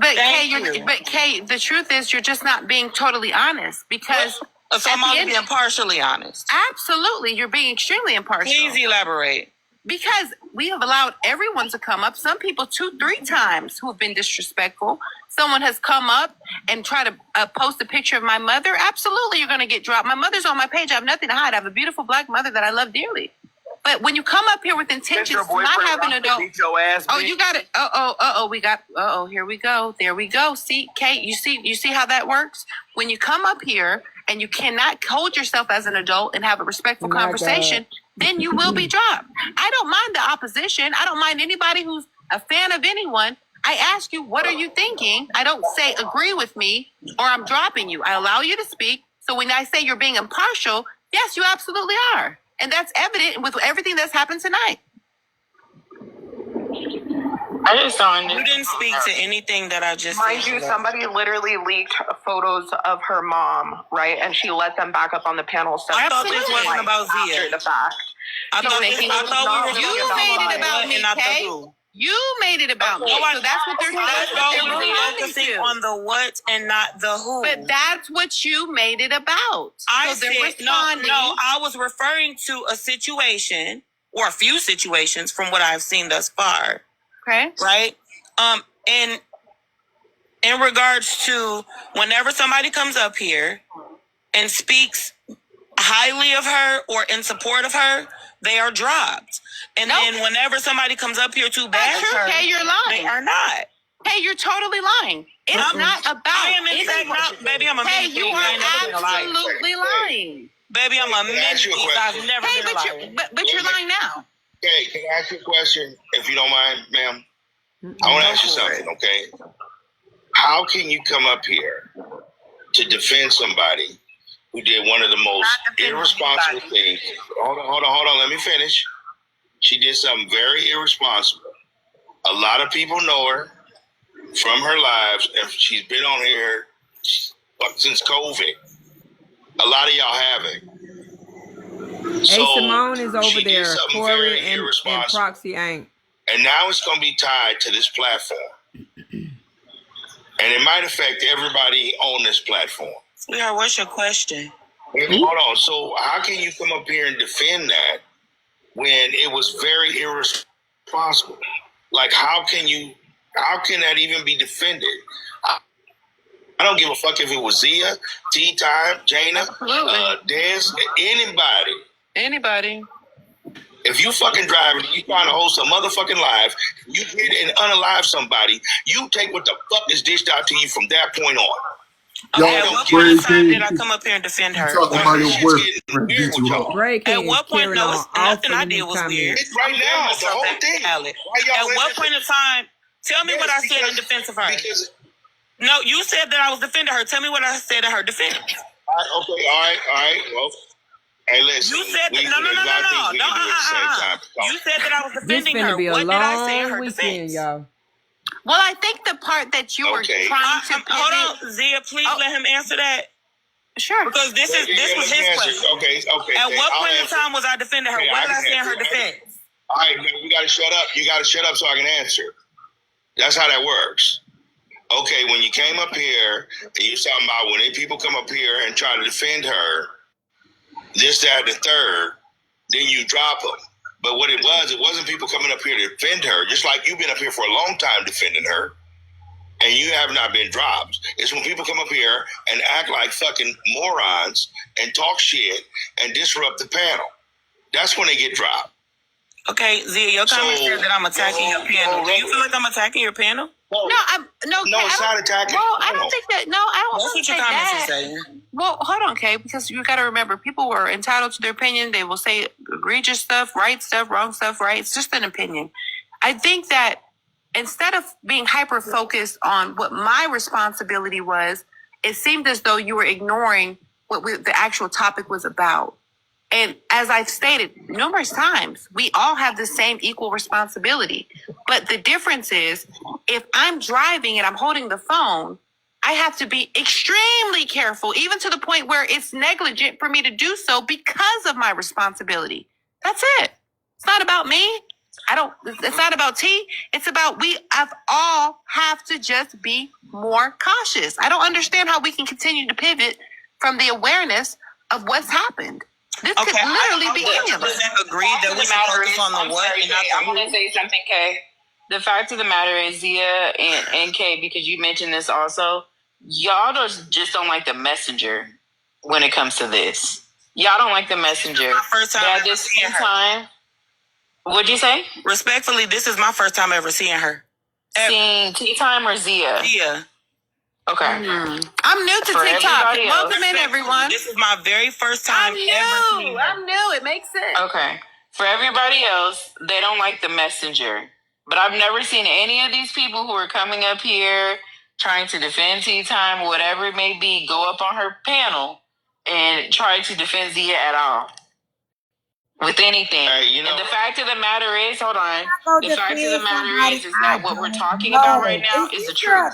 Kay, the truth is you're just not being totally honest because. So I'm only being partially honest. Absolutely, you're being extremely impartial. Please elaborate. Because we have allowed everyone to come up. Some people 2-3 times who have been disrespectful. Someone has come up and tried to post a picture of my mother. Absolutely, you're going to get dropped. My mother's on my page. I have nothing to hide. I have a beautiful black mother that I love dearly. But when you come up here with intentions to not have an adult, you got it. Here we go. There we go. See, Kate, you see how that works? When you come up here and you cannot hold yourself as an adult and have a respectful conversation, then you will be dropped. I don't mind the opposition. I don't mind anybody who's a fan of anyone. I ask you, what are you thinking? I don't say agree with me or I'm dropping you. I allow you to speak. So when I say you're being impartial, yes, you absolutely are. And that's evident with everything that's happened tonight. You didn't speak to anything that I just said. Mind you, somebody literally leaked photos of her mom, right? And she let them back up on the panel. So I thought this wasn't about Zia. After the fact. You made it about me, Kay. You made it about me. So that's what they're focusing on the what and not the who. But that's what you made it about. I said no. I was referring to a situation or a few situations from what I've seen thus far. Okay. Right. And in regards to whenever somebody comes up here and speaks highly of her or in support of her, they are dropped. And then whenever somebody comes up here to bash her, hey, you're lying. They are not. Hey, you're totally lying. It's not about. I am in fact not, baby. I'm a Hey, you are absolutely lying. Baby, I'm a minister. I've never been a liar. But you're lying now. Okay, can I ask you a question, if you don't mind, ma'am? I want to ask you something, okay? How can you come up here to defend somebody who did one of the most irresponsible things? Hold on, let me finish. She did something very irresponsible. A lot of people know her from her lives, and she's been on here since COVID. A lot of y'all haven't. So Simone is over there. Corey and Proxy ain't. And now it's going to be tied to this platform. And it might affect everybody on this platform. Sweetheart, what's your question? Hold on. So how can you come up here and defend that when it was very irresponsible? Like, how can that even be defended? I don't give a fuck if it was Zia, T-Time, Jana, Dez, anybody. If you fucking driving, you trying to host a motherfucking live, you hit and unalive somebody, you take what the fuck is dished out to you from that point on. Okay, at what point in time did I come up here and defend her? At what point, no, it's nothing I did was weird. It's right now, the whole thing. At what point in time, tell me what I said in defense of her. No, you said that I was defending her. Tell me what I said in her defense. All right. Well, hey, listen. You said that, no. You said that I was defending her. What did I say in her defense? Y'all. Well, I think the part that you were trying to hold on, Zia, please let him answer that. Sure. Because this was his question. Okay. At what point in time was I defending her? What did I say in her defense? All right, man, you got to shut up. You got to shut up so I can answer. That's how that works. Okay, when you came up here, and you talking about when people come up here and try to defend her, this, that, and the third, then you drop them. But what it wasn't people coming up here to defend her, just like you've been up here for a long time defending her, and you have not been dropped. It's when people come up here and act like fucking morons and talk shit and disrupt the panel. That's when they get dropped. Okay, Zia, your comment said that I'm attacking your panel. Do you feel like I'm attacking your panel? No, it's not attacking. Well, I don't think that. No, I don't. That's what your comments are saying. Well, hold on, Kay, because you got to remember, people were entitled to their opinion. They will say egregious stuff, right stuff, wrong stuff, right? It's just an opinion. I think that instead of being hyper focused on what my responsibility was, it seemed as though you were ignoring what the actual topic was about. And as I've stated numerous times, we all have the same equal responsibility. But the difference is, if I'm driving and I'm holding the phone, I have to be extremely careful, even to the point where it's negligent for me to do so because of my responsibility. That's it. It's not about me. It's not about tea. It's about all have to just be more cautious. I don't understand how we can continue to pivot from the awareness of what's happened. This could literally be any of us. Agree that we should focus on the what and not the I'm going to say something, Kay. The fact of the matter is, Zia and Kay, because you mentioned this also, y'all just don't like the messenger when it comes to this. Y'all don't like the messenger. My first time But at ever this seeing same her. time, what'd you say? Respectfully, this is my first time ever seeing her. Seeing Tea Time or Zia? Yeah. Okay. I'm new to For TikTok. everybody else. Welcome in, everyone. This is my very first time I'm ever seeing new. her. I'm new. It makes sense. Okay. For everybody else, they don't like the messenger. But I've never seen any of these people who are coming up here trying to defend Tea Time, whatever it may be, go up on her panel and try to defend Zia at all. With anything. Hey, And the fact of the matter is, hold on. The fact of the matter is that what we're talking about right now is the truth.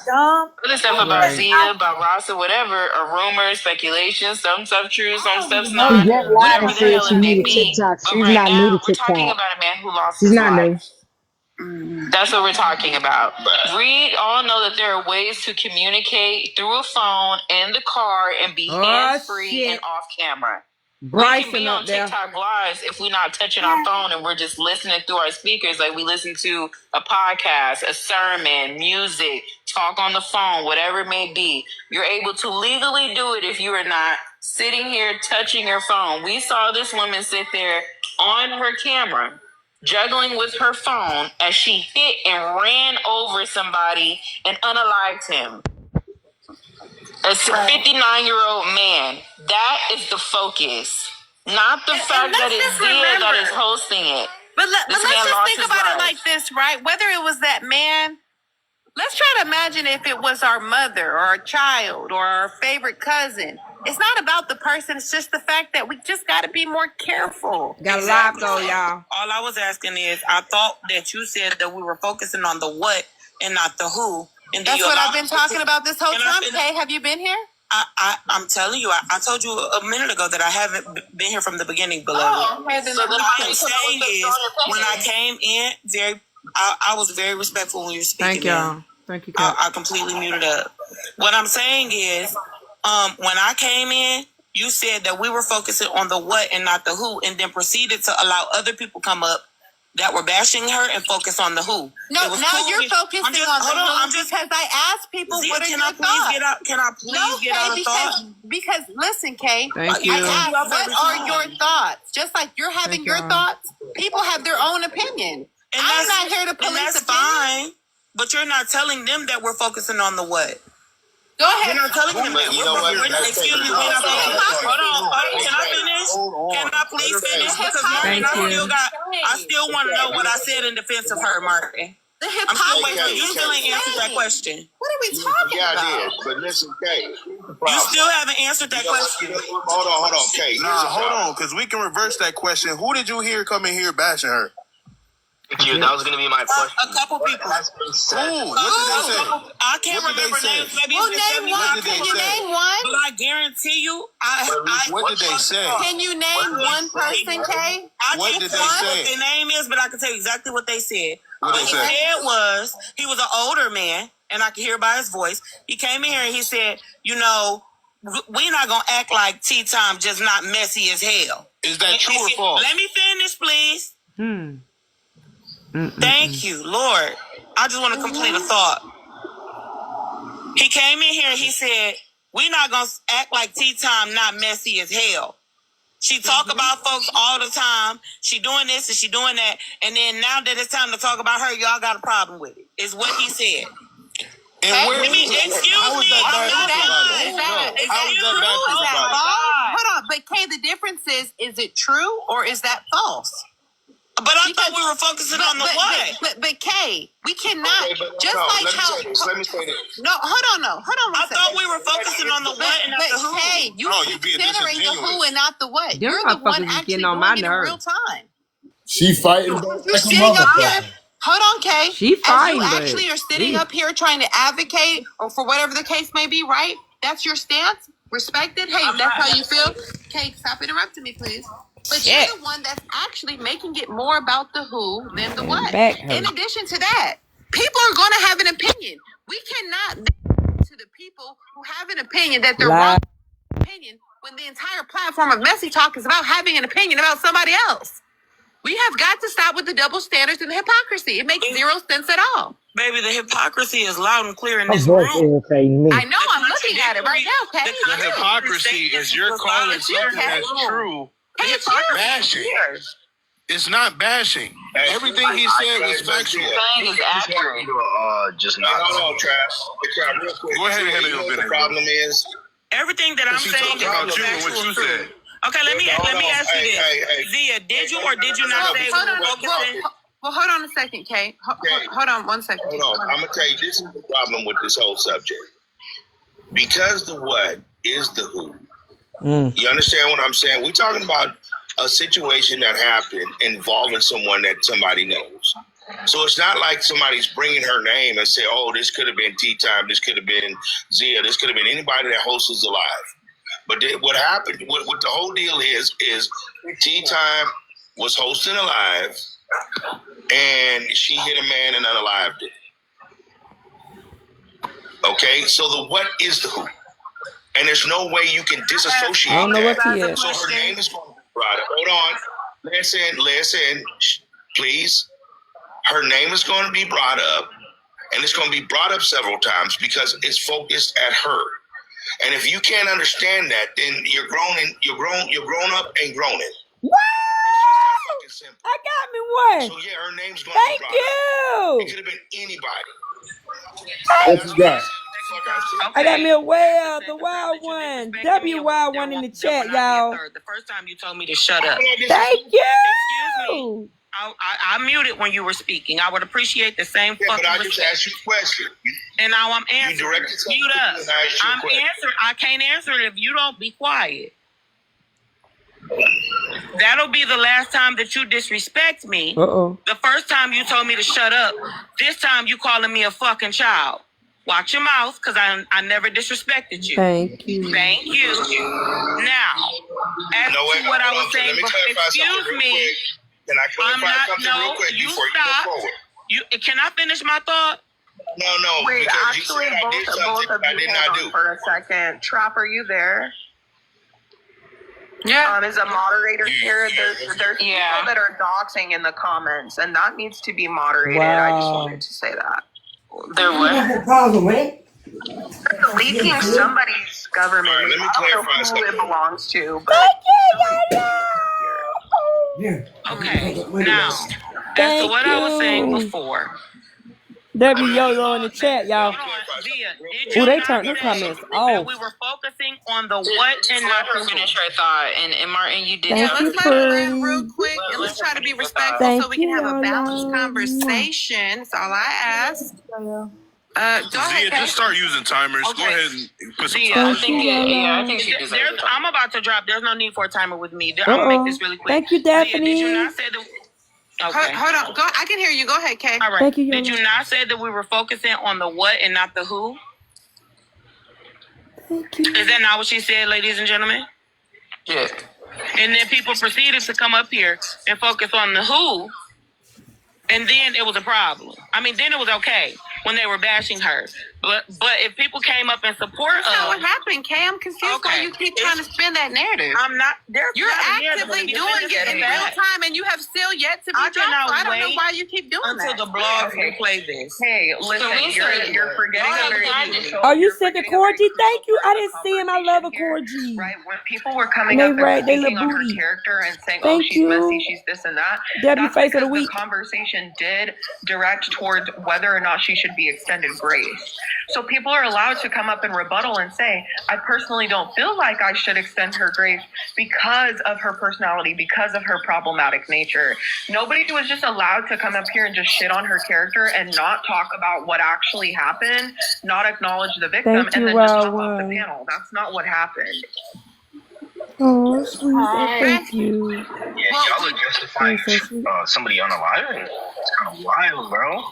Other stuff about Zia, about Rasa, whatever, are rumors, speculation, some stuff true, some stuff's not. She just lied and said she new to TikTok. She's not new to We're talking TikTok. about a man who lost She's his not life. new. That's what we're talking about. We all know that there are ways to communicate through a phone in the car and be hands-free and off camera. We can Bryson be on up there. TikTok lives if we're not touching our phone and we're just listening through our speakers, like we listen to a podcast, a sermon, music, talk on the phone, whatever it may be. You're able to legally do it if you are not sitting here touching your phone. We saw this woman sit there on her camera, juggling with her phone as she hit and ran over somebody and unalived him. A 59-year-old man. That is the focus. Not the fact that it's Zia that is hosting it. But let's This man just lost think his about it life. like this, right? Whether it was that man, let's try to imagine if it was our mother or our child or our favorite cousin. It's not about the person. It's just the fact that we just got to be more careful. Got a lot though, y'all. All I was asking is, I thought that you said that we were focusing on the what and not the who. And That's what I've been talking about this whole And I've time. been- Kay, have you been here? I'm telling you, I told you a minute ago that I haven't been here from the beginning, beloved. Okay, then So I'm then What why I'm you saying put is, on when I your came in, I was very respectful when you were speaking. Thank y'all. Thank you, I, Kat. I completely muted up. What I'm saying is, when I came in, you said that we were focusing on the what and not the who, and then proceeded to allow other people come up that were bashing her and focus on the who. No, It was now cool. you're focusing I'm just, on the hold on, who I'm just, because I asked people Zia, what are can your I please thoughts. get out? Can I please No, get out Kay, of thought? because listen, Kay, Thank you. I asked, Y'all what very are fine. your thoughts? Just like you're having Thank your y'all. thoughts, people have their own opinion. And I'm that's- not here to and police that's opinion. fine, but you're not telling them that we're focusing on the what. Go ahead. You're not telling them that. You know what? Excuse me, we're not focusing. Hold on. Can I finish? Can I please finish? Because Martin, Thank you. I still want to know what I said in defense of her, Martin. The I'm still hypocrisy. waiting for you. Still ain't answered that question. What are we talking Yeah, I about? did. But listen, Kay. You still haven't answered that question. Hold on, Kay. Here's Nah, the hold problem. on, because we can reverse that question. Who did you hear come in here bashing her? That was going to be my question. A couple people. Who? What did they say? I can't What did they remember say? names. Maybe Well, it's name 75 one. did they Can you say? name one? But I guarantee you, What did they say? Can you name one person, Kay? I What can't did tell they you say? what their name is, but I can tell you exactly what they said. What What they he say? said was, he was an older man, and I could hear by his voice. He came in here and he said, you know, we're not going to act like Tea Time just not messy as hell. Is that true or false? Let me finish, please. Hmm. Thank you, Lord. I just want to complete a thought. He came in here and he said, we're not going to act like Tea Time not messy as hell. She talk about folks all the time. She doing this and she doing that. And then now that it's time to talk about her, y'all got a problem with it. Is what he said. And where? Excuse me. How is that bad for somebody? Is that How is that bad true? for Is that somebody? false? Hold on, but Kay, the difference is it true or is that false? But I thought we were focusing on the what? But Kay, we cannot Okay, but just no, like let me how. say this. Let me say this. No, hold on one I second. thought we were focusing on the what and not the who. But Kay, you No, are you're being considering the who disingenuous. and not the what. Them You're the one motherfuckers is actually getting on my doing it in nerves. real time. She fighting back You're like a sitting up here. motherfucker. Hold on, Kay. She As fighting, you but actually are sitting she- up here trying to advocate or for whatever the case may be, right? That's your stance. Respected. Hey, that's how you feel. Kay, stop interrupting me, please. But Shit. you're the one that's actually making it more about the who than the what. Back hurt. In addition to that, people are going to have an opinion. We cannot to the people who have an opinion that they're wrong opinion when the entire platform of Messy Talk is about having an opinion about somebody else. We have got to stop with the double standards and the hypocrisy. It makes zero sense at all. Baby, the hypocrisy is loud and clear in Her this voice room. irritating me. I know, I'm looking at it right now, Kay. The hypocrisy is you're calling something that's true bashing. It's not bashing. Everything he said was factual. Saying is accurate. Just not. Hold on, Travis. Real quick. Go ahead and handle your The business. problem is, Everything that I'm She saying talking about you and what you said. Okay, let me ask you this. Zia, did you or did you not say we were focusing? Well, hold on a second, Kay. Hold on 1 second. hold on. I'm gonna tell you, this is the problem with this whole subject. Because the what is the who. You understand what I'm saying? We're talking about a situation that happened involving someone that somebody knows. So it's not like somebody's bringing her name and say, "Oh, this could have been Tea Time. This could have been Zia. This could have been anybody that hosts is alive." But what happened? What the whole deal is Tea Time was hosting a live, and she hit a man and unalived it. Okay, so the what is the who, and there's no way you can disassociate. I don't know what he is. So her name is going to be brought up. Hold on, listen, please. Her name is going to be brought up, and it's going to be brought up several times because it's focused at her. And if you can't understand that, then you're grown up and groaning. Wow! It's just that fucking simple. I got me one. So yeah, her name's going to be Thank brought up. It you. could have been anybody. What you got? I got me a whale, the wild one. W wild one in the chat, y'all. The first time you told me to shut up. Thank you. Excuse me. I muted when you were speaking. I would appreciate the same Yeah, fucking but I just respect. asked you a question. And now I'm answering. directed something Mute to up. me and I asked you a I'm question. answering. I can't answer it if you don't be quiet. That'll be the last time that you disrespect me. Uh-oh. The first time you told me to shut up. This time you calling me a fucking child. Watch your mouth, because I never disrespected you. Thank you. Thank you. Now, as No, wait, to what I hold was on. saying, Let me clarify excuse something real me. quick. Can I I'm clarify not. something real quick You before you stop. go forward? Can I finish my thought? No, Wait, because actually, you said I did both something of I you did hold not on do. for a second. Trap, are you there? Yeah. As a moderator here, there's Yeah. people that are doxing in the comments, and that needs to be moderated. I just Wow. wanted to say that. There what? Leaking somebody's government. All right, let me I don't know clarify who something. it belongs to. But Thank you, Okay. Now, as to Thank what I was saying you. before. W Yo-Yo in the chat, y'all. Hold on, Zia, did Ooh, you they not turned the say comments that off. we were focusing on the what and Just not let her the finish who? her thought. And Martin, you did Thank tell you, her. Let's let her land pretty. real quick and let's try to be respectful Thank so we can you, have a balanced Yo-Yo. conversation. That's all I ask. Go ahead, Zia, Kay. just start using timers. Go Okay. ahead and put some Zia, I timers. think, I think she deserves There's, it. I'm about to drop. There's no need for a timer with me. I'm gonna Uh-oh. make this really quick. Thank you, Zia, did you Daphne. not say that? Okay. Hold on. Go. I can hear you. Go ahead, Kay. All right. Thank you, Did Yo-Yo. you not say that we were focusing on the what and not the who? Thank you. Is that not what she said, ladies and gentlemen? Yeah. And then people proceeded to come up here and focus on the who, and then it was a problem. I mean, then it was okay when they were bashing her. But if people came up in support That's not what of, happened, Kay. I'm confused why Okay. you keep trying to spin that narrative. I'm not. There's You're not a narrative actively to be doing defended it in for real that. time, and you have still yet to be I dropped. cannot So I don't know wait why you keep doing until that. the blogs Okay. replay this. hey, listen, you're forgetting a very Oh, you sent the Corgi? Thank you. I didn't see him. I love a Corgi. Right, when people were coming They up and right, they speaking little on her booty. character and saying, Thank she's you. messy, she's this and that, W that's face of the because week. the conversation did direct towards whether or not she should be extended grace. So people are allowed to come up and rebuttal and say, I personally don't feel like I should extend her grace because of her personality, because of her problematic nature. Nobody was just allowed to come up here and just shit on her character and not talk about what actually happened, not acknowledge the victim, Thank and you, then just Wild hop off the One. panel. That's not what happened. Oh, sweet. Oh, thank you. Yeah, y'all are justifying That's so sweet. somebody unalive. It's kind of wild, bro.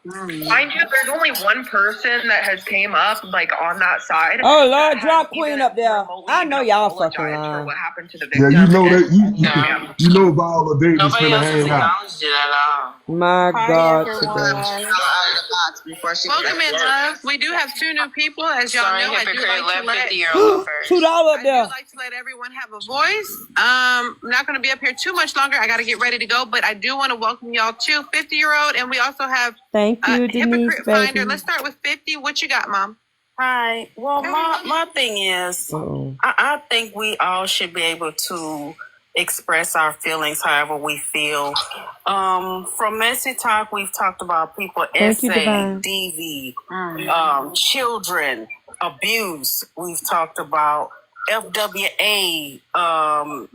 Mind you, there's only one person that has came up like on that side. Oh Lord, drop Queen up there. I know y'all fucking for lying. what happened to the victim. Yeah, you know that No. you know Viola Davis Nobody finna else has hang out. acknowledged it at all. My God, today. Welcome in, love. We do have 2 new people, as y'all Sorry, know. I do hypocrite like to left let $50 first. $2 up I there. do like to let everyone have a voice. I'm not going to be up here too much longer. I got to get ready to go, but I do want to welcome y'all to 50-year-old, and we also have Thank you, Denise, Hypocrite Finder. baby. Let's start with 50. What you got, Mom? Hi. Well, my thing is, I think we all should be able to express our feelings however we feel. From Messy Talk, we've talked about people essay, DV, children, abuse. We've talked about FWA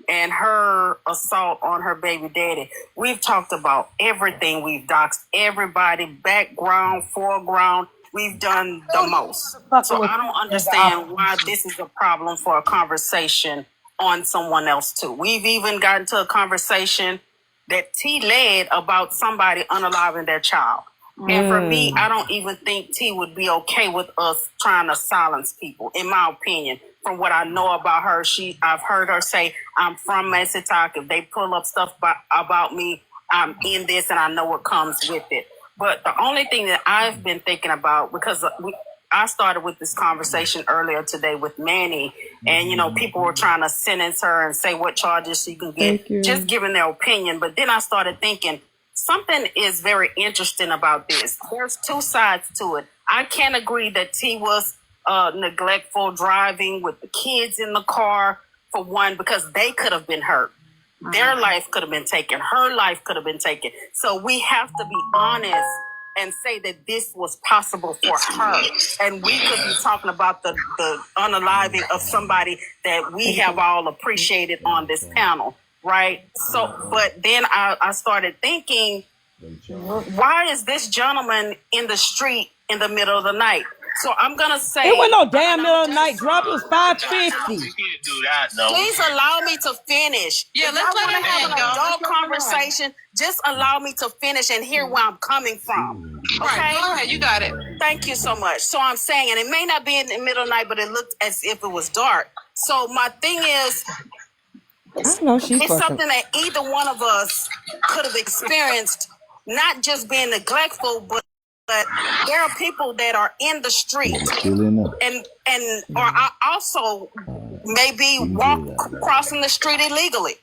and her assault on her baby daddy. We've talked about everything. We've doxed everybody, background, foreground. We've done the most. So I don't understand why this is a problem for a conversation on someone else too. We've even gotten to a conversation that T led about somebody unaliving their child. And for me, I don't even think T would be okay with us trying to silence people, in my opinion. From what I know about her, I've heard her say, I'm from Messy Talk. If they pull up stuff about me, I'm in this and I know what comes with it. But the only thing that I've been thinking about, because I started with this conversation earlier today with Manny, and, you know, people were trying to sentence her and say what charges she can get, just giving their opinion. But then I started thinking, something is very interesting about this. There's 2 sides to it. I can't agree that T was neglectful driving with the kids in the car, for one, because they could have been hurt. Their life could have been taken. Her life could have been taken. So we have to be honest and say that this was possible for her. And we could be talking about the unaliving of somebody that we have all appreciated on this panel, right? So, but then I started thinking, why is this gentleman in the street in the middle of the night? So I'm gonna say it wasn't no damn middle of the night drop. It was 5:50. You can't do that, though. Please allow me to finish. Yeah, if let's let I her have an adult conversation. Just allow me to finish and hear where I'm coming from. Okay, right, go ahead. You got it. Thank you so much. So I'm saying, and it may not be in the middle of the night, but it looked as if it was dark. So my thing is, it's something that either one of us could have experienced, not just being neglectful, but there are people that are in the street and are also maybe crossing the street illegally.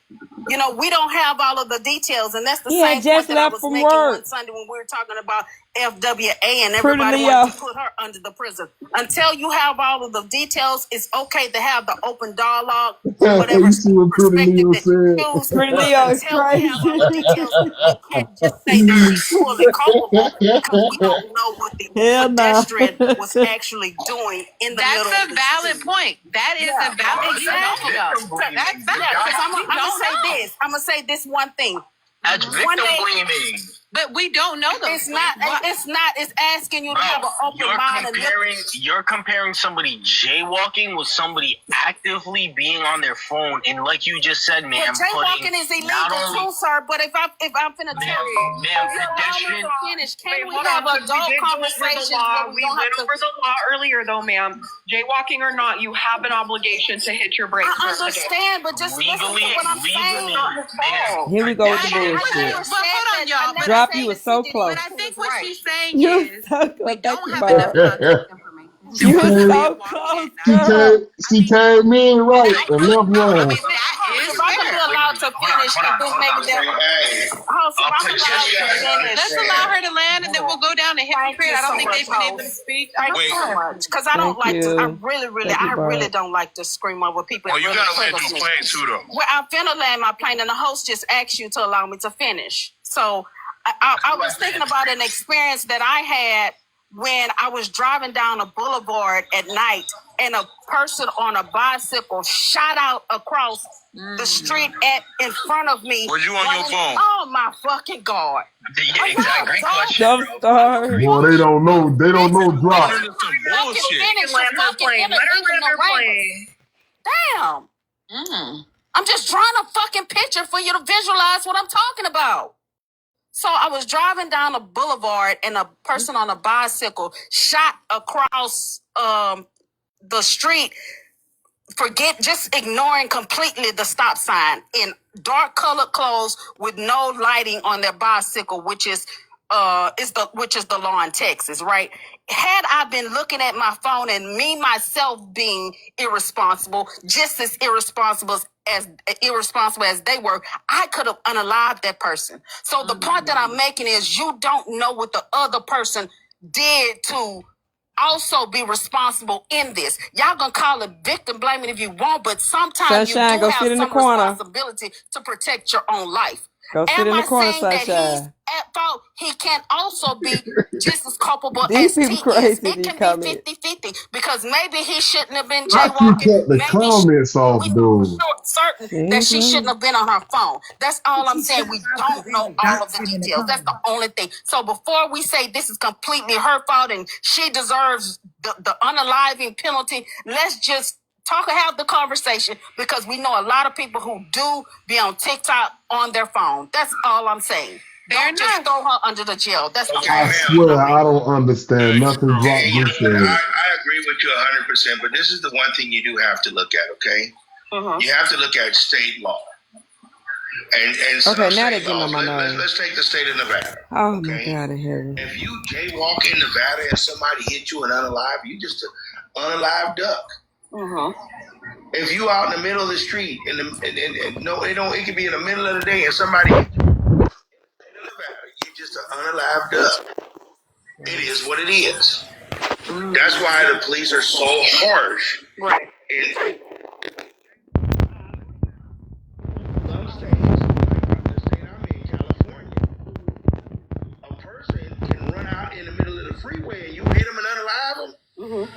You know, we don't have all of the details, and that's the same point that I was making on Sunday when we were talking about FWA and everybody wanted to put her under the prison. Until you have all of the details, it's okay to have the open dialogue, whatever perspective that you choose. Pretty Leo is crazy. You can't just say that she's fully culpable because we don't know what the pedestrian was actually doing in the middle of the street. That's a valid point. That is a valid exactly. That's valid. I'm gonna say this one thing. That's victim blaming. But we don't know those. It's not. It's asking you to have an open mind. You're comparing somebody jaywalking with somebody actively being on their phone, and like you just said, ma'am, jaywalking is illegal too, sir. But if I'm finna tell you, pedestrian. Can we have adult conversations? We went over the law earlier, though, ma'am. Jaywalking or not, you have an obligation to hit your brakes. I understand, but just listen to what I'm saying. Here we go with the bullshit. But hold on, y'all. Drop, you was so close. But I think what she's saying is we don't have enough information. You were so close. She came in right and left wrong. If I could be allowed to finish, then maybe let's allow her to land, and then we'll go down to hypocrite. I don't think they've been able to speak. Thank you so much, because I don't like to. I really don't like to scream over people. Well, you gotta land your plane too, though. Well, I'm finna land my plane, and the host just asked you to allow me to finish. So I was thinking about an experience that I had when I was driving down a boulevard at night, and a person on a bicycle shot out across the street in front of me. Was you on your phone? Oh my fucking God! Yeah, exactly. Great question. Boy, they don't know. They don't know drop. Damn. I'm just drawing a fucking picture for you to visualize what I'm talking about. So I was driving down a boulevard and a person on a bicycle shot across the street, just ignoring completely the stop sign in dark colored clothes with no lighting on their bicycle, which is the law in Texas, right? Had I been looking at my phone and me myself being irresponsible, just as irresponsible as they were, I could have unalived that person. So the point that I'm making is you don't know what the other person did to also be responsible in this. Y'all gonna call it victim blaming if you want, but sometimes Sunshine, you go do have sit in the some corner. responsibility to protect your own life. Go sit in the corner, saying that he's Sunshine. at fault? He can also be just as culpable These as people T crazy, is. It these can comments. be 50-50 because maybe he shouldn't have been Why you jaywalking. cut the comments off, We dude? certain that she shouldn't have been on her phone. That's all I'm saying. We don't know all of the details. That's the only thing. So before we say this is completely her fault and she deserves the unaliving penalty, let's just have the conversation, because we know a lot of people who do be on TikTok on their phone. That's all I'm saying. Don't just throw her under the jail. That's all. I swear I don't understand nothing Drop I Blue said. agree with you 100%, but this is the one thing you do have to look at, okay? You have to look at state law. And Okay, now they're getting on my nerves. Let's take the state of Nevada. Oh my God in heaven. If you jaywalk in Nevada and somebody hit you and unalive, you just an unalived duck. If you out in the middle of the street it could be in the middle of the day and somebody hit you in Nevada, you just an unalived duck. It is what it is. That's why the police are so harsh. Right. Some states, like the state I'm in, California, a person can run out in the middle of the freeway and you hit them and unalive them.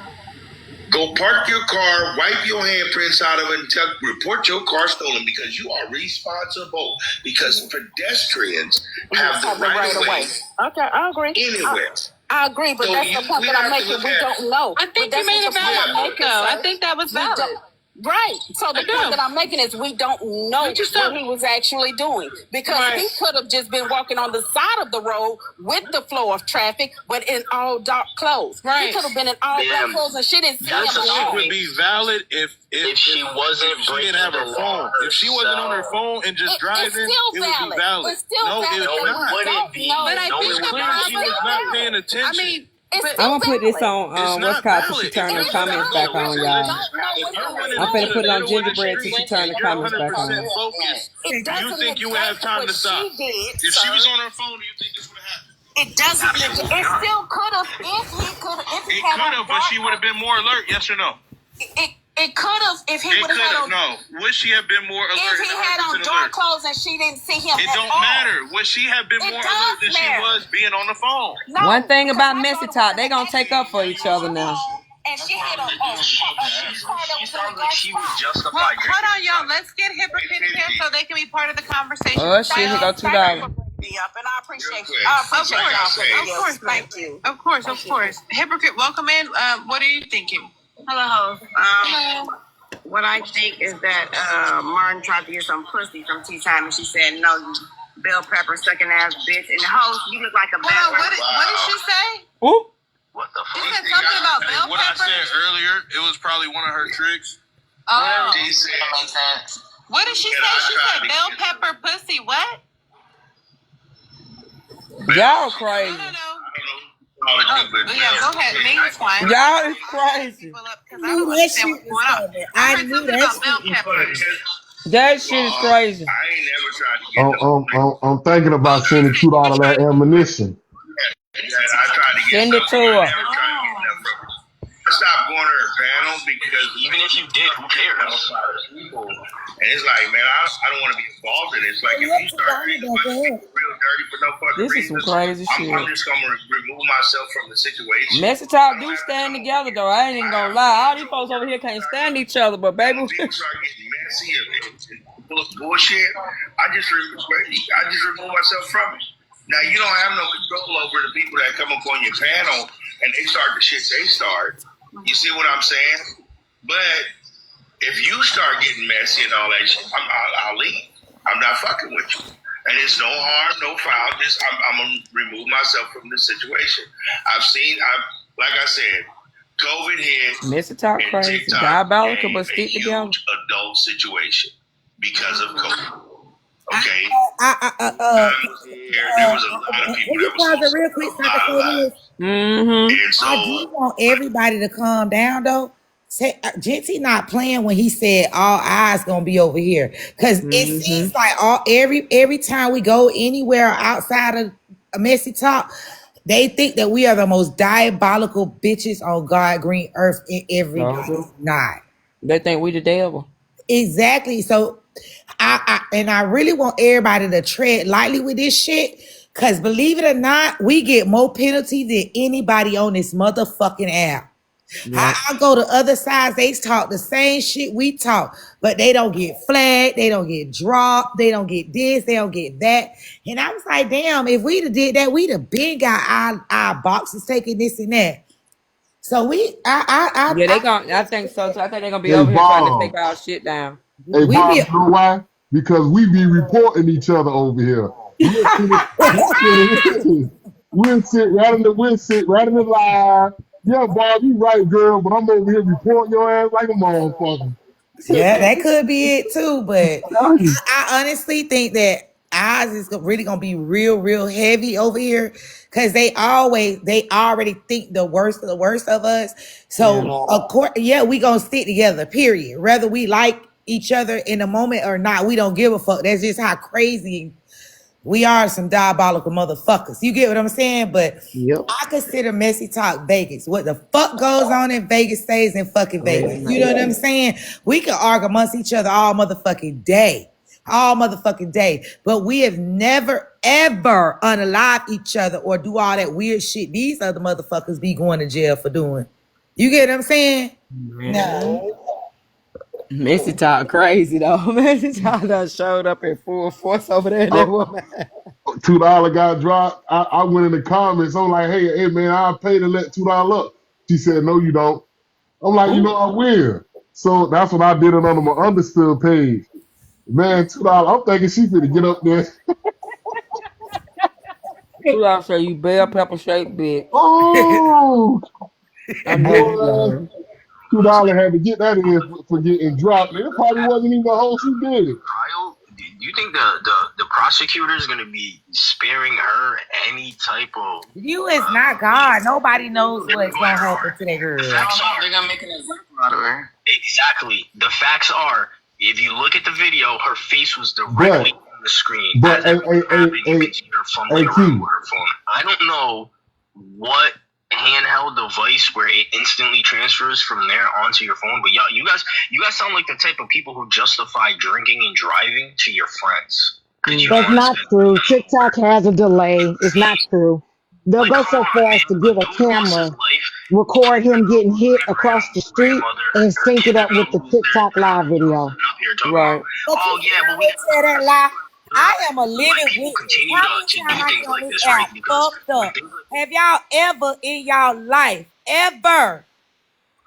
Go park your car, wipe your handprints out of it, and report your car stolen, because you are responsible. Because pedestrians have the right of way. Okay, I agree. Anywhere. I agree, but that's the point that I'm making. We don't know. I think you made a valid point, though. I think that was valid. Right. So the point that I'm making is we don't know what he was actually doing, because he could have just been walking on the side of the road with the flow of traffic, but in all dark clothes. Right. He could have been in all black clothes and she didn't see him. It would be valid if she wasn't she didn't have her phone. If she wasn't on her phone and just driving, it would be valid. It's still valid. It wouldn't be. But I think she was not paying attention. I mean, I'm gonna put this on what's called till she turn her comments back on, y'all. I'm finna put it on Gingerbread till she turn the comments back on. You think you would have time to stop? If she was on her phone, do you think this would have happened? It doesn't. It still could have. If he could have. It could have, but she would have been more alert. Yes or no? It could have if he would have had on. No. Would she have been more alert? If he had on dark clothes and she didn't see him. It don't matter. Would she have been more alert than she was being on the phone? No, one thing about Messy Talk, they gonna take up for each other now. And she had a she sounds like she was justified. Well, hold on, y'all. Let's get Hypocrite here so they can be part of the conversation. Oh shit, here go $2. And I appreciate you. Of course, thank you. Of course. Hypocrite, welcome in. What are you thinking? Hello. What I think is that Martin tried to get some pussy from Tea Time, and she said, "No, you bell pepper sucking ass bitch." And the host, you look like a bad. Hold on, what did she say? Ooh. What the fuck? She said something about bell What I pepper. said earlier, it was probably one of her tricks. Oh, She said, what did she say? She said bell pepper pussy. What? Y'all crazy. No. yeah, go ahead. Me, it's fine. Y'all is crazy. I knew that That shit is crazy. I ain't never tried to get I'm thinking about sending $2 that ammunition. I tried to get Send it to her. I stopped going to her panel because even if you did, who cares? And it's like, man, I don't want to be involved in it. It's like if you start treating real dirty for no fucking This is reason, some crazy shit. I'm just gonna remove myself from the situation. Messy Talk do stand together though. I ain't even gonna lie. All these folks over here can't stand each other, but baby. People start getting messy and full of bullshit. I just remove myself from it. Now you don't have no control over the people that come up on your panel and they start the shit they start. You see what I'm saying? But if you start getting messy and all that shit, I'll leave. I'm not fucking with you. And it's no harm, no foul. Just I'm gonna remove myself from this situation. Like I said, COVID hit. Mr. Talk crazy, diabolical, but stick together. Adult situation because of COVID. Okay. There was a lot of people that was real quick. Mm-hmm. I do want everybody to calm down though. Jinty not playing when he said all eyes gonna be over here, because it seems like every time we go anywhere outside of a Messy Talk, they think that we are the most diabolical bitches on God green earth, and everybody's not. They think we the devil. Exactly. So I really want everybody to tread lightly with this shit, because believe it or not, we get more penalty than anybody on this motherfucking app. Yeah. I go to other sides, they talk the same shit we talk, but they don't get flagged, they don't get dropped, they don't get this, they don't get that. And I was like, damn, if we'd have did that, we'd have been got our boxes taking this and that. So I think so. So I think they're gonna be over here trying to take our shit down. Hey, Bob, you know why? Because we be reporting each other over here. We'll sit right in the live. Yeah, Bob, you right, girl, but I'm over here reporting your ass like a motherfucker. Yeah, that could be it too, but I honestly think that ours is really gonna be real heavy over here, because they already think the worst of us. So of course, we gonna stick together, period. Whether we like each other in the moment or not, we don't give a fuck. That's just how crazy we are, some diabolical motherfuckers. You get what I'm saying? But I consider Messy Talk Vegas. What the fuck goes on in Vegas stays in fucking Vegas. You know what I'm saying? We can argue amongst each other all motherfucking day. But we have never, ever unalived each other or do all that weird shit these other motherfuckers be going to jail for doing. You get what I'm saying? No. Messy Talk crazy though. Messy Talk done showed up in full force over there. That woman. $2 got dropped. I went in the comments. I'm like, hey man, I'll pay to let $2 up. She said, no, you don't. I'm like, you know, I will. So that's what I did it under my understood page. Man, $2. I'm thinking she finna get up there. $2 say you bell pepper shaped bitch. Oh, $2 had to get that in for getting dropped. It probably wasn't even the whole she did it. Do you think the prosecutor is going to be sparing her any type of... You is not God. Nobody knows what's going to happen to that girl. They're going to make an example out of her. Exactly. The facts are, if you look at the video, her face was directly on the screen. But her phone. I don't know what handheld device where it instantly transfers from there onto your phone, but you guys sound like the type of people who justify drinking and driving to your friends. That's not true. TikTok has a delay. It's not true. They'll go so far as to give a camera, record him getting hit across the street, and sync it up with the TikTok live video. Right. Oh yeah, but we said that lie. I am a living witness. continue to do things like this, right? Because have y'all ever in y'all life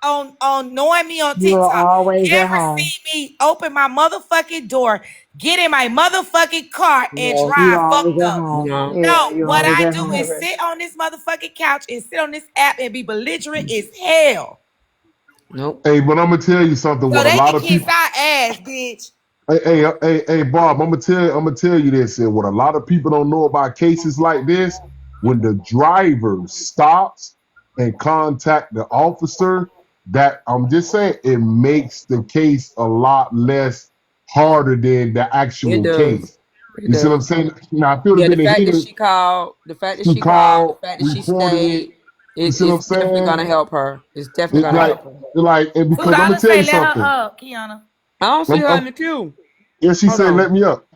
on knowing me on You're TikTok always at ever home. see me open my motherfucking door, get in my motherfucking car, and You're drive always fucked at up? home. No, You're what always I at do home. is sit on this motherfucking couch and sit on this app and be belligerent as hell. Nope. Hey, but I'm gonna tell you something. So What they a lot can of kiss people. our ass, bitch. Hey, Bob. I'm gonna tell you this. And what a lot of people don't know about cases like this, when the driver stops and contact the officer, that I'm just saying, it makes the case a lot less harder than the actual case. You see what I'm saying? Now, I feel Yeah, the fact that she called, the fact that she stayed, it's definitely gonna help her. It's definitely gonna help her. And because I'm gonna tell you something. Kiana. I don't see her in the queue. Yeah, she said, let me up.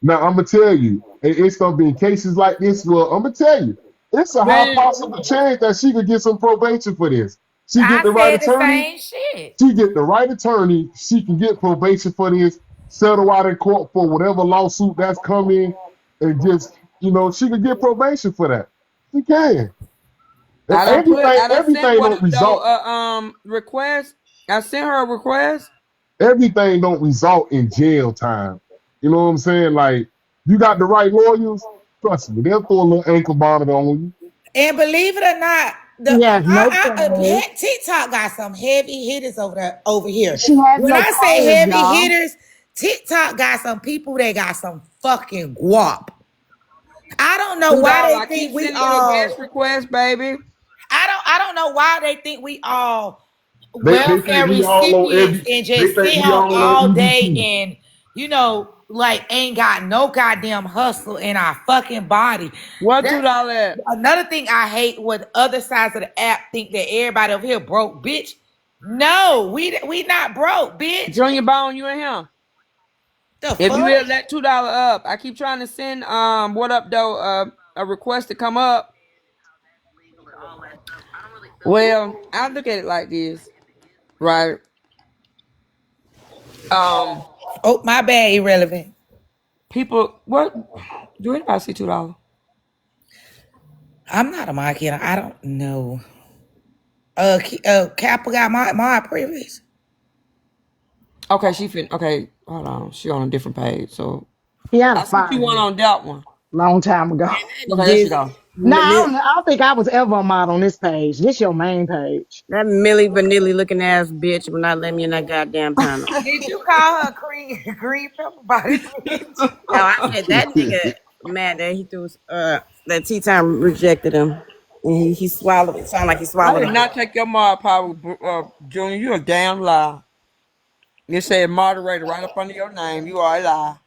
Now, I'm going to tell you, it's going to be in cases like this. Well, I'm going to tell you, it's a high possible chance that she could get some probation for this. She get the right attorney. She get the right attorney. She can get probation for this, settle out in court for whatever lawsuit that's coming, and just, she could get probation for that. She can. Everything don't result. Request. I sent her a request. Everything don't result in jail time. You know what I'm saying? Like, You got the right lawyers. Trust me, they'll throw a little ankle monitor on you. And believe it or not, She has no cars. TikTok got some heavy hitters over here. She has When no I say cars, heavy y'all. hitters, TikTok got some people that got some fucking guap. I don't know why they think we all best request, baby. I don't know why they think we all They welfare think we all on recipients every. and They just think sit we home all all on day EBT. and like ain't got no goddamn hustle in our fucking body. What $2 at? Another thing I hate what other sides of the app think that everybody over here broke, bitch. No, we not broke, bitch. Junior Bone, you in here? If you will let $2 up, I keep trying to send what up though a request to come up. Well, I look at it like this, right? Oh, my bad, irrelevant. People, what? Do anybody see $2? I'm not a market. I don't know. Kappa got my privilege. Okay, okay, hold on. She on a different page, so Yeah, I think you went on that one. Long time ago. Okay, there she go. No, I don't think I was ever a mod on this page. This your main page. That Millie Vanilli looking ass bitch will not let me in that goddamn panel. Did you call her green pepper body? No, I said that nigga mad that he threw that Tea Time rejected him. And he swallowed it. Sound like he I swallowed did it. not take your mod power, Junior. You a damn lie. You said moderator right up under your name. You are a lie.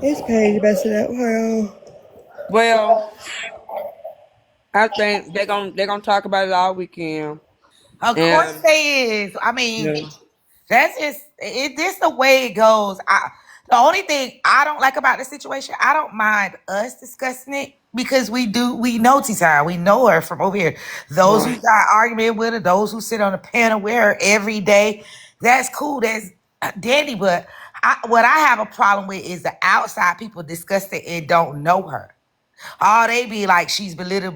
This page messing up. Well, I think they're gonna talk about it all weekend. Of course they is. I mean, that's just this the way it goes. The only thing I don't like about the situation, I don't mind us discussing it because we know T-Time. We know her from over here. Those who got argument with her, those who sit on the panel with her every day, that's cool. That's dandy. But what I have a problem with is the outside people discussing and don't know her. Oh, they be like she's belittling.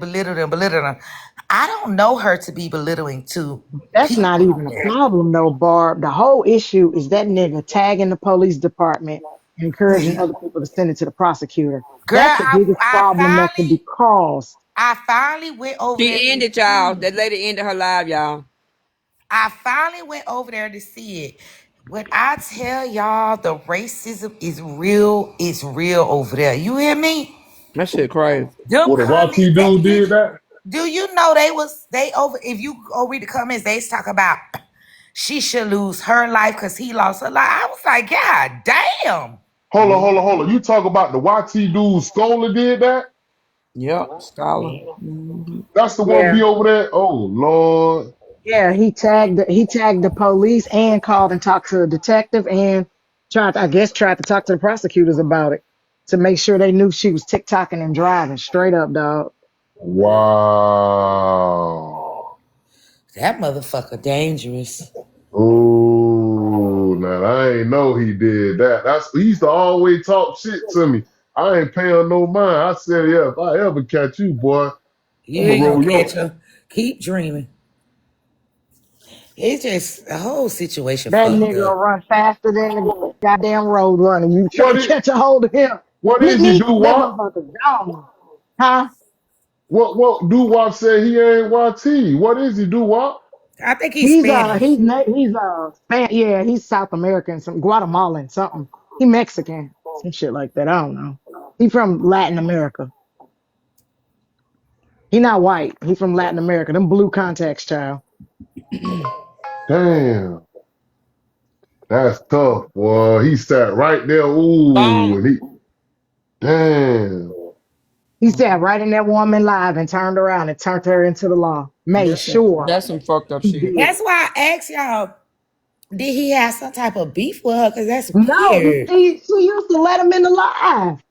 I don't know her to be belittling to. That's not even a problem though, Barb. The whole issue is that nigga tagging the police department and encouraging other people to send it to the prosecutor. Girl, That's the biggest problem that could be caused. I finally went over there. She ended, y'all. That lady ended her live, y'all. I finally went over there to see it. When I tell y'all the racism is real, it's real over there. You hear me? That shit crazy. What the Rocky dude did that? Do you know they over? If you go read the comments, they talk about she should lose her life because he lost her life. I was like, God damn. Hold on. You talk about the YT dude Scholar did that? Yep, Scholar. That's the one be over there. Oh Lord. Yeah, he tagged the police and called and talked to the detective and tried to talk to the prosecutors about it to make sure they knew she was TikToking and driving. Straight up, dog. Wow. That motherfucker dangerous. Oh, now I ain't know he did that. He used to always talk shit to me. I ain't paying no mind. I said, yeah, if I ever catch you, boy, You ain't gonna catch her. Keep dreaming. It's just a whole situation. That nigga will run faster than the goddamn road runner. You try to catch a hold of him. What is he do? What? Huh? What do Wop say he ain't YT? What is he do? What? I think he's Spanish. He's South American, some Guatemalan, something. He Mexican, some shit like that. I don't know. He from Latin America. He not white. He from Latin America. Them blue contacts, child. Damn. That's tough, boy. He sat right there. Ooh, and damn. He sat right in that woman live and turned around and turned her into the law. Made sure. That's some fucked up shit. That's why I asked y'all, did he have some type of beef with her? Because that's weird. No, she used to let him in the live.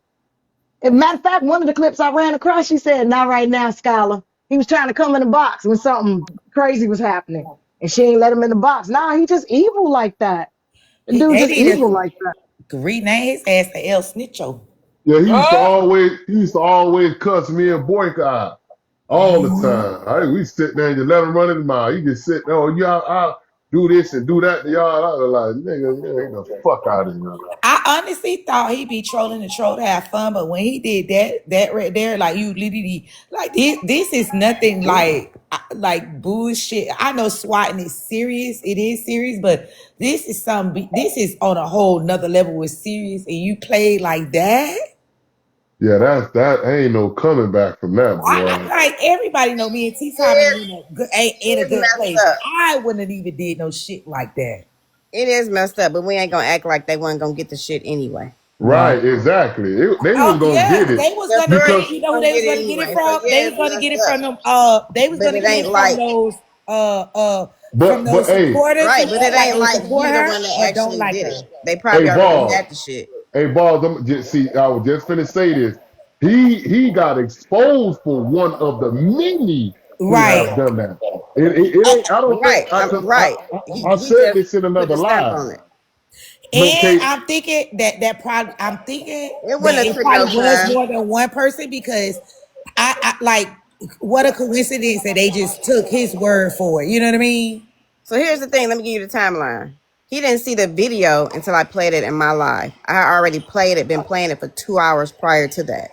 As a matter of fact, one of the clips I ran across, she said, "Not right now, Scholar." He was trying to come in the box when something crazy was happening. And she ain't let him in the box. Nah, he just evil like that. The dude just evil like that. Rename his ass to El Snitcho. Yeah, he used to always cuss me and Boyka out all the time. We sit there and just let him run in the mouth. He just sit there, I'll do this and do that to y'all. I was like, nigga, get the fuck out of here. I I honestly thought he'd be trolling the troll to have fun, but when he did that right there, like you literally, like this is nothing like bullshit. I know swatting is serious, it is serious, but this is this is on a whole nother level with serious, and you play like that. Yeah, that ain't no coming back from that, boy. Like everybody know me and T-Time ain't in a good place. I wouldn't have even did no shit like that. It is messed up, but we ain't gonna act like they wasn't gonna get the shit anyway. Right, exactly. They was gonna get it. They was gonna get, you know, they was gonna get it from. They was gonna get it from them. They was gonna get it from those. From those supporters, right? But it ain't like you the one that actually did it. They probably already got the shit. Hey, Balls, I was just finna say this. He got exposed for one of the many who have done that. It ain't. I don't think. I said this in another live. And I'm thinking that probably it probably was more than one person, because I like, what a coincidence that they just took his word for it. You know what I mean? So here's the thing. Let me give you the timeline. He didn't see the video until I played it in my live. I already played it, been playing it for 2 hours prior to that.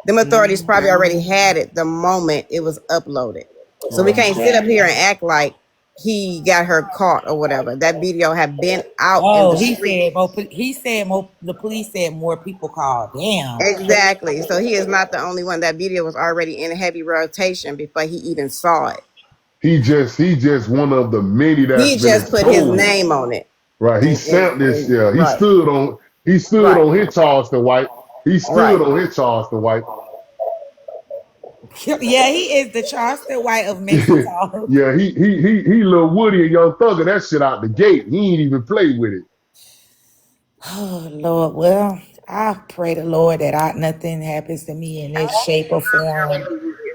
Them authorities probably already had it the moment it was uploaded. So we can't sit up here and act like he got her caught or whatever. That video had been out. Oh, he said the police said more people called. Damn. Exactly. So he is not the only one. That video was already in heavy rotation before he even saw it. He just one of the many that he just put his name on it. Right. He stamped this. Yeah. He stood on his Charleston White. He stood on his Charleston White. Yeah, he is the Charleston White of Mexico. Yeah, he Lil Woody and Young Thugger that shit out the gate. He ain't even play with it. Oh Lord, well, I pray the Lord that nothing happens to me in this shape or form.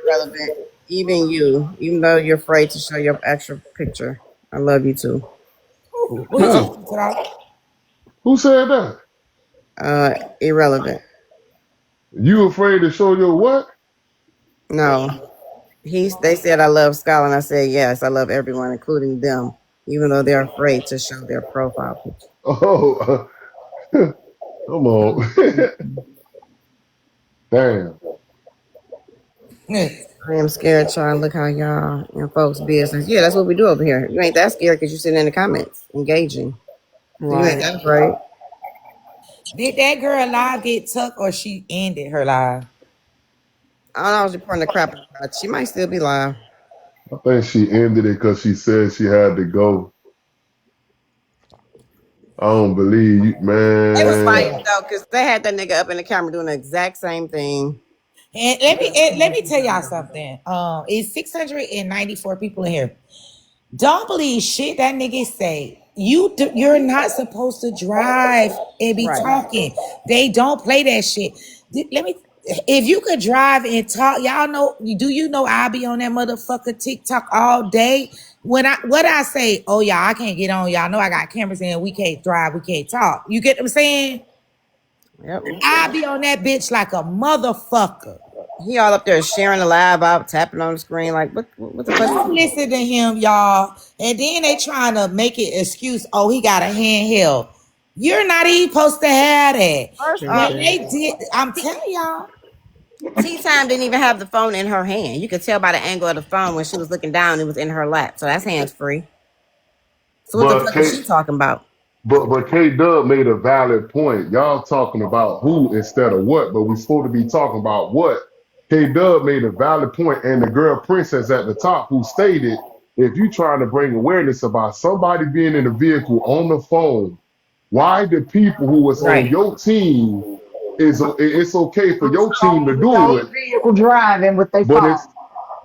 Relevant. Even you, even though you're afraid to show your actual picture, I love you too. Who said that? Irrelevant. You afraid to show your what? No. They said I love Skylar, and I said yes, I love everyone, including them, even though they're afraid to show their profile picture. Oh, come on. Damn. I am scared trying to look how y'all and folks business. Yeah, that's what we do over here. You ain't that scared because you're sitting in the comments, engaging. Right. You ain't that afraid. Did that girl live get tucked, or she ended her live? I don't know, I was reporting the crap about. She might still be live. I think she ended it because she said she had to go. I don't believe you, man. It was funny though, because they had that nigga up in the camera doing the exact same thing. And let me tell y'all something. It's 694 people in here. Don't believe shit that nigga say. You're not supposed to drive and be talking. They don't play that shit. If you could drive and talk, y'all know. Do you know I be on that motherfucker TikTok all day? What I say? Oh y'all, I can't get on. Y'all know I got cameras in. We can't drive. We can't talk. You get what I'm saying? Yep. I be on that bitch like a motherfucker. He all up there sharing the live out, tapping on the screen like what the fuck? Don't listen to him, y'all. And then they trying to make it excuse. Oh, he got a handheld. You're not even supposed to have that. When they did, I'm telling y'all. T-Time didn't even have the phone in her hand. You could tell by the angle of the phone when she was looking down, it was in her lap. So that's hands free. So what the fuck is she talking about? But K-Dub made a valid point. Y'all talking about who instead of what, but we supposed to be talking about what. K-Dub made a valid point, and the girl Princess at the top who stated, if you trying to bring awareness about somebody being in a vehicle on the phone, why the people who was on your team, it's okay for your team to do it. Vehicle driving with their phone.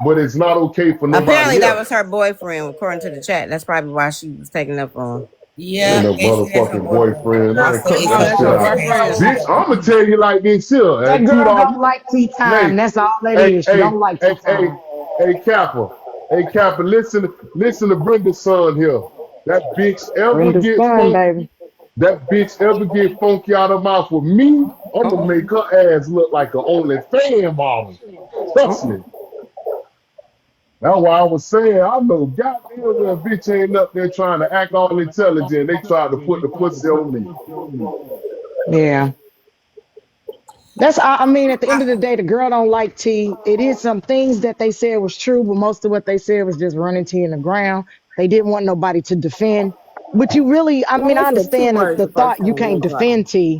But it's not okay for nobody Apparently else. That was her boyfriend, according to the chat. That's probably why she was taking up on. Yeah, and a motherfucking boyfriend. Bitch, I'm gonna tell you like this here. That girl don't like T-Time. That's all that is. She don't like T-Time. Hey, Kappa, listen to Brenda's son here. That bitch ever get funky out of mouth with me, I'm gonna make her ass look like an OnlyFans model. Trust me. That's why I was saying, I know goddamn well bitch ain't up there trying to act all intelligent. They tried to put the pussy on me. Yeah. That's, I mean, at the end of the day, the girl don't like T. It is some things that they said was true, but most of what they said was just running T in the ground. They didn't want nobody to defend. But you really, I mean, I understand the thought you can't defend T.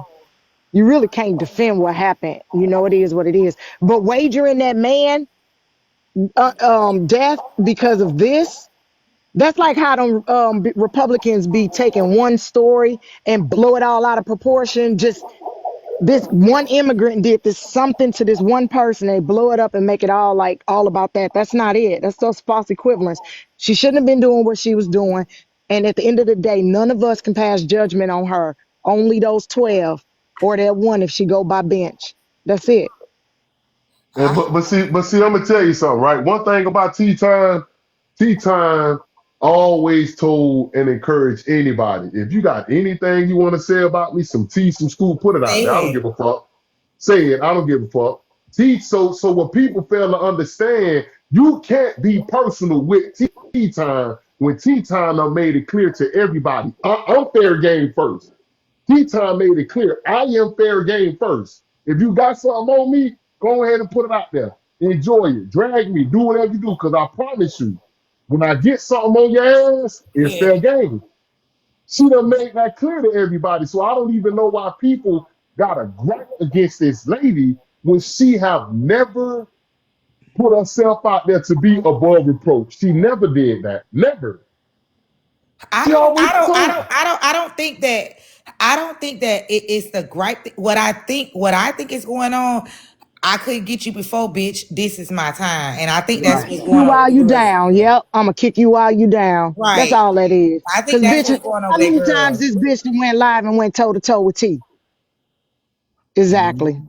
You really can't defend what happened. You know, it is what it is. But wagering that man death because of this, that's like how them Republicans be taking one story and blow it all out of proportion. Just this one immigrant did this something to this one person. They blow it up and make it all about that. That's not it. That's those false equivalents. She shouldn't have been doing what she was doing. And at the end of the day, none of us can pass judgment on her. Only those 12 or that one if she go by bench. That's it. And, but see, I'm gonna tell you something, right? One thing about T-Time always told and encouraged anybody. If you got anything you want to say about me, some tea, some school, put it out there. I don't give a fuck. Say it. I don't give a fuck. So what people fail to understand, you can't be personal with T-Time when T-Time done made it clear to everybody. I'm fair game first. T-Time made it clear. I am fair game first. If you got something on me, go ahead and put it out there. Enjoy it. Drag me. Do whatever you do, because I promise you, when I get something on your ass, it's fair game. She done made that clear to everybody. So I don't even know why people got a gripe against this lady when she have never put herself out there to be above reproach. She never did that. Never. I don't think that it is the gripe. What I think is going on, I could get you before, bitch. This is my time. And I think that's what's going on. While you down. Yep. I'm going to kick you while you down. Right. That's all that is. I think that's what's going on. How many times this bitch went live and went toe to toe with T? Exactly.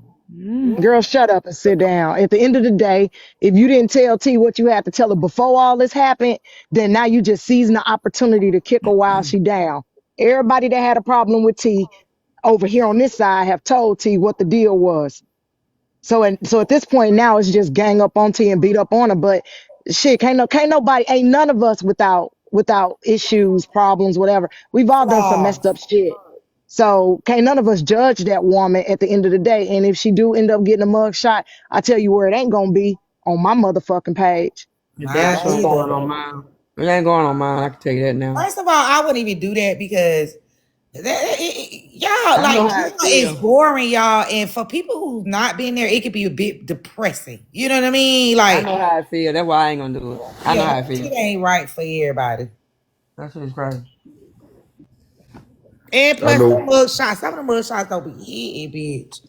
Girl, shut up and sit down. At the end of the day, if you didn't tell T what you had to tell her before all this happened, then now you just seizing the opportunity to kick her while she down. Everybody that had a problem with T over here on this side have told T what the deal was. So at this point now it's just gang up on T and beat up on her. But shit, can't nobody, ain't none of us without issues, problems, whatever. We've all done some messed up shit. So can't none of us judge that woman at the end of the day. And if she do end up getting a mug shot, I tell you where it ain't gonna be on my motherfucking page. That's what's going on mine. It ain't going on mine. I can tell you that now. First of all, I wouldn't even do that because y'all like it's boring, y'all. And for people who've not been there, it could be a bit depressing. You know what I mean? Like I know how I feel. That's why I ain't gonna do it. I know how I feel. It ain't right for everybody. That shit is crazy. And plus the mug shots. Some of the mug shots don't be hitting, bitch.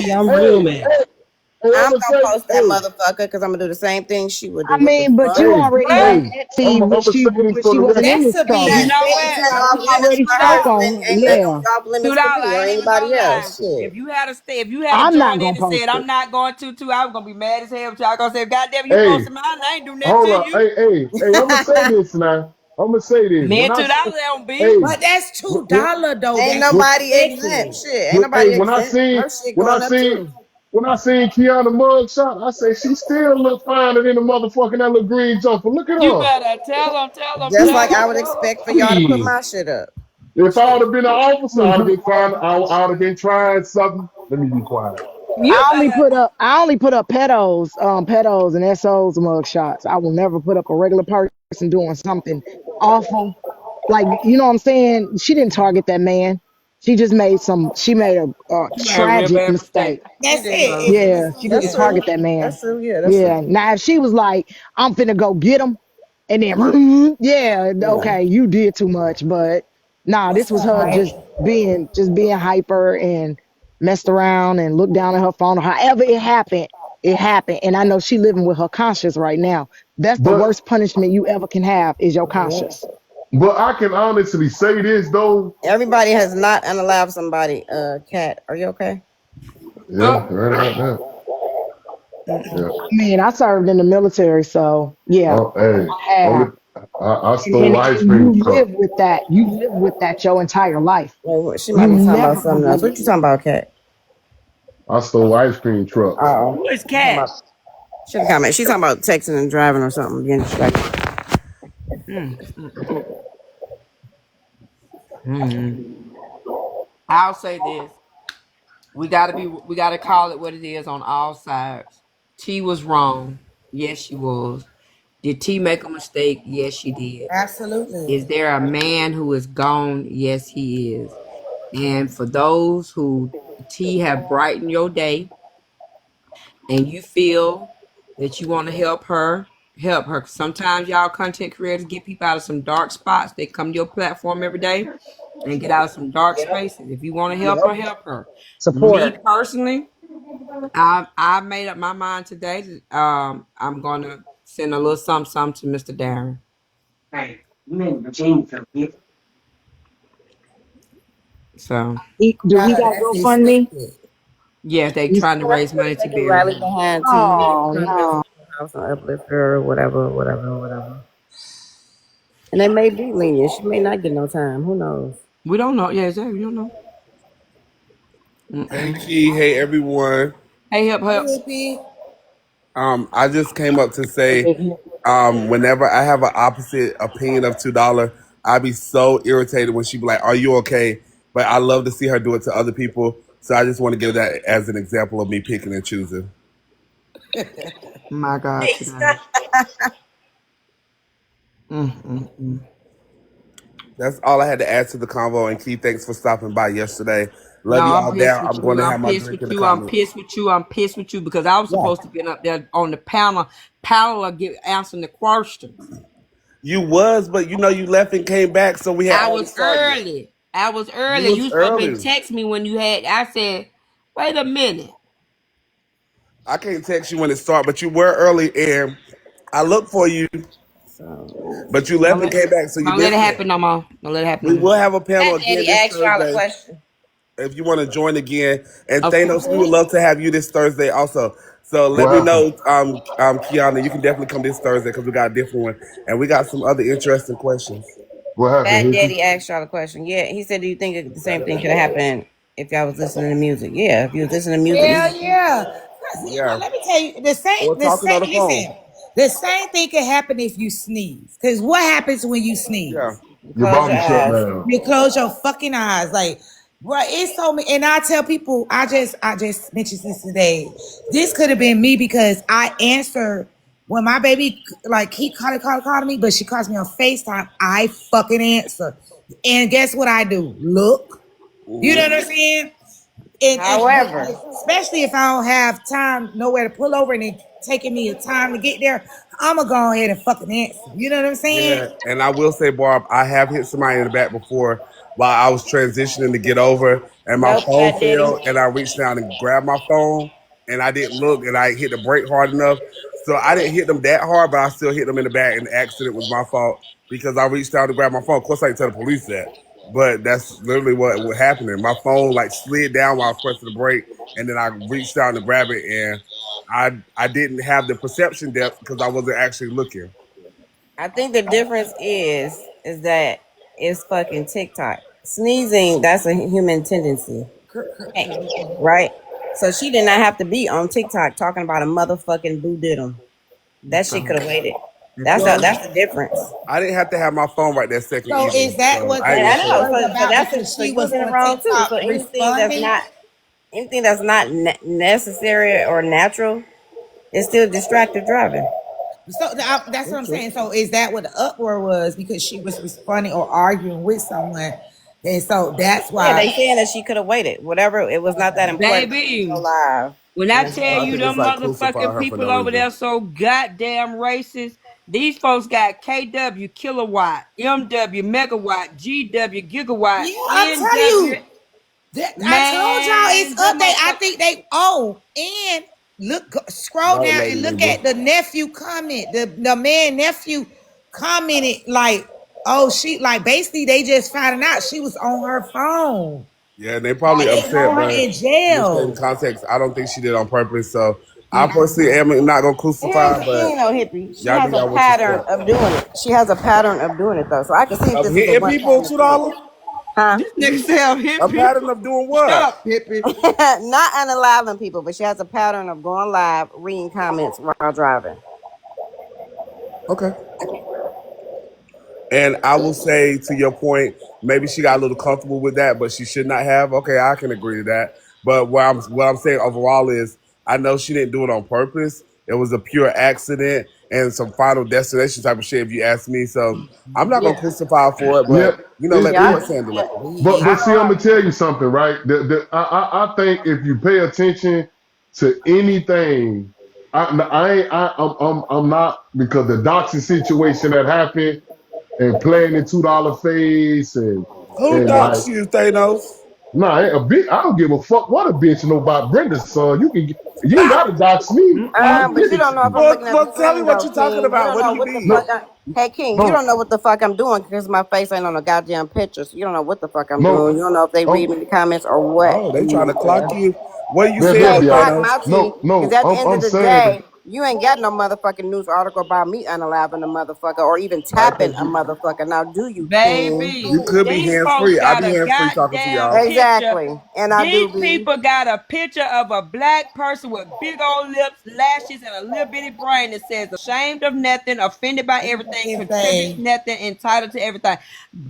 Yeah, I'm real man. I'm gonna post that motherfucker because I'm gonna do the same thing she would do. I mean, but you already know T when she wasn't in this show. You know what? Already spoke on. Yeah. Anybody else? If you had joined in and said I'm not going to, I was gonna be mad as hell. Y'all gonna say, "Goddamn, you posted mine? I ain't do nothing to you." Hey, I'm gonna say this now. I'm gonna say this. Man, $2 on B. But that's $2 though. Ain't nobody exempt. Shit, ain't nobody exempt. When I seen Kiana mug shot, I say she still look finer than the motherfucking that little green jumper. Look at her. You better tell them. Just like I would expect for y'all to put my shit up. If I would have been an officer, I'd have been fine. I would have been trying something. Let me be quiet. I only put up pedos and SOs mug shots. I will never put up a regular person doing something awful. Like, you know what I'm saying? She didn't target that man. She just made a tragic mistake. That's it. Yeah, she didn't target that man. That's true. Yeah. Yeah. Now if she was like, I'm finna go get him, and then okay, you did too much. But nah, this was her just being hyper and messed around and looked down at her phone. However it happened, and I know she living with her conscience right now. That's the worst punishment you ever can have is your conscience. But I can honestly say this though. Everybody has not unallowed somebody. Kat, are you okay? Yeah, right now. Yeah. I mean, I served in the military, so yeah. I stole ice cream. You live with that. You live with that your entire life. Well, she might be talking about something else. What you talking about, Kat? I stole ice cream truck. Who is Kat? She's talking about texting and driving or something. Getting distracted. I'll say this. We gotta call it what it is on all sides. T was wrong. Yes, she was. Did T make a mistake? Yes, she did. Absolutely. Is there a man who is gone? Yes, he is. And for those who T have brightened your day and you feel that you want to help her. Sometimes y'all content creators get people out of some dark spots. They come to your platform every day and get out of some dark spaces. If you want to help her, help her. Support Me her. personally, I made up my mind today that I'm gonna send a little something to Mr. Darren. Hey, you in Virginia, So do he got GoFundMe? yeah, they trying to raise money to They can bury rally him. behind T. Oh no. House and uplift her, or whatever. And they may be lenient. She may not get no time. Who knows? We don't know. Yeah, exactly. We don't know. Hey Key, hey everyone. Hey, help. I just came up to say, whenever I have an opposite opinion of $2, I be so irritated when she be like, "Are you okay?" But I love to see her do it to other people. So I just want to give that as an example of me picking and choosing. My God, today. That's all I had to add to the convo. And Key, thanks for stopping by yesterday. Love you all down. I'm going to have my drink in the comments. I'm pissed with you because I was supposed to be up there on the panel answering the questions. You was, but you left and came back, so we had. I was early. You was supposed to text me when you had. I said, "Wait a minute." I can't text you when it started, but you were early, and I looked for you. But you left and came back, so you don't let it happen no more. Don't let it happen. We will have a panel again Daddy this asked y'all a Thursday. question. If you want to join again, and Okay. Thanos, we would love to have you this Thursday also. So let me know, Kiana, you can definitely come this Thursday because we got a different one, and we got some other interesting questions. What Bad happened? Daddy asked y'all a question. Yeah, he said, "Do you think the same thing could have happened if y'all was listening to music?" Yeah, if you was listening to music. Yeah. Let me tell you, the same thing can happen if you sneeze. Because what happens when you sneeze? Yeah. Your body shut down. You close your fucking eyes. Like, bro, it's so many. And I tell people, I just mentioned this today. This could have been me because I answered when my baby, like, he called me, but she calls me on FaceTime. I fucking answer. And guess what I do? Look. You know what I'm saying? However, especially if I don't have time, nowhere to pull over, and it taking me a time to get there, I'm gonna go ahead and fucking answer. You know what I'm saying? Yeah, and I will say, Barb, I have hit somebody in the back before while I was transitioning to get over, and my phone fell, and I reached down and grabbed my phone, and I didn't look, and I hit the brake hard enough. So I didn't hit them that hard, but I still hit them in the back, and the accident was my fault because I reached out to grab my phone. Of course, I didn't tell the police that, but that's literally what happened. My phone like slid down while I was pressing the brake, and then I reached out to grab it, and I didn't have the perception depth because I wasn't actually looking. I think the difference is that it's fucking TikTok. Sneezing, that's a human tendency, right? So she did not have to be on TikTok talking about a motherfucking boo diddle. That shit could have waited. That's the difference. I didn't have to have my phone right that second. So either, is that so what I know? know. So that's she was in the wrong too. So anything that's not necessary or natural is still distracted driving. So that's what I'm saying. So is that what the uproar was? Because she was responding or arguing with someone, and so that's why. Yeah, they saying that she could have waited. Whatever, it was not that important. Baby, live. When I tell you them motherfucking people over there so goddamn racist, these folks got KW, kilowatt, MW, megawatt, GW, gigawatt. Yeah, I'm telling you. I told y'all it's update. I think they and scroll down and look at the nephew comment. The man nephew commented like, she like basically they just found out she was on her phone. Yeah, they probably upset, but in jail. In context, I don't think she did it on purpose. So I personally am not gonna crucify her, but hippie. She has a pattern of doing it. She has a pattern of doing it though. So I can see if this hitting people $2. Huh? This nigga sound hippie. A pattern of doing what? Shut up, hippie. Not unaliving people, but she has a pattern of going live, reading comments while driving. Okay. And I will say, to your point, maybe she got a little comfortable with that, but she should not have. Okay, I can agree to that. But what I'm saying overall is, I know she didn't do it on purpose. It was a pure accident and some Final Destination type of shit, if you ask me. So I'm not gonna crucify her for it, Yeah, but let the courts handle it. but see, I'm gonna tell you something, right? I think if you pay attention to anything, I'm not, because the doxing situation that happened and playing the $2 face Who and like, doxed you, Thanos? nah, ain't a bitch. I don't give a fuck what a bitch know about Brenda's son. You ain't gotta dox me. I'll But give you it don't to know if you. I'm looking at the Well, tell me screen what though, you're talking King. You about. don't What do know you what the mean? fuck Hey King, you No, don't know what the fuck I'm doing because my face ain't on a goddamn picture. So you don't know what the fuck I'm no. doing. You don't know if they read Oh, me the comments or what. Oh, they trying to clock you. What are you baby, saying, Hey, baby, clock Thanos? my tea. Because no. at the end of I'm the saying day, you ain't got no motherfucking news article about me unaliving a motherfucker or even tapping a motherfucker. Now, do you, King? You Baby, could be these hands folks free. I got be a hands free talking to goddamn y'all. picture. Exactly. And I do These be. people got a picture of a black person with big old lips, lashes, and a little bitty brain that says ashamed of nothing, offended by everything, contributes Everything. nothing, entitled to everything.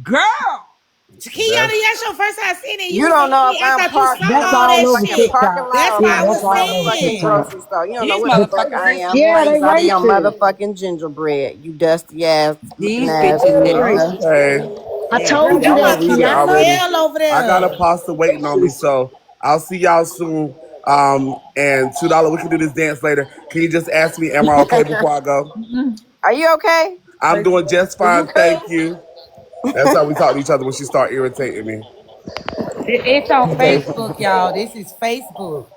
Girl, Kiana, That's that's your first time seeing it. You You was don't telling know me, if I I'm thought you parked saw in That's a all all that over motherfucking shit. parking TikTok. lot That's or if why Yeah, I I'm at that's was a all over motherfucking saying. TikTok. grocery store. You don't know these what the The, fuck motherfuckers I is am. yeah, they 'Cause I be on racist. motherfucking gingerbread. You dusty ass looking these ass bitches is nigga. okay. I yeah. Girl, told you you Y'all that, on must be shit a Kiana. already. smell over I got a there. pasta waiting on me, so I'll see y'all soon. And $2, we can do this dance later. Can you just ask me, am I okay before I go? Are you okay? I'm doing just Is you fine, thank cool? you. That's how we talk to each other when she start irritating me. It's on Okay. Facebook, y'all. This is Facebook.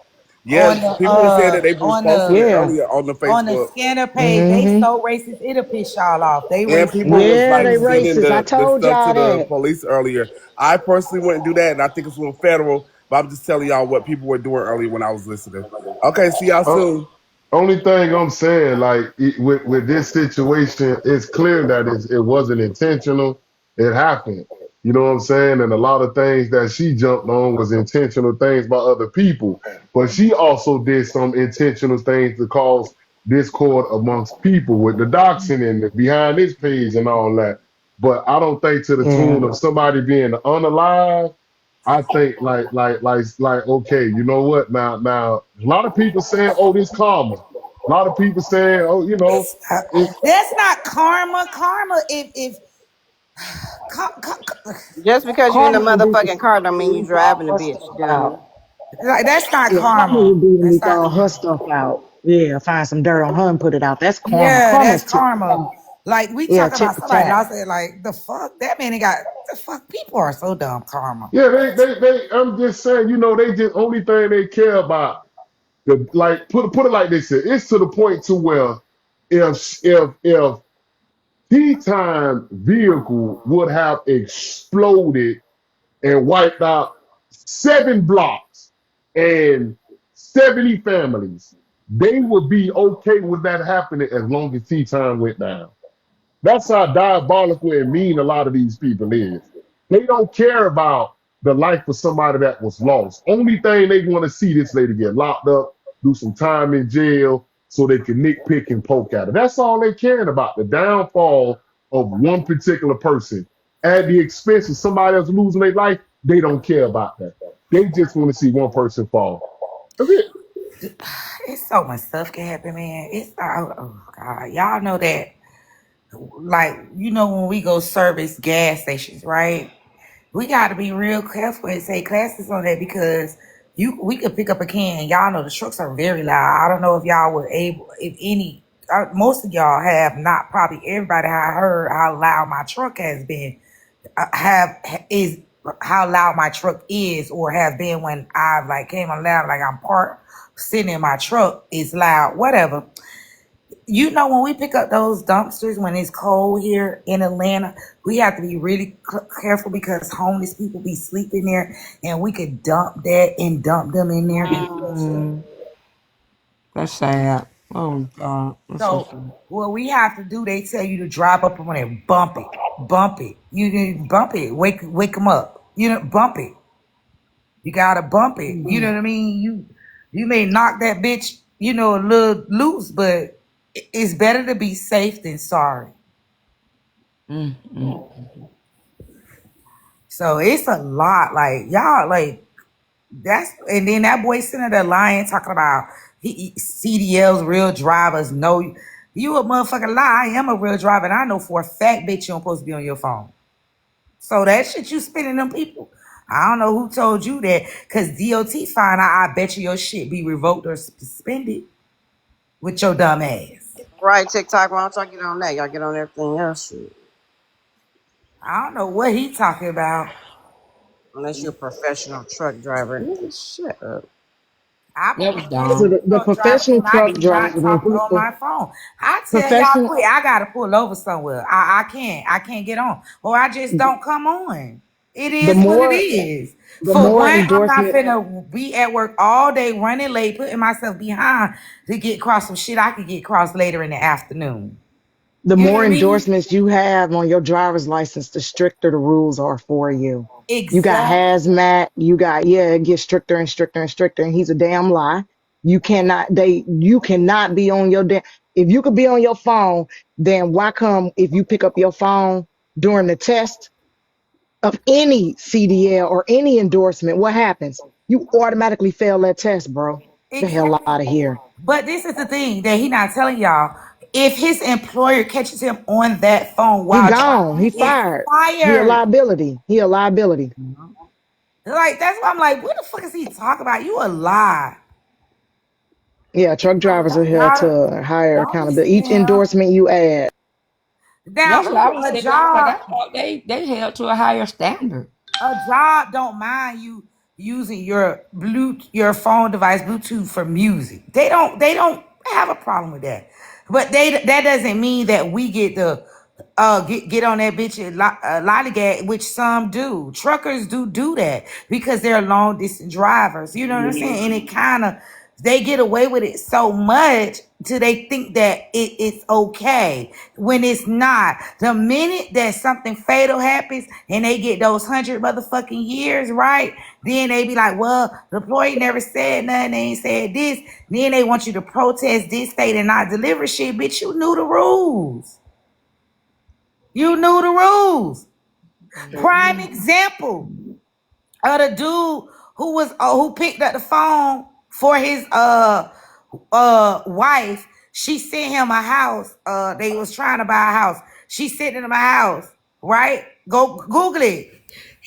Yeah, people were saying that they was posting it Yeah. earlier on the On the Facebook. scanner page. They hmm so racist, it'll piss y'all off. They And racist people like was Yeah, like they crazy. sending racist. I the told stuff to y'all the that. police earlier. I personally wouldn't do that, and I think it's a little federal. But I'm just telling y'all what people were doing earlier when I was listening. Okay, see y'all soon. Only thing I'm saying, like with this situation, it's clear that it wasn't intentional. It happened. You know what I'm saying? And a lot of things that she jumped on was intentional things by other people. But she also did some intentional things to cause discord amongst people with the doxing and the behind this page and all that. But I don't think to the Yeah. tune of somebody being unalive. I think okay, you know what? Now a lot of people saying, oh, this karma. A lot of people saying, oh, It's not, it, that's not karma. Karma, if ca- ca- Just because you in the Karma would be for motherfucking car don't somebody mean you to leave all driving a her bitch, stuff dummy. out. like that's not Yeah, karma karma. would be to That's leak not all her karma. stuff out. Yeah, find some dirt on her and put it out. That's karma. Yeah, Karma that's is tit for karma. tat. Like we Yeah, talking tit about for somebody, and tat. I said like the fuck that man ain't got the fuck. People are so dumb. Karma. yeah, they. I'm just saying, they just only thing they care about. Like put it like this: it's to the point to where if Tea Time vehicle would have exploded and wiped out 7 blocks and 70 families, they would be okay with that happening as long as Tea Time went down. That's how diabolical and mean a lot of these people is. They don't care about the life of somebody that was lost. Only thing they want to see this lady get locked up, do some time in jail, so they can nitpick and poke at her. That's all they caring about. The downfall of one particular person at the expense of somebody else losing their life. They don't care about that. They just want to see one person fall. That's it. It's so much stuff can happen, man. It's oh god, y'all know that. Like when we go service gas stations, right? We got to be real careful and say classes on that because we could pick up a can. Y'all know the trucks are very loud. I don't know if y'all were able, if any, most of y'all have not. Probably everybody I heard how loud my truck has been. Is how loud my truck is or have been when I've like came on loud, like I'm parked sitting in my truck is loud, whatever. When we pick up those dumpsters when it's cold here in Atlanta, we have to be really careful because homeless people be sleeping there, and we could dump that and dump them in there. That's sad. Oh God, that's so So sad. what we have to do, they tell you to drive up on it, bump it. You can bump it, wake them up. Bump it. You gotta bump it. You know what I mean? You may knock that bitch, a little loose, but it's better to be safe than sorry. So it's a lot. Like y'all, like that's and then that boy Senator Lyon talking about CDL's real drivers. No, you a motherfucking lie. I am a real driver, and I know for a fact, bitch, you don't supposed to be on your phone. So that shit you spending them people. I don't know who told you that, because DOT find out, I bet you your shit be revoked or suspended with your dumb ass. Right, TikTok. Why don't y'all get on that? Y'all get on everything else. Shit. I don't know what he talking about. Unless you're a professional truck driver. Shut up. That was So dumb. the professional truck I do not driver, talk on my phone. I tell y'all professional, quick, I gotta pull over somewhere. I can't get on, or I just don't come on. It the is what it more, is. the For more one, I'm not endorsement, finna be at work all day running late, putting myself behind to get across some shit I could get across later in the afternoon. the You more hear me? endorsements you have on your driver's license, the stricter the rules are for you. You got Exactly. hazmat, it gets stricter and stricter and stricter, and he's a damn lie. You cannot be on your if you could be on your phone, then why come if you pick up your phone during the test of any CDL or any endorsement, what happens? You automatically fail that test, bro. The hell Exactly. out of here. But this is the thing that he not telling y'all. If his employer catches him on that phone He while gone. driving, He it's fired. He a fired. liability. He a liability. Like that's why I'm like, what the fuck is he talking about? You a lie. Yeah, truck drivers are held Y'all to higher don't listen accountability. to Each him. endorsement you add. Now That's what I was a saying. Because I job, thought they held to a higher standard. don't mind you using your phone device Bluetooth for music. They don't have a problem with that. But that doesn't mean that we get to get on that bitch and lollygag, which some do. Truckers do that because they're long distance drivers. You know what I'm saying? And it kind of they get away with it so much till they think that it's okay when it's not. The minute that something fatal happens and they get those 100 motherfucking years, right? Then they be like, well, the employee never said nothing, they ain't said this. Then they want you to protest this state and not deliver shit. Bitch, you knew the rules. You knew the rules. Prime example of the dude who picked up the phone for his wife. She sent him a house. They was trying to buy a house. She sent him a house, right? Go Google it.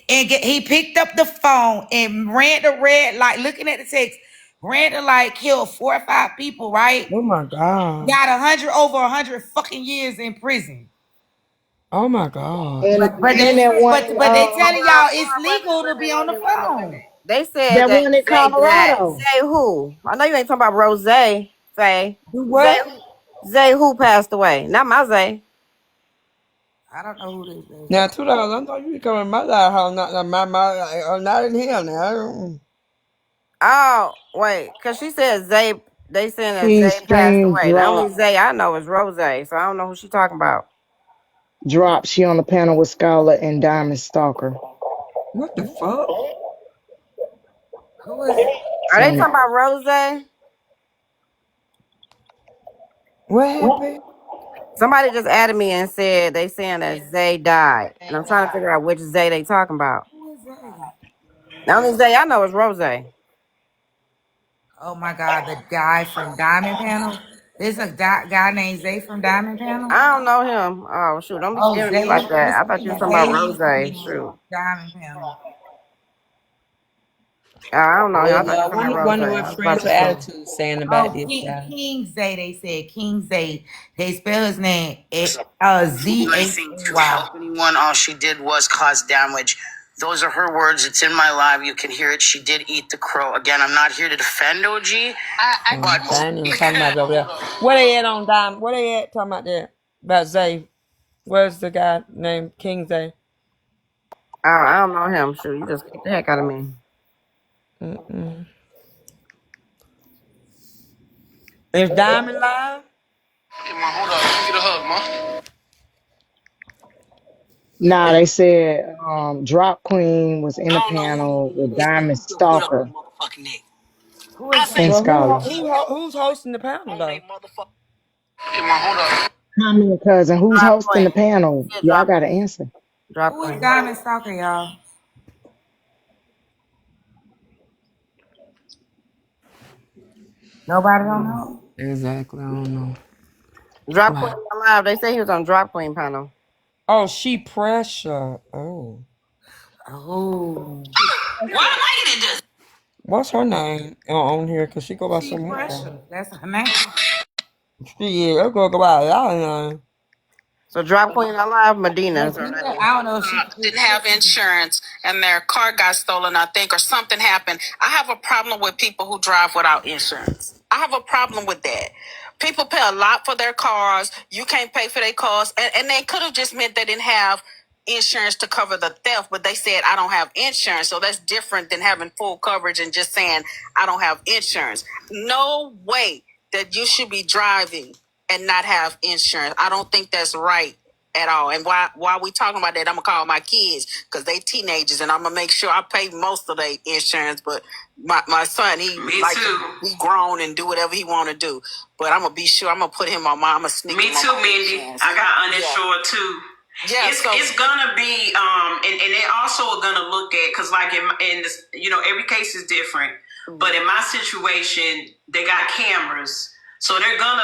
And he picked up the phone and ran the red light, looking at the text, ran the light, killed 4 or 5 people, right? Oh my God. Got over 100 fucking years in prison. Oh my God. And But that one, they telling y'all it's legal to be on the phone. They said that that one in Zay died. Colorado. Zay who? I know you ain't talking about Rose. Zay. Do what? Zay who passed away? Not my Zay. I don't know who this is. Now, $2. I thought you coming my house, not in here now. Oh, wait, because she said Zay. They saying that She Zay passed screamed, away. The drop, only Zay I know is Rose, so I don't know who she talking about. drop. She on the panel with Scarlett and Diamond Stalker. What the fuck? Who is it? Are they talking about Rose? What happened? Somebody just added me and said they saying that Zay died, and I'm trying to figure out which Zay they talking about. Who is that? The only Zay I know is Rose. Oh my God, the guy from Diamond Panel. There's a guy named Zay from Diamond Panel. I don't know him. Oh shoot, don't be scaring me like that. I thought you was talking about Rose. Shoot. Diamond Panel. I don't know him. I thought you Well, was talking about wonder Rose. what friends with attitude saying about this guy. King Zay. They said King Zay. They spell his name Z-A-Y. To help anyone, all she did was cause damage. Those are her words. It's in my live. You can hear it. She did eat the crow. Again, I'm not here to defend OG. I ain't even talking about it over there. Where they at on Dime? Where they at talking about that? About Zay. Where's the guy named King Zay? I don't know him. Shoot, you just kicked the heck out of me. Is Diamond live? Hey, man, hold on. Let me get a hug, man. Nah, they said Drop Queen was in the panel with Diamond Stalker Who is and Well, Scarlett. who's hosting the panel though? Hey, man, hold on. Comment, cousin. Who's Drop hosting the point. panel? Yeah, Y'all drop got to point. answer. Drop Who is point. Diamond Stalker, y'all? Nobody don't know. Exactly. I don't know. Drop Wow. point live. They say he was on drop point panel. Oh, she pressure. Oh. Oh. Why lady just What's her name on here? Cause she go by She something else. Pressure. That's her name. She let's go by y'all name. So drop point alive, Medina. Is her Medina, name. I don't know if she didn't have insurance and their car got stolen, I think, or something happened. I have a problem with people who drive without insurance. I have a problem with that. People pay a lot for their cars. You can't pay for their cars. And they could have just meant they didn't have insurance to cover the theft, but they said, I don't have insurance. So that's different than having full coverage and just saying, I don't have insurance. No way that you should be driving and not have insurance. I don't think that's right at all. And while we talking about that, I'm gonna call my kids because they teenagers, and I'm gonna make sure I pay most of their insurance. But my son, he like to be grown and do whatever he want to do. But I'm gonna be sure I'm gonna put him on my. I'm gonna sneak Me him on too, my Mindy. insurance. I got uninsured too. Yeah, It's gonna be and they also are gonna look at, because like in this, every case is different. But in my situation, they got cameras, so they're gonna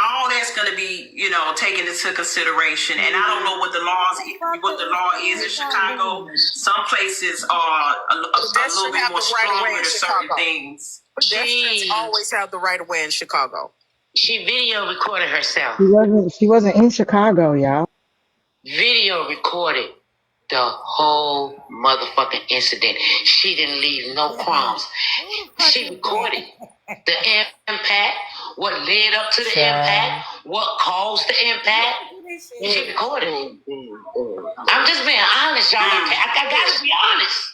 all that's gonna be taken into consideration. And I don't know what the law is in Chicago. Some places are a little bit more stronger to certain things. Pedestrians always have the right of way in Chicago. She video recorded herself. She wasn't in Chicago, y'all. Video recorded the whole motherfucking incident. She didn't leave no crumbs. She recorded the impact, what led up to the impact, what caused the impact. She recorded it. I'm just being honest, y'all. I gotta be honest.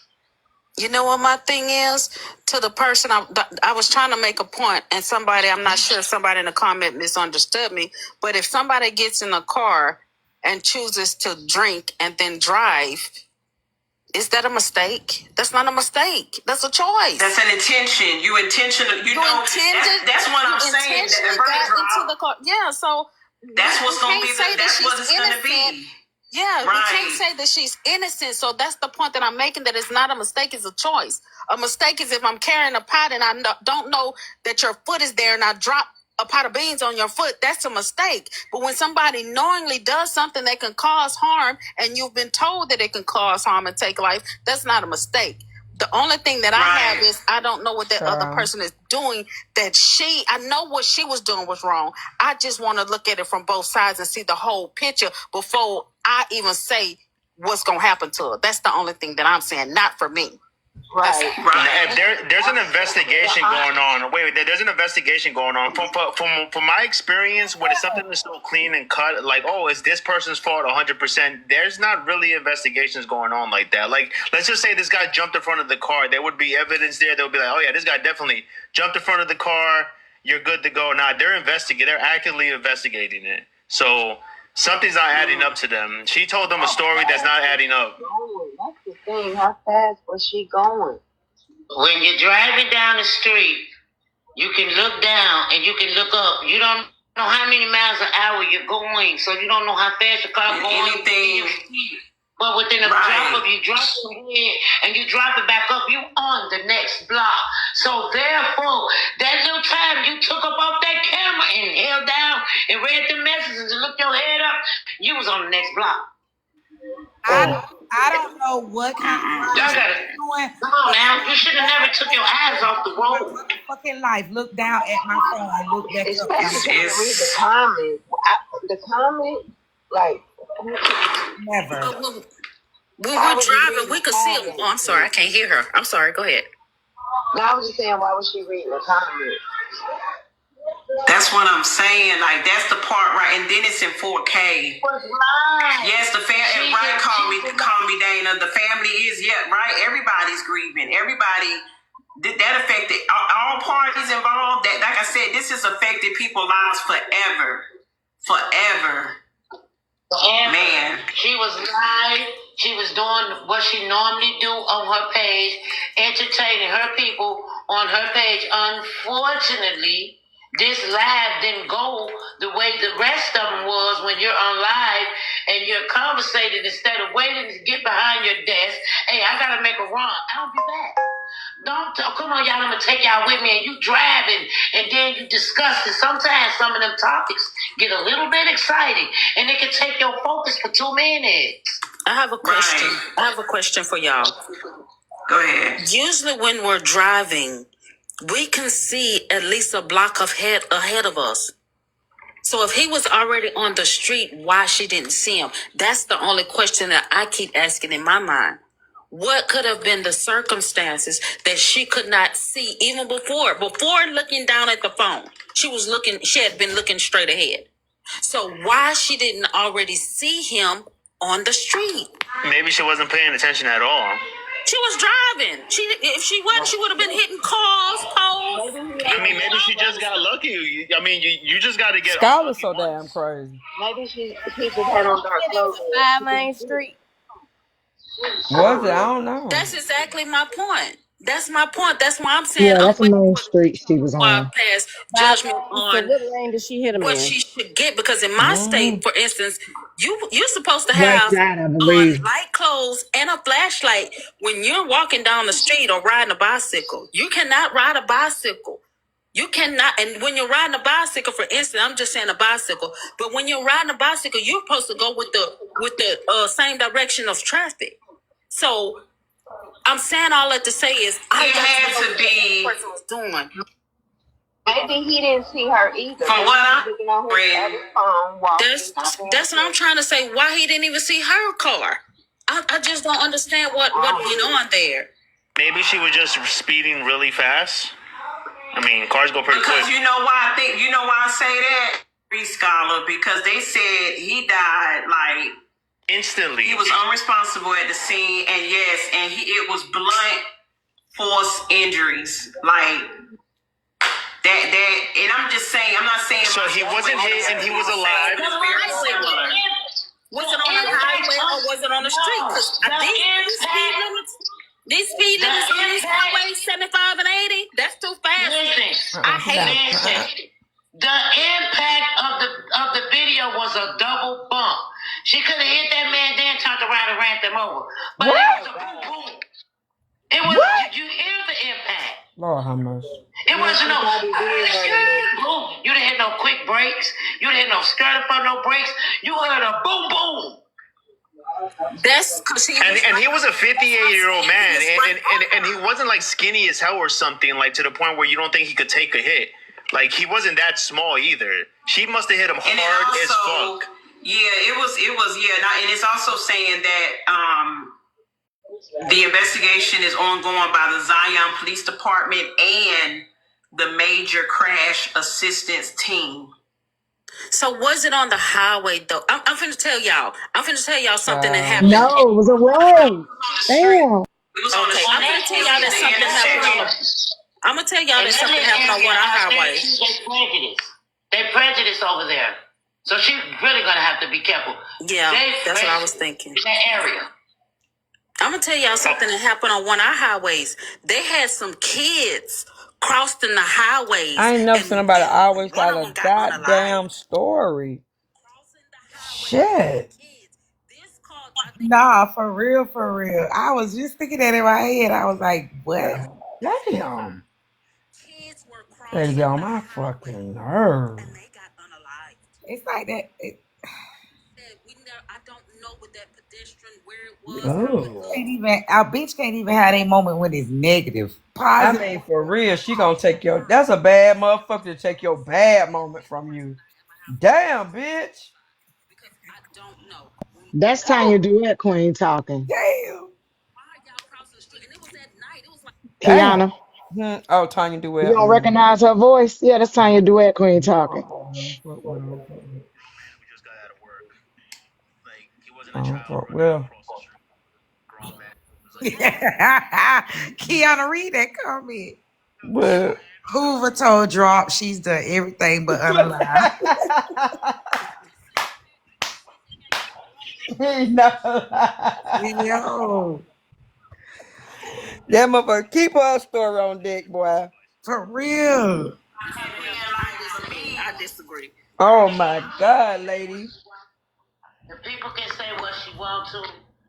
You know what my thing is? To the person, I was trying to make a point, and somebody, I'm not sure if somebody in the comment misunderstood me, but if somebody gets in a car and chooses to drink and then drive, is that a mistake? That's not a mistake. That's a choice. That's an intention. You intentional. That's what I'm saying. That into the car. Yeah, so that's what's going to be. That's what it's going to be. Yeah, right. We can't say that she's innocent. So that's the point that I'm making, that it's not a mistake, it's a choice. A mistake is if I'm carrying a pot and I don't know that your foot is there and I drop a pot of beans on your foot, that's a mistake. But when somebody knowingly does something that can cause harm and you've been told that it can cause harm and take life, that's not a mistake. The only thing that I have is I don't know what that other person is doing, I know what she was doing was wrong. I just want to look at it from both sides and see the whole picture before I even say what's going to happen to her. That's the only thing that I'm saying, not for me. Right. There's an investigation going on. There's an investigation going on. From my experience, when it's something that's so clean and cut, like, oh, it's this person's fault 100%, there's not really investigations going on like that. Like, let's just say this guy jumped in front of the car. There would be evidence there. They would be like, oh, yeah, this guy definitely jumped in front of the car. You're good to go. Nah, they're actively investigating it. So something's not adding up to them. She told them a story that's not adding up. That's the thing. How fast was she going? When you're driving down the street, you can look down and you can look up. You don't know how many miles an hour you're going, so you don't know how fast your car going. But within a drop of, you drop your head and you drop it back up, you on the next block. So therefore, that little time you took up off that camera and held down and read the messages and looked your head up, you was on the next block. I don't know what kind of doing. Come on now, you should have never took your eyes off the road. Fucking life. Look down at my phone and look back up. Read the comment. The comment, like, never. When we're driving, we could see them. Oh, I'm sorry, I can't hear her. I'm sorry. Go ahead. No, I was just saying, why was she reading the comment? That's what I'm saying. Like, that's the part, right? And then it's in 4K. Yes, the family. Right? Call me, Dana. The family is right. Everybody's grieving. Everybody. That affected all parties involved. That, like I said, this has affected people's lives forever. Man, she was live. She was doing what she normally do on her page, entertaining her people on her page. Unfortunately, this live didn't go the way way the rest of them was when you're on live and you're conversating instead of waiting to get behind your desk. Hey, I gotta make a run. I'll be back. Don't tell, come on, y'all, I'm gonna take y'all with me, and you driving, and then you discuss it. Sometimes some of them topics get a little bit exciting, and it can take your focus for 2 minutes. I have a question. Right. I have a question for y'all. Go ahead. Usually when we're driving, we can see at least a block of head ahead of us. So if he was already on the street, why she didn't see him? That's the only question that I keep asking in my mind. What could have been the circumstances that she could not see even before looking down at the phone? She had been looking straight ahead. So why she didn't already see him on the street? Maybe she wasn't paying attention at all. She was driving. If she wasn't, she would have been hitting cars, poles. I mean, maybe she just got lucky. I mean, you just got to get. Skylar's so damn crazy. Maybe she just had on dark clothes. 5 Main Street. Was it? I don't know. That's exactly my point. That's my point. That's why I'm saying Yeah, I'm that's the main street she was on. pass judgment on What lane did she hit him what in? she should get, because in my state, for instance, you're supposed to West have side, I believe. light clothes and a flashlight when you're walking down the street or riding a bicycle. You cannot ride a bicycle. You cannot, and when you're riding a bicycle, for instance, I'm just saying a bicycle, but when you're riding a bicycle, you're supposed to go with the same direction of traffic. So I'm saying all that to say is I It had to be. what the person was doing. Maybe he didn't see her either. From what I Looking on his read, other phone, walking. That's what I'm trying to say. Why he didn't even see her car? I just don't understand what went on there. Maybe she was just speeding really fast. I mean, cars go pretty because quick. you know why I say that, Scholar, because they said he died like Instantly. he was unresponsible at the scene, and yes, and it was blunt force injuries, like that. And I'm just saying, I'm not saying. So he wasn't hit and he was alive. Was it on the highway or was it on the street? Because these speed limits on these highways, 75 and 80, that's too fast. Listen, I hate listen. The impact of the video was a double bump. She could have hit that man, then turned around and ran them over. But it was a boom boom. It was. You hear the impact? Lord, how much? It wasn't no. Boom. You didn't hit no quick brakes. You didn't hit no skirt for no brakes. You heard a boom boom. That's because and he was a 58-year-old man, and he wasn't like skinny as hell or something, like to the point where you don't think he could take a hit. Like he wasn't that small either. She must have hit him hard as fuck. Yeah, it was and it's also saying that the investigation is ongoing by the Zion Police Department and the Major Crash Assistance Team. So was it on the highway though? I'm finna tell y'all. Something that happened. No, it was a road. Damn. Okay, I'm gonna tell y'all that something happened on. I'm gonna tell y'all that something happened on one of our highways. They prejudice over there, so she's really gonna have to be careful. Yeah, that's what I was thinking. In that area. I'm gonna tell y'all something that happened on one of our highways. They had some kids crossing the highways. I ain't never seen nobody always tell a goddamn story. Shit. Nah, for real, for real. I was just thinking that in my head. I was like, what? Damn. They get on my fucking nerves. It's like that. Oh. Our bitch can't even have a moment when it's negative. Positive. I mean, for real, she gonna take your. That's a bad motherfucker to take your bad moment from you. Damn, bitch. That's Tanya Duet Queen talking. Damn. Kiana. Oh, Tanya Duet. You don't recognize her voice? Yeah, that's Tanya Duet Queen talking. Well. Kiana, read that comment. Well. Hoover told Drop she's done everything but unalive. Yo. That motherfucker keep her story on deck, boy. For real. I disagree. Oh my God, lady. The people can say what she wants to.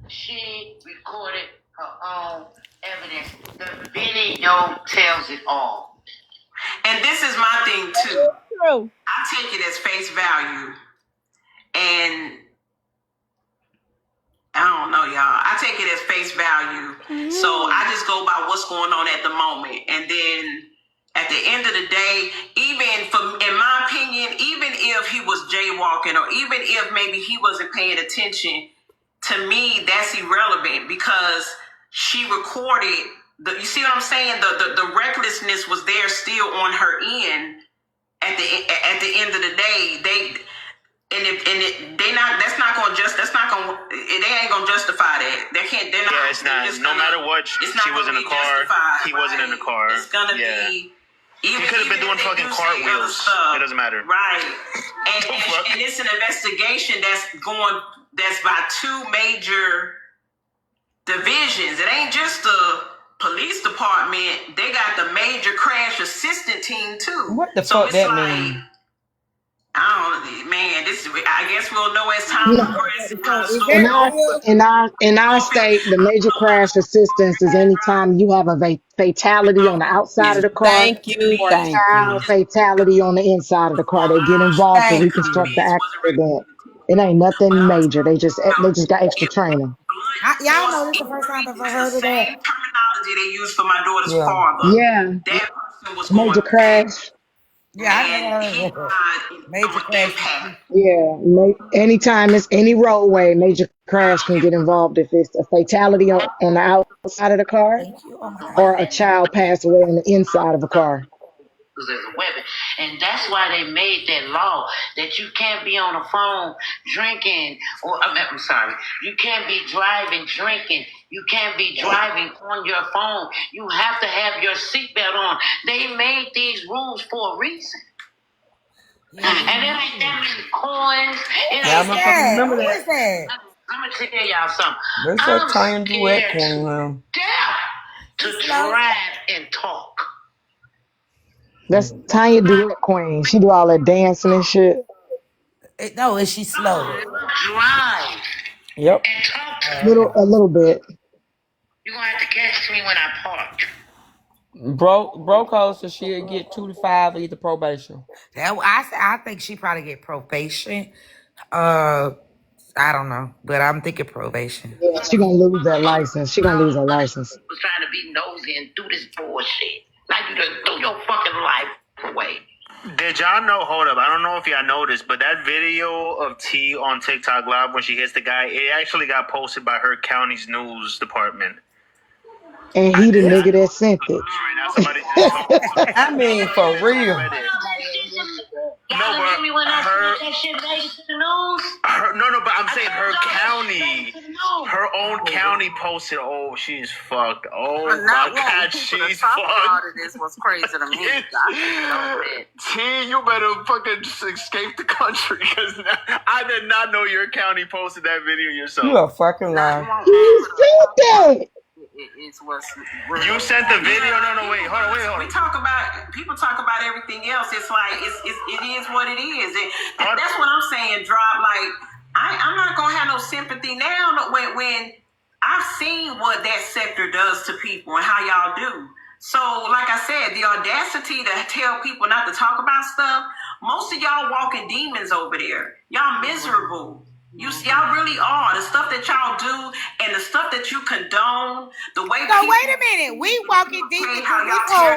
She recorded her own evidence. The video tells it all. And this is my thing too. True. I take it as face value. And I don't know, y'all. I take it as face value. So I just go by what's going on at the moment. And then at the end of the day, even in my opinion, even if he was jaywalking or even if maybe he wasn't paying attention, to me, that's irrelevant because she recorded you see what I'm saying? The recklessness was there still on her end. At the end of the day, they ain't gonna justify that. They can't. They're not. Yeah, it's not. No matter what, she was in a car. He wasn't in the car. It's gonna be. He could have been doing fucking cartwheels. It doesn't matter. Right. And it's an investigation that's by two major divisions. It ain't just the police department. They got the major crash assistant team too. What the fuck that mean? I guess we'll know as time progresses. In our state, the major crash assistance is anytime you have a fatality on the outside of the car or a child fatality on the inside of the car. They get involved to reconstruct the accident. It ain't nothing major. They just got extra training. Y'all know this is the first time I've ever heard of that. Terminology they use for my daughter's father. Yeah. That person was Major crash. Yeah, I never heard of it. Major crash. Yeah, anytime it's any roadway, major crash can get involved if it's a fatality on the outside of the car or a child passed away on the inside of a car. As a weapon, and that's why they made that law that you can't be on the phone drinking, or I'm sorry, you can't be driving drinking. You can't be driving on your phone. You have to have your seatbelt on. They made these rules for a reason. And it ain't that many coins. Remember that. I'm gonna tell y'all something. There's that time duet going on. To drive and talk. That's Tanya Duet Queen. She do all that dancing and shit. No, is she slow? Drive. Yep. And talk to A little bit. You're gonna have to catch me when I park. Bro code so she'll get 2 to 5 either probation. I think she probably get probation. I don't know, but I'm thinking probation. Yeah, she gonna lose that license. She gonna lose her license. Was trying to be nosy and do this bullshit. Like you just threw your fucking life away. Did y'all know? Hold up, I don't know if y'all noticed, but that video of T on TikTok Live when she hits the guy, it actually got posted by her county's news department. And he the nigga that sent it. I mean, for real. No, but but I'm saying her county, her own county posted. Oh, she's fucked. Oh my God, she's fucked. This was crazy to me. T, you better fucking just escape the country because I did not know your county posted that video yourself. You a fucking liar. You sent that. You sent the video. No, wait, hold on. People talk about everything else. It's like it is what it is. That's what I'm saying. Drop like I'm not gonna have no sympathy now when I've seen what that sector does to people and how y'all do. So, like I said, the audacity to tell people not to talk about stuff. Most of y'all walking demons over there. Y'all miserable. Y'all really are. The stuff that y'all do and the stuff that you condone, the way. So wait a minute, we walking demons in this whole.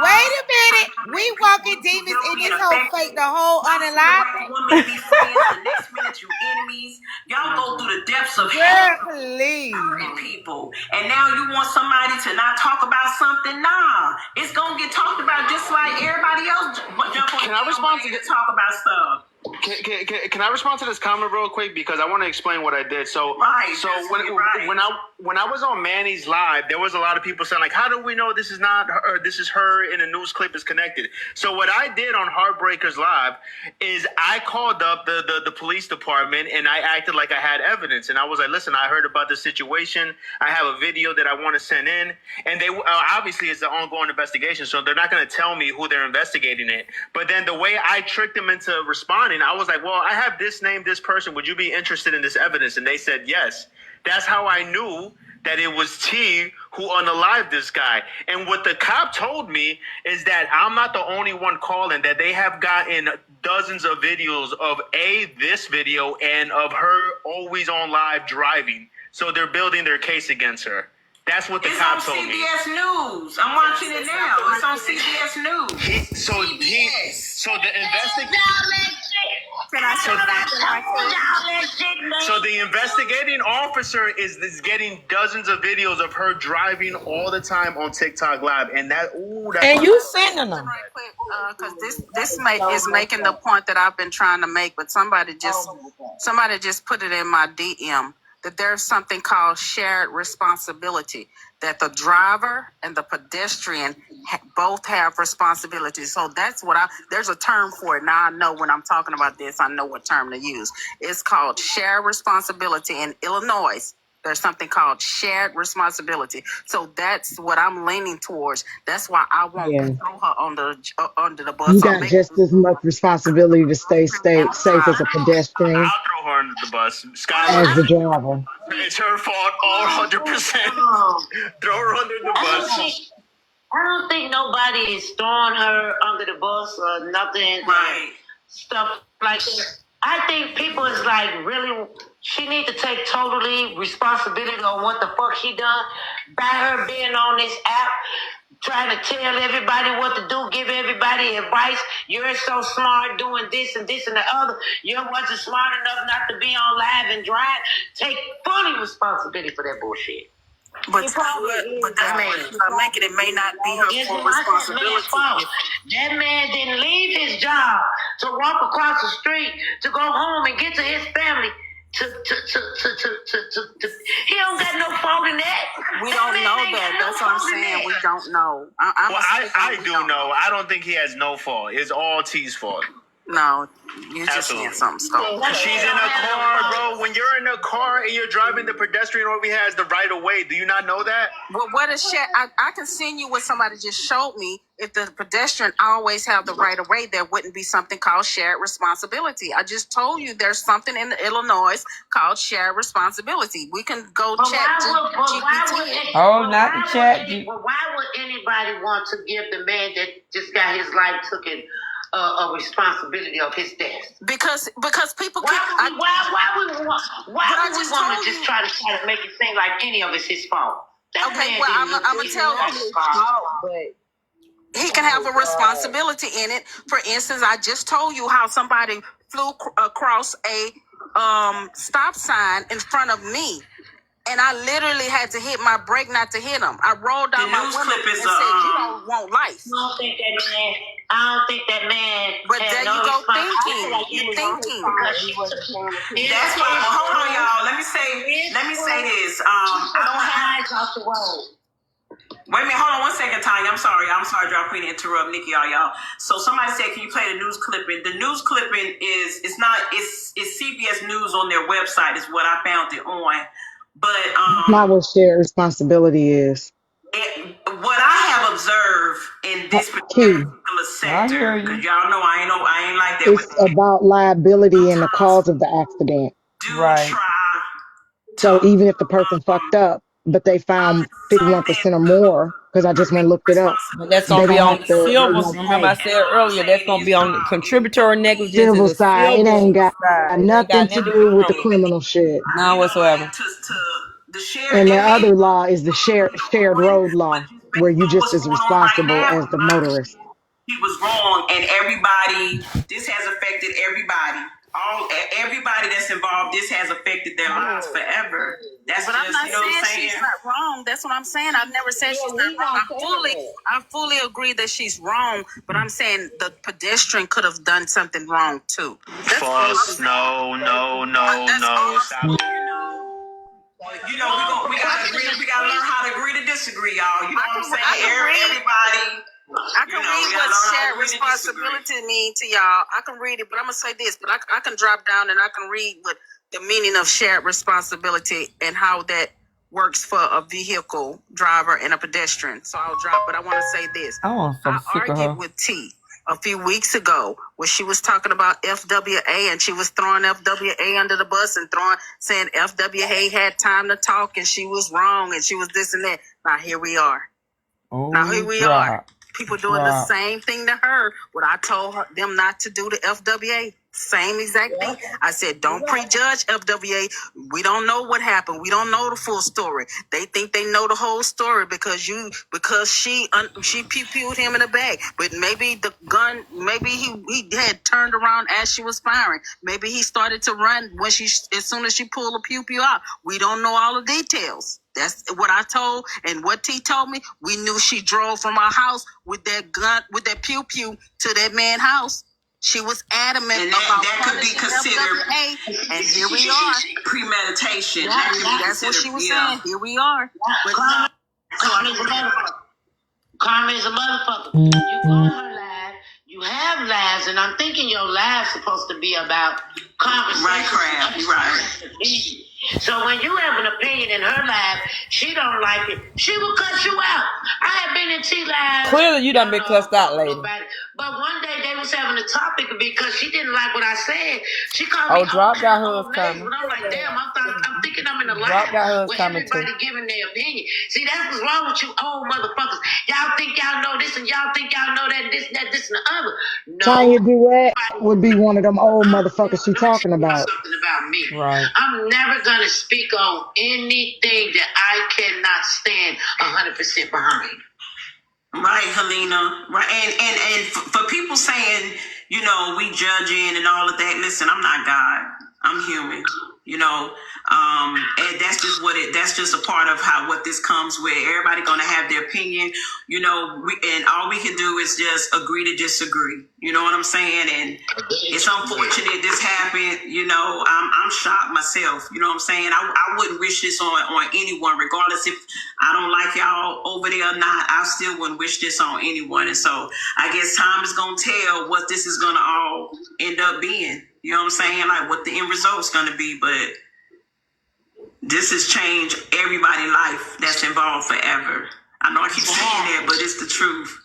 Wait a minute, we walking demons in this whole fake, the whole unalive. Woman be friends, the next minute you enemies. Y'all go through the depths of hurting people, and now you want somebody to not talk about something? Nah, it's gonna get talked about just like everybody else. Jump on. Can I respond to talk about stuff? Can I respond to this comment real quick because I want to explain what I did. So when when I was on Manny's live, there was a lot of people saying like, "How do we know this is not her? Or this is her, and a news clip is connected?" So what I did on Heartbreakers Live is I called up the police department and I acted like I had evidence, and I was like, "Listen, I heard about this situation. I have a video that I want to send in," and they obviously it's an ongoing investigation, so they're not going to tell me who they're investigating it. But then the way I tricked them into responding, I was like, "Well, I have this name, this person. Would you be interested in this evidence?" And they said yes. That's how I knew that it was T who unalived this guy. And what the cop told me is that I'm not the only one calling, that they have gotten dozens of videos of this video and of her always on live driving. So they're building their case against her. That's what the cop told me. It's on CBS News. I'm watching it now. It's on CBS News. So the investigation. So the investigating officer is getting dozens of videos of her driving all the time on TikTok Live, and that's and you sending them. Right quick, because this is making the point that I've been trying to make, but somebody just put it in my DM that there's something called shared responsibility, that the driver and the pedestrian both have responsibilities. So that's what there's a term for it. Now I know when I'm talking about this, I know what term to use. It's called shared responsibility. In Illinois, there's something called shared responsibility. So that's what I'm leaning towards. That's why I won't throw her under the bus. You got just as much responsibility to stay safe as a pedestrian. I'll throw her under the bus. As the driver. It's her fault, all 100%. Throw her under the bus. I don't think nobody is throwing her under the bus or nothing. Right. Stuff like that. I think people is like really, she need to take totally responsibility on what the fuck she done by her being on this app, trying to tell everybody what to do, give everybody advice. You're so smart doing this and this and the other. You wasn't smart enough not to be on live and drive. Take fully responsibility for that bullshit. But that make it may not be her full responsibility. That man didn't leave his job to walk across the street to go home and get to his family. He don't got no fault in that. We don't know that. That's what I'm saying. We don't know. I do know. I don't think he has no fault. It's all T's fault. No, you just saying something stupid. She's in a car, bro. When you're in a car and you're driving, the pedestrian over here has the right of way. Do you not know that? Well, what is I can send you what somebody just showed me. If the pedestrian always have the right of way, there wouldn't be something called shared responsibility. I just told you there's something in Illinois called shared responsibility. We can go check GPT. Not the chat. Well, why would anybody want to give the man that just got his life taken a responsibility of his death? Because people why would we want to just try to make it seem like any of it's his fault? Okay, well, I'm gonna tell you, but he can have a responsibility in it. For instance, I just told you how somebody flew across a stop sign in front of me, and I literally had to hit my brake not to hit him. I rolled down my window and said, "You don't want life." I don't think that man. But there you go thinking. You're thinking. That's why. Hold on, y'all. Let me say this. I don't have. Wait a minute, hold on 1 second, Tanya. I'm sorry, Drop Queen, to interrupt Nikki, y'all. So somebody said, can you play the news clipping? The news clipping is it's CBS News on their website is what I found it on. But not what shared responsibility is. What I have observed in this particular sector, because y'all know I ain't like that. It's about liability and the cause of the accident. Right. So even if the person fucked up, but they found 51% or more, because I just went and looked it up. But that's gonna be on the civil. Remember, I said earlier that's gonna be on the contributory negligence. Civil side. It ain't got nothing to do with the criminal shit. None whatsoever. And the other law is the shared road law, where you just as responsible as the motorist. He was wrong, and this has affected everybody. Everybody that's involved, this has affected their lives forever. That's but just, I'm not saying she's not wrong. That's what I'm saying. I've never said she's not wrong. I fully agree that she's wrong, but I'm saying the pedestrian could have done something wrong too. False. No. You know, we gotta learn how to agree to disagree, y'all. You know what I'm saying? I can read. Everybody. I can read what shared responsibility mean to y'all. I can read it, but I'm gonna say this. But I can drop down and I can read what the meaning of shared responsibility and how that works for a vehicle driver and a pedestrian. So I'll drop. But I want to say this. I argued with T a few weeks ago when she was talking about FWA and she was throwing FWA under the bus and saying FWA had time to talk and she was wrong and she was this and that. Now here we are. Now here we are. People doing the same thing to her. What I told them not to do to FWA. Same exact thing. I said, don't prejudge FWA. We don't know what happened. We don't know the full story. They think they know the whole story because she pew-pewed him in the back. But maybe the gun, maybe he had turned around as she was firing. Maybe he started to run as soon as she pulled the pew-pew out. We don't know all the details. That's what I told, and what T told me. We knew she drove from our house with that gun, with that pew-pew to that man's house. She was adamant and about that could be considered FWA, and here we are. Premeditation. That's what she was saying. Here we are. Karma is a motherfucker. You go on her live, you have lives, and I'm thinking your live's supposed to be about conversation. Right, Crab. Right. So when you have an opinion in her life, she don't like it, she will cut you out. I have been in T live. Clearly, you done been cussed out, lady. But one day they was having a topic because she didn't like what I said. She called me. Drop got hers coming. But I'm like, damn, I'm thinking I'm in a life where everybody giving their opinion. See, that's what's wrong with you old motherfuckers. Y'all think y'all know this and y'all think y'all know that, this and the other. No. Tanya Duet would be one of them old motherfuckers she talking about. Something about me. Right. I'm never gonna speak on anything that I cannot stand 100% behind. Right, Helena. Right, and for people saying, you know, we judging and all of that. Listen, I'm not God. I'm human. You know, and that's just that's just a part of what this comes with. Everybody gonna have their opinion, you know, and all we can do is just agree to disagree. You know what I'm saying? And it's unfortunate this happened. You know, I'm shocked myself. You know what I'm saying? I wouldn't wish this on anyone, regardless if I don't like y'all over there or not. I still wouldn't wish this on anyone. And so I guess time is gonna tell what this is gonna all end up being. You know what I'm saying? Like what the end result's gonna be, but this has changed everybody's life that's involved forever. I know I keep saying that, but it's the truth.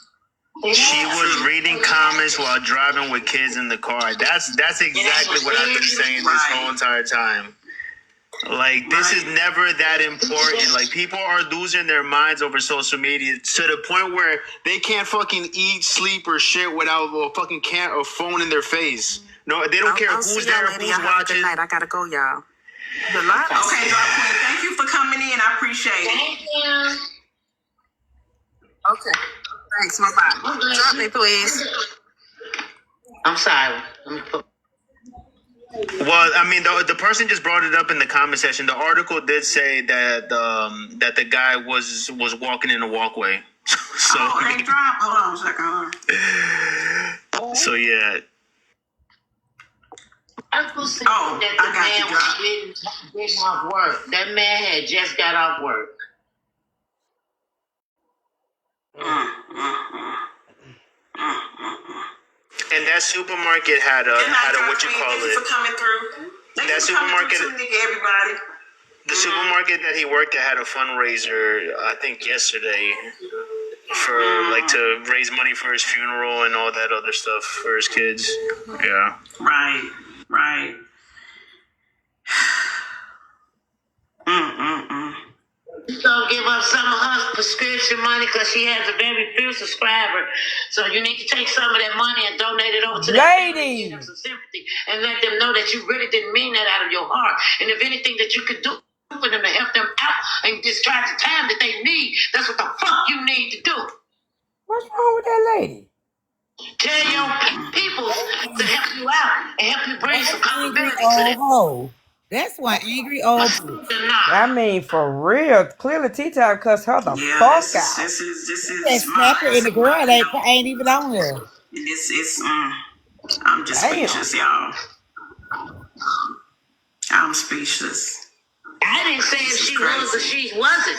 She was reading comments while driving with kids in the car. That's exactly what I've been saying this whole entire time. Like, this is never that important. Like, people are losing their minds over social media to the point where they can't fucking eat, sleep, or shit without a fucking phone in their face. No, they don't care who's there, who's watching. Good night. I gotta go, y'all. Okay, Drop Queen. Thank you for coming in. I appreciate it. Thank you. Okay. Thanks. Bye-bye. Drop me, please. I'm sorry. Well, I mean, the person just brought it up in the comment section. The article did say that that the guy was walking in a walkway. So, they dropped. Hold on a second. So yeah. Uncle said that the man was getting off work. That man had just got off work. And that supermarket had a what you call it? For coming through. That supermarket. Everybody. The supermarket that he worked at had a fundraiser, I think yesterday, for like to raise money for his funeral and all that other stuff for his kids. Yeah. Right. She's gonna give up some of her prescription money because she has a very few subscriber. So you need to take some of that money and donate it over to them. Give them some sympathy and let them know that you really didn't mean that out of your heart. And if anything that you could do for them to help them out and distract the time that they need, that's what the fuck you need to do. What's wrong with that lady? Tell your people to help you out and help you bring some accountability to them. Oh, that's why angry old. I mean, for real. Clearly, T-Time cussed her the fuck out. This is Snapper in the girl ain't even on here. I'm just speechless, y'all. I'm speechless. I didn't say if she was or she wasn't.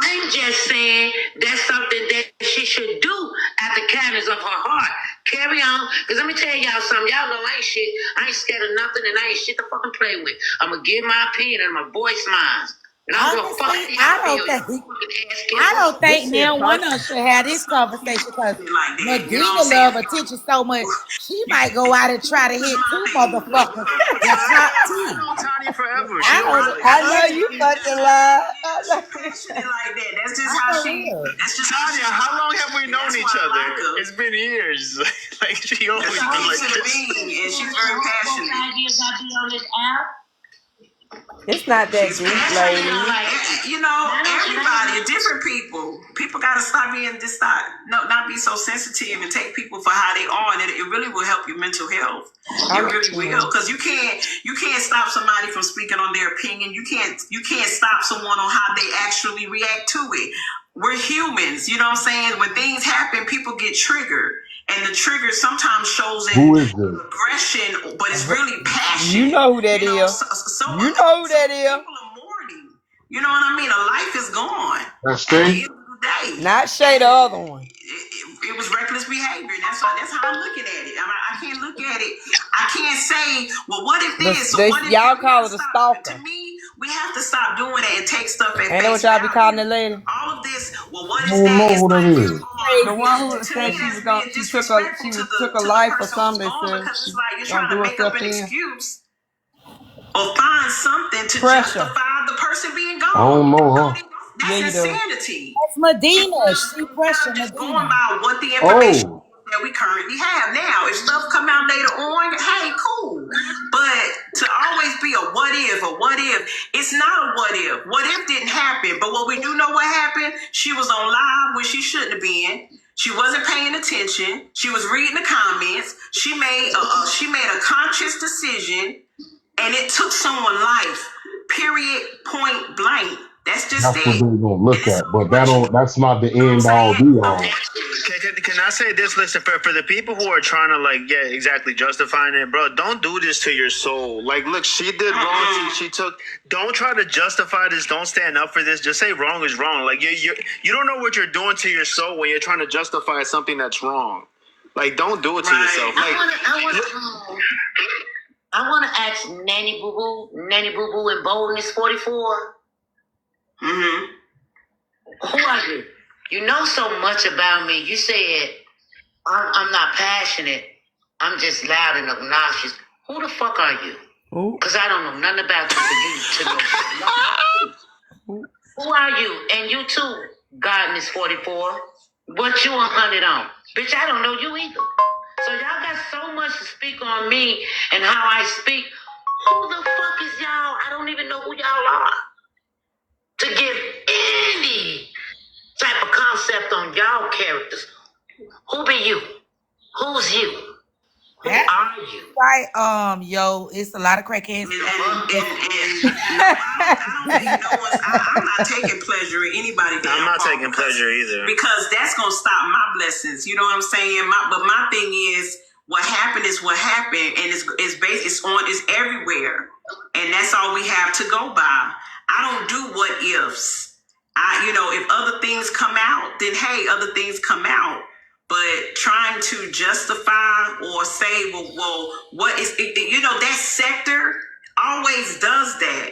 I'm just saying that's something that she should do at the kindness of her heart. Carry on. Because let me tell y'all something. Y'all know I ain't shit. I ain't scared of nothing and I ain't shit to fucking play with. I'm going to give my opinion and my voice mine. Honestly, I don't think now one of us should have this conversation because Medina love attention so much. She might go out and try to hit two motherfuckers. I know you fucking lie. That's just how she. That's just Tanya, how long have we known each other? It's been years. Like she always been like this. And she's very passionate. 5 years I've been on this app. It's not that deep, lady. You know, everybody, different people. People gotta stop being not be so sensitive and take people for how they are, and it really will help your mental health. It really will, because you can't stop somebody from speaking on their opinion. You can't stop someone on how they actually react to it. We're humans, you know what I'm saying? When things happen, people get triggered. And the trigger sometimes shows in aggression, but it's really passion. You know who that is. You know who that is. People are mourning. You know what I mean? A life is gone. That's Shay. Not Shay, the other one. It was reckless behavior. That's how I'm looking at it. I can't look at it. I can't say, well, what if this? Y'all call it a stalker. To me, we have to stop doing that and take stuff at Ain't that what y'all be calling it, lady? all of this. Well, what is I don't know what that is. The one who said she took a life or something. Said she's gonna do herself in. Excuse or find something to justify the person being gone. I don't know, huh? That's insanity. That's Medina. She pressure Medina. Going by what the information that we currently have now. If stuff come out later on, hey, cool. But to always be a what if, it's not a what if. What if didn't happen. But what we do know what happened, she was on live when she shouldn't have been. She wasn't paying attention. She was reading the comments. She made a conscious decision, and it took someone's life. Period. Point blank. That's just what they're gonna look at, but that's not the end all be all. Can I say this? Listen, for the people who are trying to justifying it, bro, don't do this to your soul. Like, look, she did wrong. Don't try to justify this. Don't stand up for this. Just say wrong is wrong. Like you don't know what you're doing to your soul when you're trying to justify something that's wrong. Like, don't do it to yourself. Like, I want to ask Nanny Boo Boo in Boldness 44. Mm-hmm. Who are you? You know so much about me. You said I'm not passionate. I'm just loud and obnoxious. Who the fuck are you? Because I don't know nothing about you for you to know. Who are you? And you too, Godness 44. What you 100 on? Bitch, I don't know you either. So y'all got so much to speak on me and how I speak. Who the fuck is y'all? I don't even know who y'all are. To give any type of concept on y'all characters. Who be you? Who's you? Who are you? Right, yo, it's a lot of crackheads. I'm not taking pleasure in anybody. I'm not taking pleasure either. Because that's gonna stop my blessings. You know what I'm saying? But my thing is, what happened is what happened, and it's everywhere, and that's all we have to go by. I don't do what ifs. If other things come out, then hey, other things come out. But trying to justify or say, well, what is it? That sector always does that.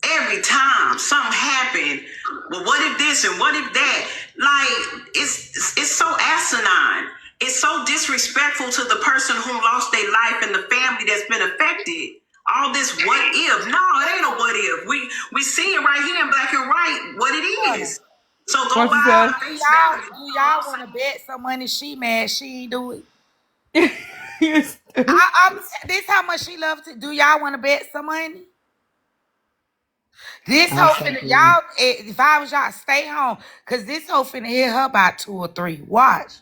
Every time something happened, well, what if this and what if that? Like, it's so asinine. It's so disrespectful to the person who lost their life and the family that's been affected. All this what if? No, it ain't a what if. We see it right here in black and white what it is. So go by. Do y'all want to bet some money she mad she ain't do it? This how much she loves it. Do y'all want to bet some money? This hoe finna, y'all, if I was y'all, stay home. Because this hoe finna hit her about 2 or 3. Watch.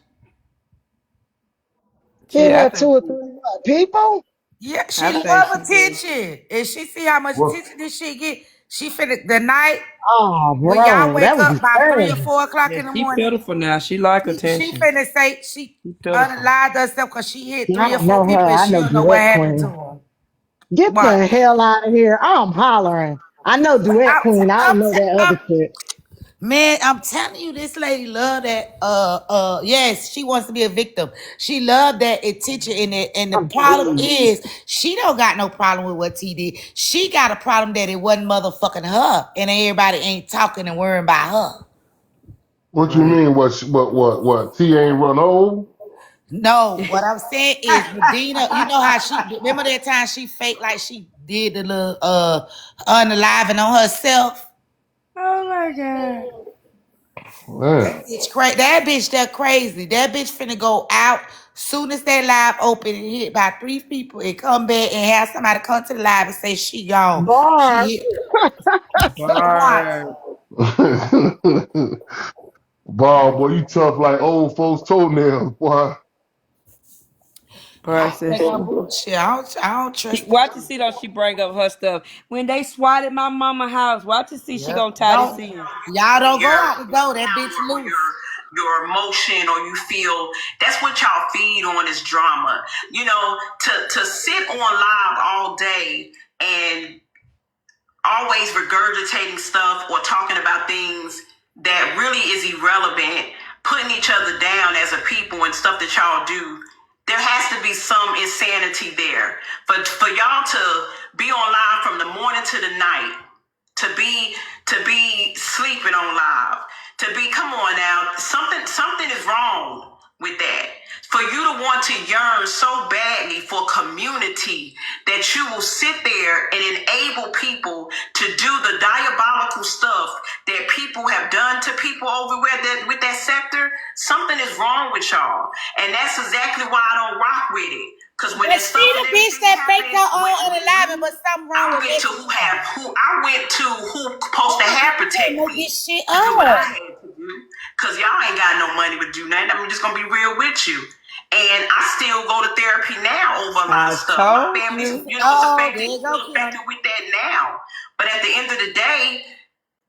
Hit her 2 or 3 what, people? Yeah, she love attention. And she see how much attention this shit get. She finna, the night, when y'all wake up by 3 or 4 o'clock in the morning. She pitiful now. She like attention. She finna say, she unalive herself because she hit 3 or 4 people and she don't know what happened to them. Get the hell out of here. I'm hollering. I know Duet Queen. I don't know that other shit. Man, I'm telling you, this lady love that. Yes, she wants to be a victim. She loved that attention, and the problem is, she don't got no problem with what T did. She got a problem that it wasn't motherfucking her, and everybody ain't talking and worrying about her. What you mean? What? T ain't run old? No, what I'm saying is, Medina, you know how she, remember that time she faked like she did the little unaliving on herself? Oh my God. Man. That bitch that crazy. That bitch finna go out soon as that live open and hit by 3 people and come back and have somebody come to the live and say she gone. Bar. She hit. Bar. Bob, boy, you tough like old folks' toenails, boy. Bullshit. I don't trust. Watch you see though, she bring up her stuff. When they swatted my mama house, watch you see she gonna tie this in. Y'all don't go out the door. That bitch loose. Your emotion, or you feel that's what y'all feed on is drama. You know, to sit on live all day and always regurgitating stuff or talking about things that really is irrelevant, putting each other down as a people and stuff that y'all do. There has to be some insanity there. But for y'all to be on live from the morning to the night, to be sleeping on live, to be, come on now, something is wrong with that. For you to want to yearn so badly for community that you will sit there and enable people to do the diabolical stuff that people have done to people over with that sector, something is wrong with y'all. And that's exactly why I don't rock with it. Because when it's the bitch that faked her own unaliving, but something wrong with it. I went to who supposed to have protect me. This shit Because y'all ain't got no money to do nothing. I'm just gonna be real with you. And I still go to therapy now over a lot of stuff. My family's, is affected with that now. But at the end of the day,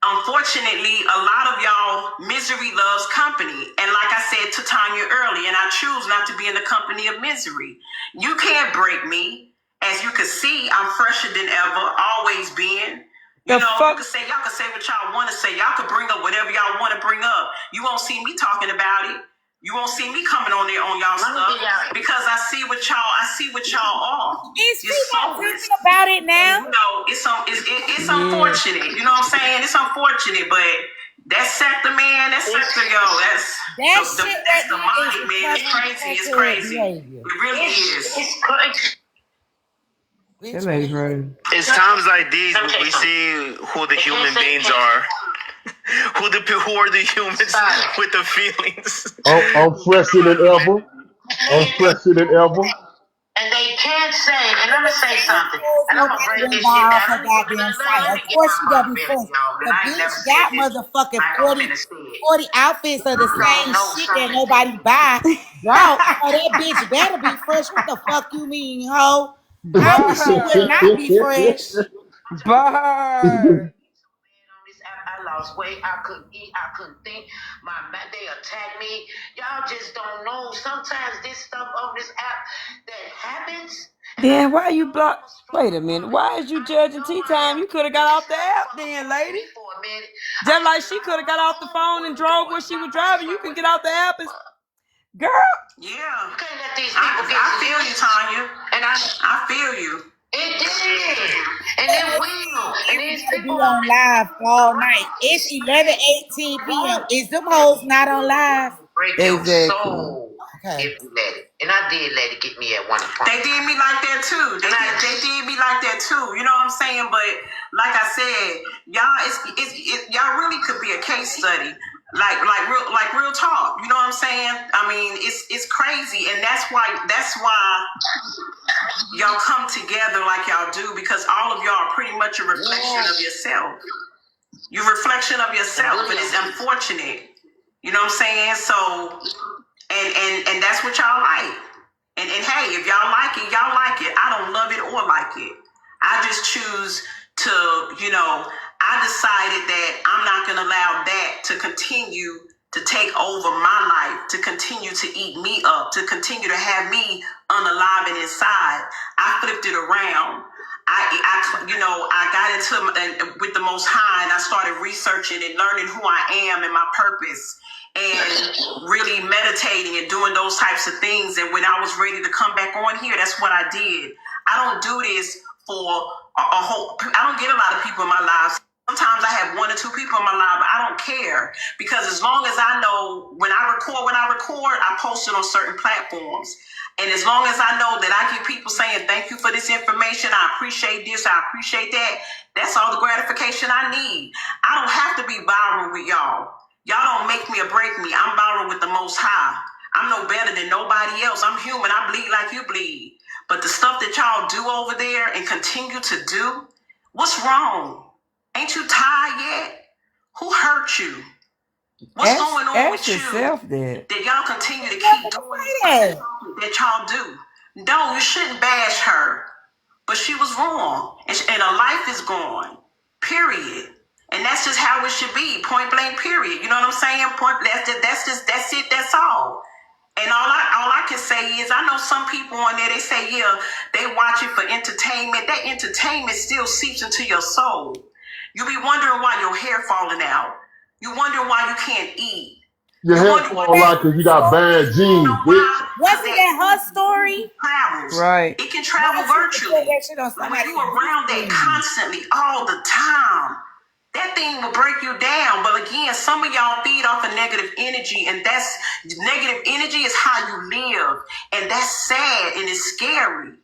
unfortunately, a lot of y'all, misery loves company. And like I said to Tanya earlier, and I choose not to be in the company of misery. You can't break me. As you can see, I'm fresher than ever, always been. You know, y'all can say what y'all want to say. Y'all can bring up whatever y'all want to bring up. You won't see me talking about it. You won't see me coming on there on y'all stuff because I see what y'all are. Is she talking about it now? And, you know, it's unfortunate. You know what I'm saying? It's unfortunate, but that sector, man, that sector, yo, that's the mind, man. It's crazy. It's crazy. It really is. It's crazy. It's times like these when we see who the human beings are. Who are the humans with the feelings? I'm fresher than ever. And they can't say, and I'm gonna say something. And I'm gonna break this shit down. Of course she gotta be fresh. The bitch got motherfucking 40 outfits of the same shit that nobody buy. Bro, so that bitch better be fresh. What the fuck you mean, ho? How she would not be fresh? Bar. I lost weight. I couldn't eat. I couldn't think. They attacked me. Y'all just don't know. Sometimes this stuff on this app that happens. Then why you block? Wait a minute. Why is you judging tea time? You could have got off the app then, lady. Just like she could have got off the phone and drove where she was driving. You can get off the app and girl. Yeah. You can't let these people I feel you, Tanya. And I feel you. It did. And it will. And these people be on live all night. It's 11:18 p.m. Is them hoes not on live? Break your soul if you let it. And I did let it get me at one point. They did me like that too. They did me like that too. You know what I'm saying? But like I said, y'all, y'all really could be a case study. Like real talk. You know what I'm saying? I mean, it's crazy, and that's why y'all come together like y'all do, because all of y'all are pretty much a reflection of yourself. You're a reflection of yourself, and it's unfortunate. You know what I'm saying? So, and that's what y'all like. And hey, if y'all like it, y'all like it. I don't love it or like it. I just choose to, I decided that I'm not going to allow that to continue to take over my life, to continue to eat me up, to continue to have me unalive and inside. I flipped it around. I got into with the Most High, and I started researching and learning who I am and my purpose, and really meditating and doing those types of things. And when I was ready to come back on here, that's what I did. I don't do this for a whole. I don't get a lot of people in my life. Sometimes I have 1 or 2 people in my life, but I don't care, because as long as I know when I record, I post it on certain platforms. And as long as I know that I get people saying, thank you for this information, I appreciate this, I appreciate that, that's all the gratification I need. I don't have to be viral with y'all. Y'all don't make me or break me. I'm viral with the Most High. I'm no better than nobody else. I'm human. I bleed like you bleed. But the stuff that y'all do over there and continue to do, what's wrong? Ain't you tired yet? Who hurt you? What's going on with you that y'all continue to keep doing that y'all do? No, you shouldn't bash her. But she was wrong. And her life is gone. Period. And that's just how it should be. Point blank, period. You know what I'm saying? That's it. That's all. And all I can say is, I know some people on there, they say, yeah, they watch it for entertainment. That entertainment still seeps into your soul. You be wondering why your hair falling out. You wonder why you can't eat. Your hair fall out because you got bad genes, bitch. Wasn't that her story? Travels. Right. It can travel virtually. When you around that constantly, all the time, that thing will break you down. But again, some of y'all feed off of negative energy, and that's negative energy is how you live, and that's sad and it's scary.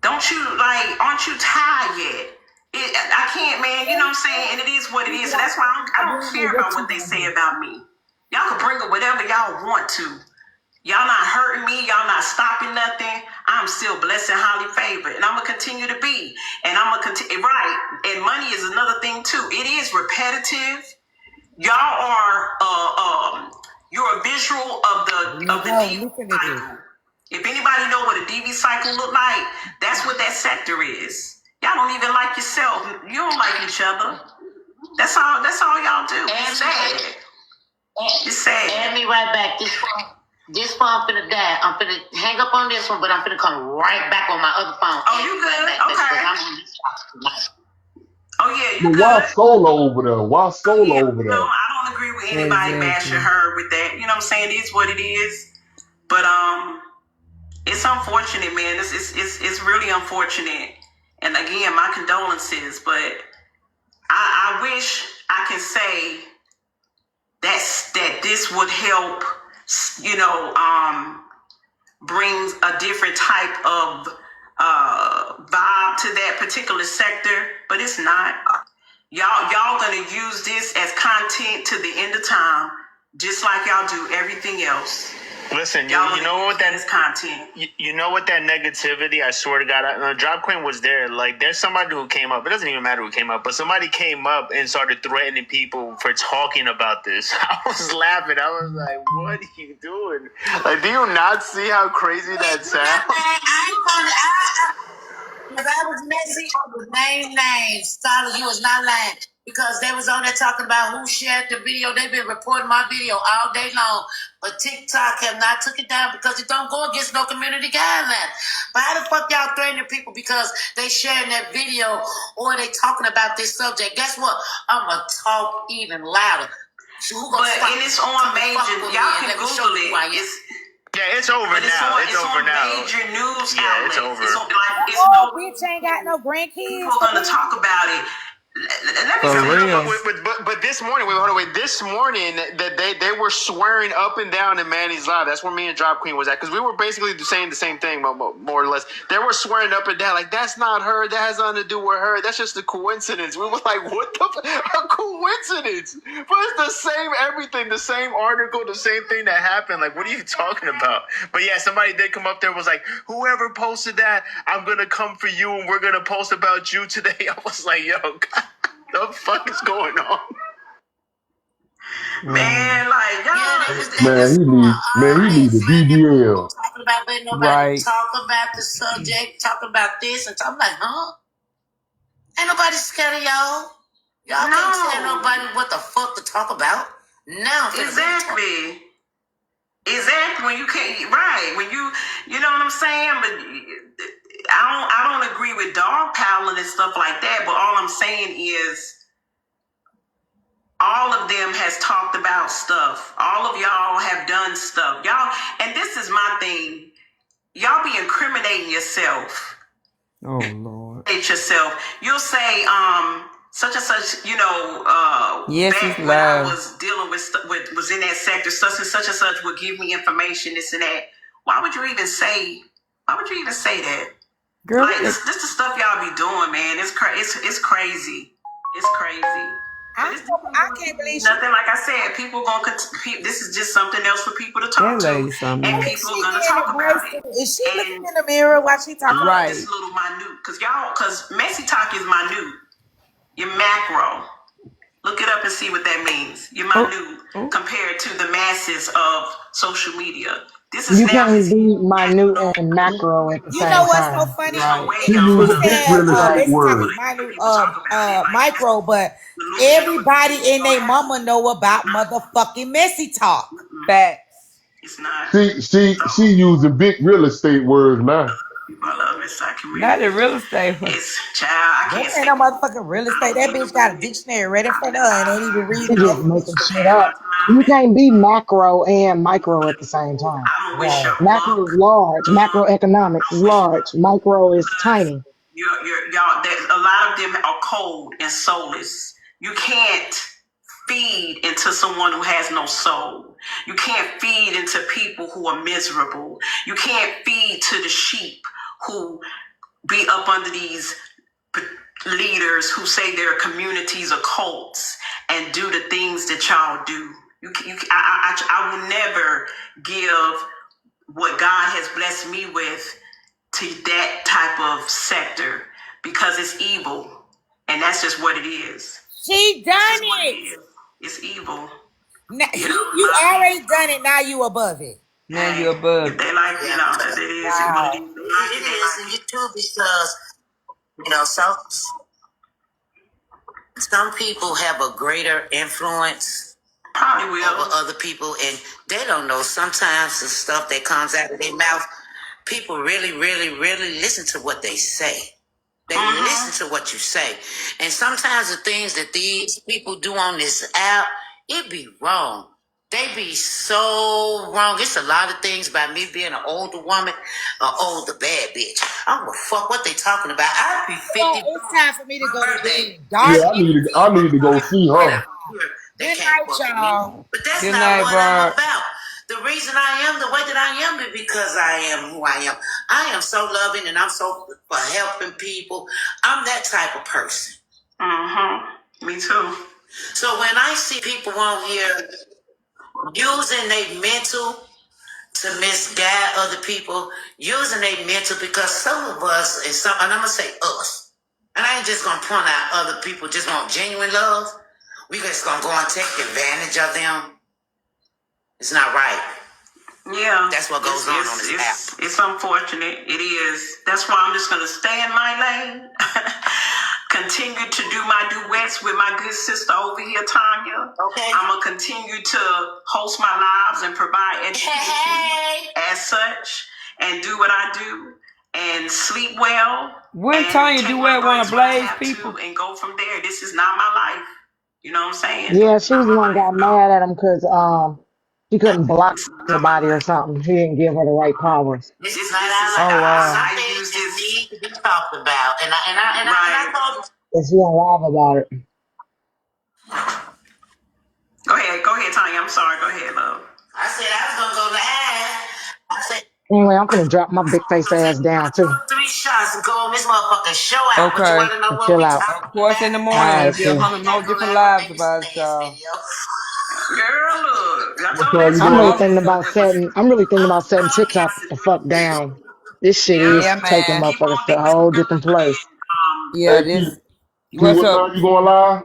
Aren't you tired yet? I can't, man. You know what I'm saying? And it is what it is. So that's why I don't care about what they say about me. Y'all can bring up whatever y'all want to. Y'all not hurting me. Y'all not stopping nothing. I'm still blessed and highly favored. And I'm going to continue to be. And I'm going to continue. Right. And money is another thing, too. It is repetitive. Y'all are, you're a visual of the DV cycle. If anybody know what a DV cycle look like, that's what that sector is. Y'all don't even like yourself. You don't like each other. That's all y'all do. It's sad. It's sad. Add me right back. This phone I'm finna die. I'm finna hang up on this one, but I'm finna come right back on my other phone. Oh, you good? Okay. Oh, yeah, you good. Why solo over there? Why solo over there? No, I don't agree with anybody bashing her with that. You know what I'm saying? It is what it is. But it's unfortunate, man. It's really unfortunate. And again, my condolences. But I wish I could say that this would help, brings a different type of vibe to that particular sector, but it's not. Y'all gonna use this as content to the end of time, just like y'all do everything else. Listen, you know what that is content. You know what that negativity? I swear to God, Drop Queen was there. Like, there's somebody who came up. It doesn't even matter who came up, but somebody came up and started threatening people for talking about this. I was laughing. I was like, "What are you doing? Like, do you not see how crazy that sounds?" If I was messy, I would name names. Solid, you was not lying. Because they was on there talking about who shared the video. They've been reporting my video all day long. But TikTok have not took it down because it don't go against no community guidelines. But how the fuck y'all threatening people because they sharing that video or they talking about this subject? Guess what? I'm going to talk even louder. So and it's on major. Y'all can Google it. It's over now. It's over now. Major news outlets. It's over. Bitch ain't got no grandkids. People gonna talk about it. But this morning, this morning that they were swearing up and down in Manny's live. That's where me and Drop Queen was at, because we were basically saying the same thing, more or less. They were swearing up and down, like, that's not her. That has nothing to do with her. That's just a coincidence. We were like, what a coincidence? But it's the same everything, the same article, the same thing that happened. Like, what are you talking about? But yeah, somebody did come up there, was like, whoever posted that, I'm gonna come for you and we're gonna post about you today. I was like, yo, God. The fuck is going on? Man, like, he needs a BBL. Talking about letting nobody talk about the subject, talking about this, and I'm like, huh? Ain't nobody scared of y'all. Y'all can't tell nobody what the fuck to talk about. Now, exactly. When you can't, right? When you know what I'm saying? But I don't agree with dog piling and stuff like that, but all I'm saying is all of them has talked about stuff. All of y'all have done stuff. Y'all, and this is my thing. Y'all be incriminating yourself. Oh Lord. Yourself. You'll say, such and such, Yes, back it's when I live. was dealing with was in that sector, such and such would give me information, this and that. Why would you even say that? Girl, Like this the stuff y'all be doing, man. It's crazy. It's crazy. It's crazy. I can't believe nothing. Like I said, people gonna. This is just something else for people to talk that to, lady something. and people are gonna talk about it. Is she looking in the mirror while she talking? Right. This little minute, because messy talk is minute. You're macro. Look it up and see what that means. You're minute compared to the masses of social media. This is You can't be minute and macro at the You same know what's so time. funny? She used She big said real estate Messy Talk words. is minute, micro, but everybody and their mama know about motherfucking Messy Talk. Facts. It's not. She using big real estate words now. I love Miss community. Not the real estate. It's child. I can't That ain't no motherfucking real estate. That bitch got a dictionary right in front of her and ain't even She reading just it. making shit up. You can't be macro and micro at the same time. Right. Macro is large. Macroeconomics is large. Micro is tiny. Y'all. A lot of them are cold and soulless. You can't feed into someone who has no soul. You can't feed into people who are miserable. You can't feed to the sheep who be up under these leaders who say their communities are cults and do the things that y'all do. I will never give what God has blessed me with to that type of sector because it's evil, and that's just what it is. She done it. It's evil. Now, you already done it. Now you above it. Now you above. They like that it is. Wow. It is, and you too, because some people have a greater influence over other people, and they don't know sometimes the stuff that comes out of their mouth. People really, really, really listen to what they say. They listen to what you say, and sometimes the things that these people do on this app, it be wrong. They be so wrong. It's a lot of things about me being an older woman, an older bad bitch. I don't give a fuck what they talking about. I'd be 50. Well, it's time for me to go to bed. Yeah, I need to go see her. They Good can't night, fuck with y'all. me. But that's Good not night, what Barb. I'm about. The reason I am the way that I am is because I am who I am. I am so loving and I'm so for helping people. I'm that type of person. Me too. So when I see people on here using their mental to misguide other people, using their mental, because some of us, and I'm going to say us, and I ain't just going to point out other people just want genuine love. We just going to go and take advantage of them. It's not right. Yeah. That's what goes on this app. It's unfortunate. It is. That's why I'm just going to stay in my lane. Continue to do my duets with my good sister over here, Tanya. Okay. I'm going to continue to host my lives and provide education as such and do what I do and sleep well. When Tanya Duet want to blaze people? And go from there. This is not my life. You know what I'm saying? Yeah, she was the one got mad at him because she couldn't block somebody or something. He didn't give her the right powers. This is not some things that need to be talked about. And I told And she don't laugh about it. Go ahead, Tanya. I'm sorry. Go ahead, love. I said I was gonna go live. I said Anyway, I'm gonna drop my big face ass down too. 3 shots and go on this motherfucking show out. But you Okay. wanna know what Chill we out. talking Of course, in the morning, All there'll right, be 100 more different lives about it, y'all. Girl, look. What y'all you I'm really doing? thinking about setting TikTok the fuck down. This shit is Yeah, taking man. motherfuckers to a whole different place. Yeah, Hey, this. Key, What's what up? time you going live?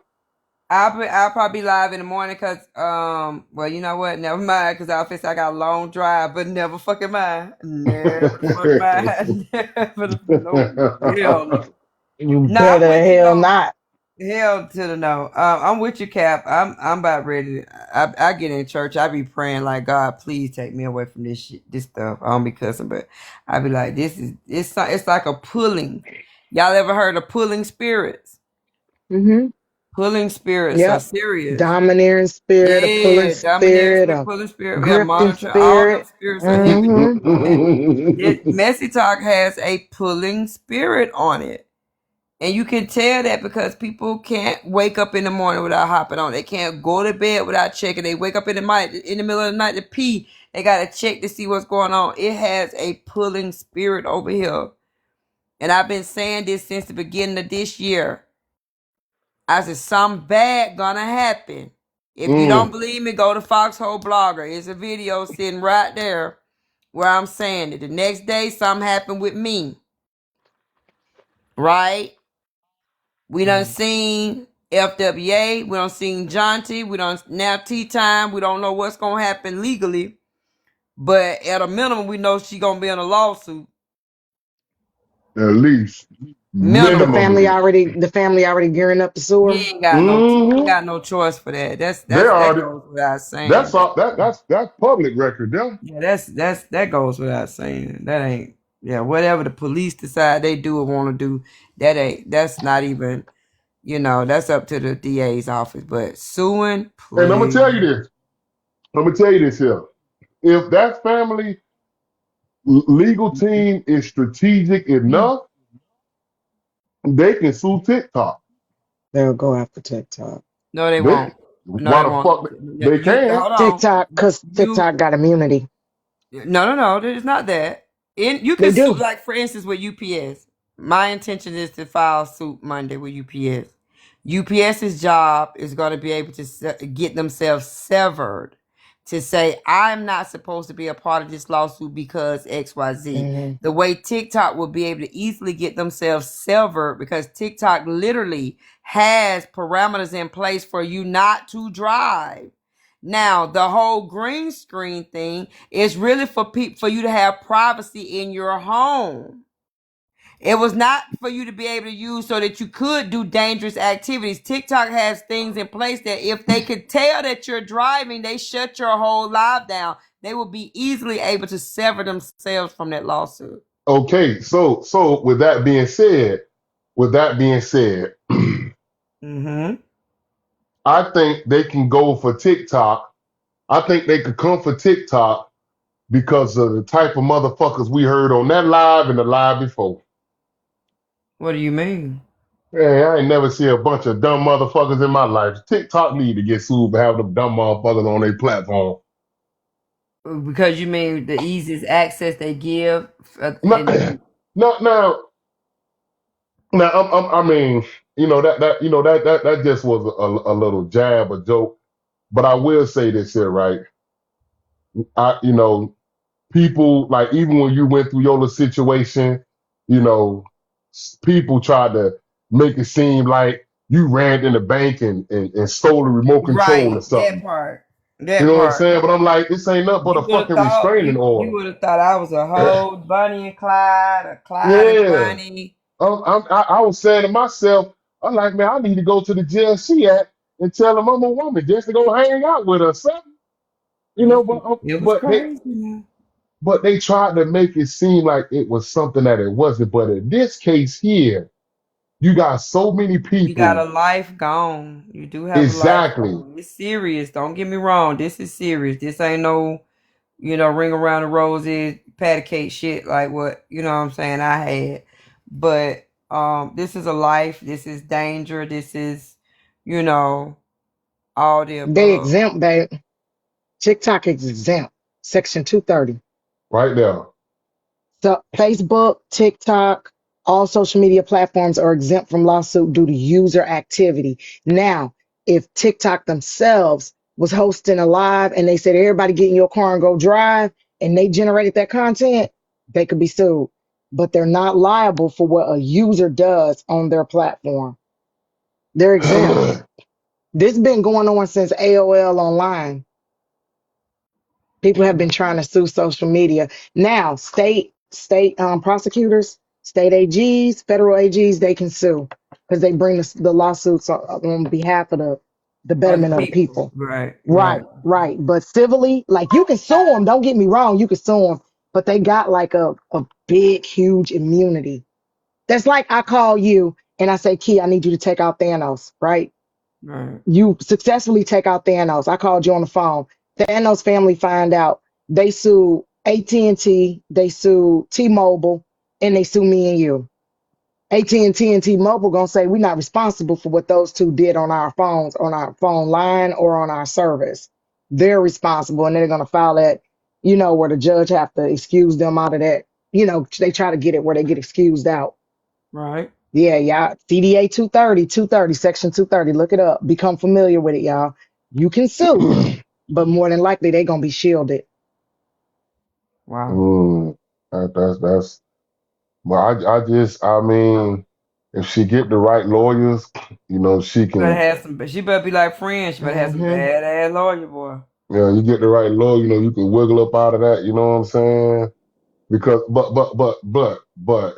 I'll probably be live in the morning because well, you know what? Never mind, because I got a long drive, but never fucking mind. Never fucking mind. Never, no, hell no. You Nah, better I'm with you hell though. not. Hell to the no. I'm with you, Cap. I'm about ready. I get in church. I be praying like, God, please take me away from this shit, this stuff. I don't be cussing, but I be like, it's like a pulling. Y'all ever heard of pulling spirits? Mm-hmm. Pulling spirits are Yep. serious. Domineering spirit, a pulling Domineering spirit, spirit, a pulling spirit. We have grifting monitor all them spirit. spirits are heavy. Mm-hmm. Messy Talk has a pulling spirit on it. And you can tell that because people can't wake up in the morning without hopping on. They can't go to bed without checking. They wake up in the middle of the night to pee. They got to check to see what's going on. It has a pulling spirit over here. And I've been saying this since the beginning of this year. I said, something bad gonna happen. If you don't believe me, go to Foxhole Blogger. It's a video sitting right there where I'm saying it. The next day, something happened with me. Right? We done seen FWA. We done seen Jonty. We done now Tea Time. We don't know what's gonna happen legally, but at a minimum, we know she gonna be in a lawsuit. At least. Minimum. The family already gearing up to sue her. He ain't got no choice for that. That goes without saying. That's public record, yeah. That goes without saying. That ain't whatever the police decide they do or want to do. That's not even. That's up to the DA's office. But suing, please. And I'm gonna tell you this here. If that family legal team is strategic enough, they can sue TikTok. They'll go after TikTok. No, they won't. No, why the fuck they can? TikTok, because TikTok got immunity. No, it's not that. You can sue, like for instance, with UPS. My intention is to file suit Monday with UPS. UPS's job is going to be able to get themselves severed to say, I'm not supposed to be a part of this lawsuit because XYZ. Mm-hmm. The way TikTok will be able to easily get themselves severed because TikTok literally has parameters in place for you not to drive. Now, the whole green screen thing is really for you to have privacy in your home. It was not for you to be able to use so that you could do dangerous activities. TikTok has things in place that if they could tell that you're driving, they shut your whole live down. They will be easily able to sever themselves from that lawsuit. Okay, so with that being said, mm-hmm. I think they can go for TikTok. I think they could come for TikTok because of the type of motherfuckers we heard on that live and the live before. What do you mean? Hey, I ain't never seen a bunch of dumb motherfuckers in my life. TikTok need to get sued for having them dumb motherfuckers on their platform. Because you mean the easiest access they give? I mean, that just was a little jab, a joke. But I will say this here, right? People, like, even when you went through your little situation, people tried to make it seem like you ran in the bank and stole the remote control or something. That part. You know what I'm saying? But I'm like, this ain't nothing but a fucking restraining order. You would have thought I was a whole Bunny and Clyde, or Clyde and Bunny. I was saying to myself, I'm like, man, I need to go to the jail she at and tell them I'm a woman just to go hang out with her, something. But they tried to make it seem like it was something that it wasn't. But in this case here, you got so many people. You got a life gone. You do have exactly. A life gone. It's serious. Don't get me wrong. This is serious. This ain't no, ring around the roses, patty cake shit like what, I'm saying, I had. But this is a life. This is danger. This is, all the above. They exempt, babe. TikTok is exempt. Section 230. Right now. So Facebook, TikTok, all social media platforms are exempt from lawsuit due to user activity. Now, if TikTok themselves was hosting a live and they said, everybody get in your car and go drive, and they generated that content, they could be sued. But they're not liable for what a user does on their platform. They're exempt. This has been going on since AOL Online. People have been trying to sue social media. Now, state prosecutors, state AGs, federal AGs, they can sue. because they bring the lawsuits on behalf of the betterment of the people. Right. Right. But civilly, like you can sue them. Don't get me wrong, you can sue them, but they got like a big, huge immunity. That's like I call you and I say, Key, I need you to take out Thanos, right? Right. You successfully take out Thanos. I called you on the phone. Thanos family find out. They sue AT&T, they sue T-Mobile, and they sue me and you. AT&T and T-Mobile gonna say we're not responsible for what those two did on our phones, on our phone line, or on our service. They're responsible, and they're gonna file that, where the judge have to excuse them out of that. They try to get it where they get excused out. Right. Yeah, y'all. CDA 230, Section 230. Look it up. Become familiar with it, y'all. You can sue, but more than likely they gonna be shielded. Wow. That's. But I mean, if she get the right lawyers, she can. She better be like friends. She better have some badass lawyer, boy. Yeah, you get the right lawyer, you can wiggle up out of that. You know what I'm saying? Because, but.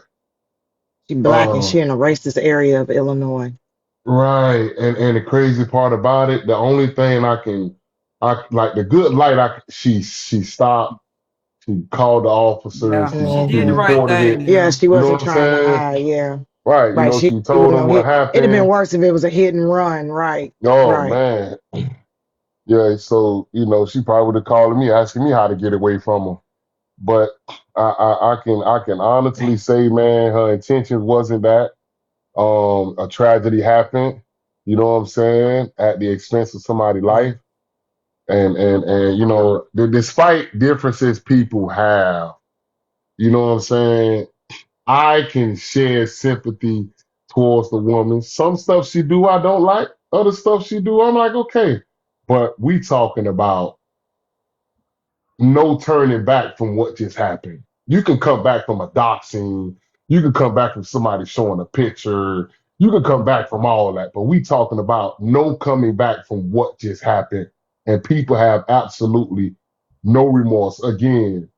She black and she in a racist area of Illinois. Right, and the crazy part about it, the only thing I like the good light. She stopped. She called the officers. Yeah, she did the right thing. Yeah, she wasn't trying to hide. Yeah, right. She told them what happened. It'd have been worse if it was a hit and run. Right. Oh right. man. Yeah, so she probably would have called me asking me how to get away from her. But I can honestly say, man, her intentions wasn't that. A tragedy happened, you know what I'm saying, at the expense of somebody's life. And despite differences people have, you know what I'm saying, I can share sympathy towards the woman. Some stuff she do I don't like. Other stuff she do, I'm like, okay. But we talking about no turning back from what just happened. You can come back from a doxing. You can come back from somebody showing a picture. You can come back from all that. But we talking about no coming back from what just happened. And people have absolutely no remorse. Again,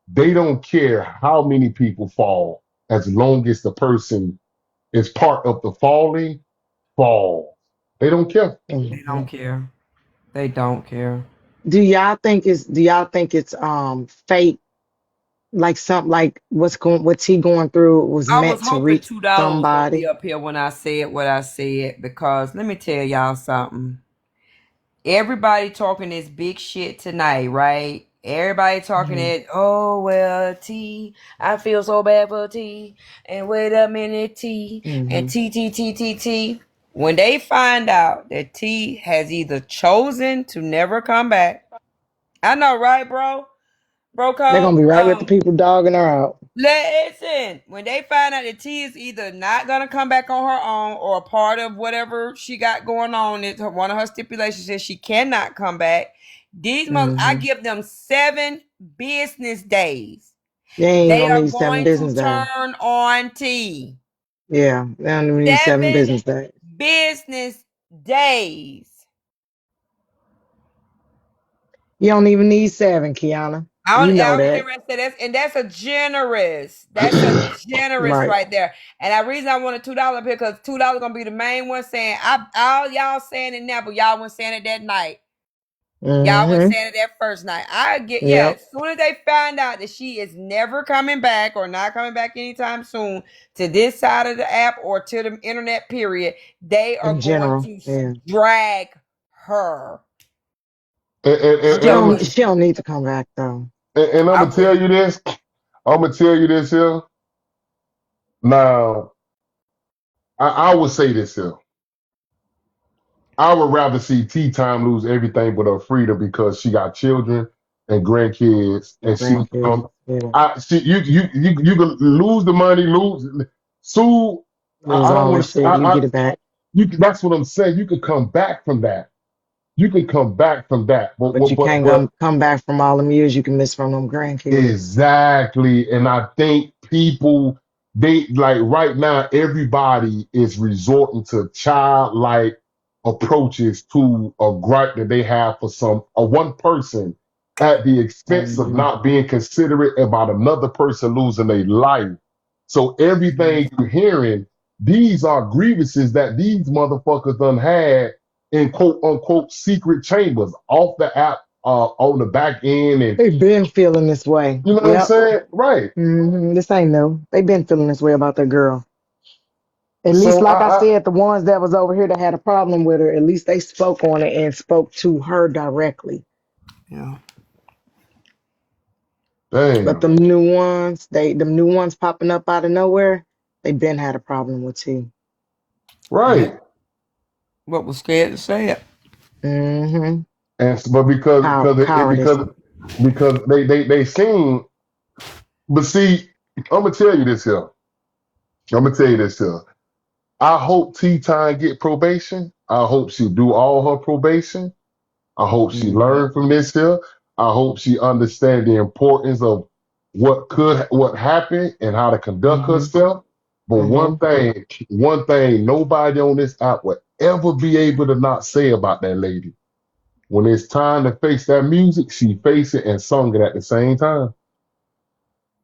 they don't care how many people fall as long as the person is part of the fall. They don't care. They don't care. They don't care. Do y'all think it's fake? Like something like what's he going through was meant to reach somebody? Be up here when I said what I said, because let me tell y'all something. Everybody talking this big shit tonight, right? Everybody talking it. Oh well, T. I feel so bad for T. And wait a minute, T. And T. When they find out that T has either chosen to never come back, I know, right, bro? They're gonna be right with the people dogging her out. Listen, when they find out that T is either not gonna come back on her own or a part of whatever she got going on, it's one of her stipulations says she cannot come back. These I give them 7 business days. They are going to turn on T. Yeah, they don't even need 7 business days. Business days. You don't even need 7, Kiana. You know that. That's a generous. That's a generous right there. And the reason I wanted $2 because $2 gonna be the main one saying all y'all saying it now, but y'all weren't saying it that night. Y'all weren't saying it that first night. I get as soon as they find out that she is never coming back or not coming back anytime soon to this side of the app or to the internet period, they are going to drag her. She don't need to come back though. And I'm gonna tell you this. Here. Now, I would say this here. I would rather see Tea Time lose everything but her freedom because she got children and grandkids, and you can lose the money, sue. You get it back. That's what I'm saying. You could come back from that. But you can't come back from all them years you can miss from them grandkids. Exactly. And I think people, they like right now, everybody is resorting to childlike approaches to a gripe that they have for one person at the expense of not being considerate about another person losing their life. So everything you're hearing, these are grievances that these motherfuckers done had in quote unquote secret chambers off the app, on the back end, and They've been feeling this way. you know what I'm saying? Right. This ain't new. They've been feeling this way about their girl. At least, So like I said, the ones that was over here that had a problem with her, at least they spoke on it and spoke to her directly. Yeah. Damn. But them new ones popping up out of nowhere, they been had a problem with T. Right. What was scared to say it. Mm-hmm. And but because they seen, but see, I'm gonna tell you this here. I hope T-Time get probation. I hope she do all her probation. I hope she learn from this here. I hope she understand the importance of what happened and how to conduct herself. But one thing nobody on this app will ever be able to not say about that lady. When it's time to face that music, she faced it and sung it at the same time.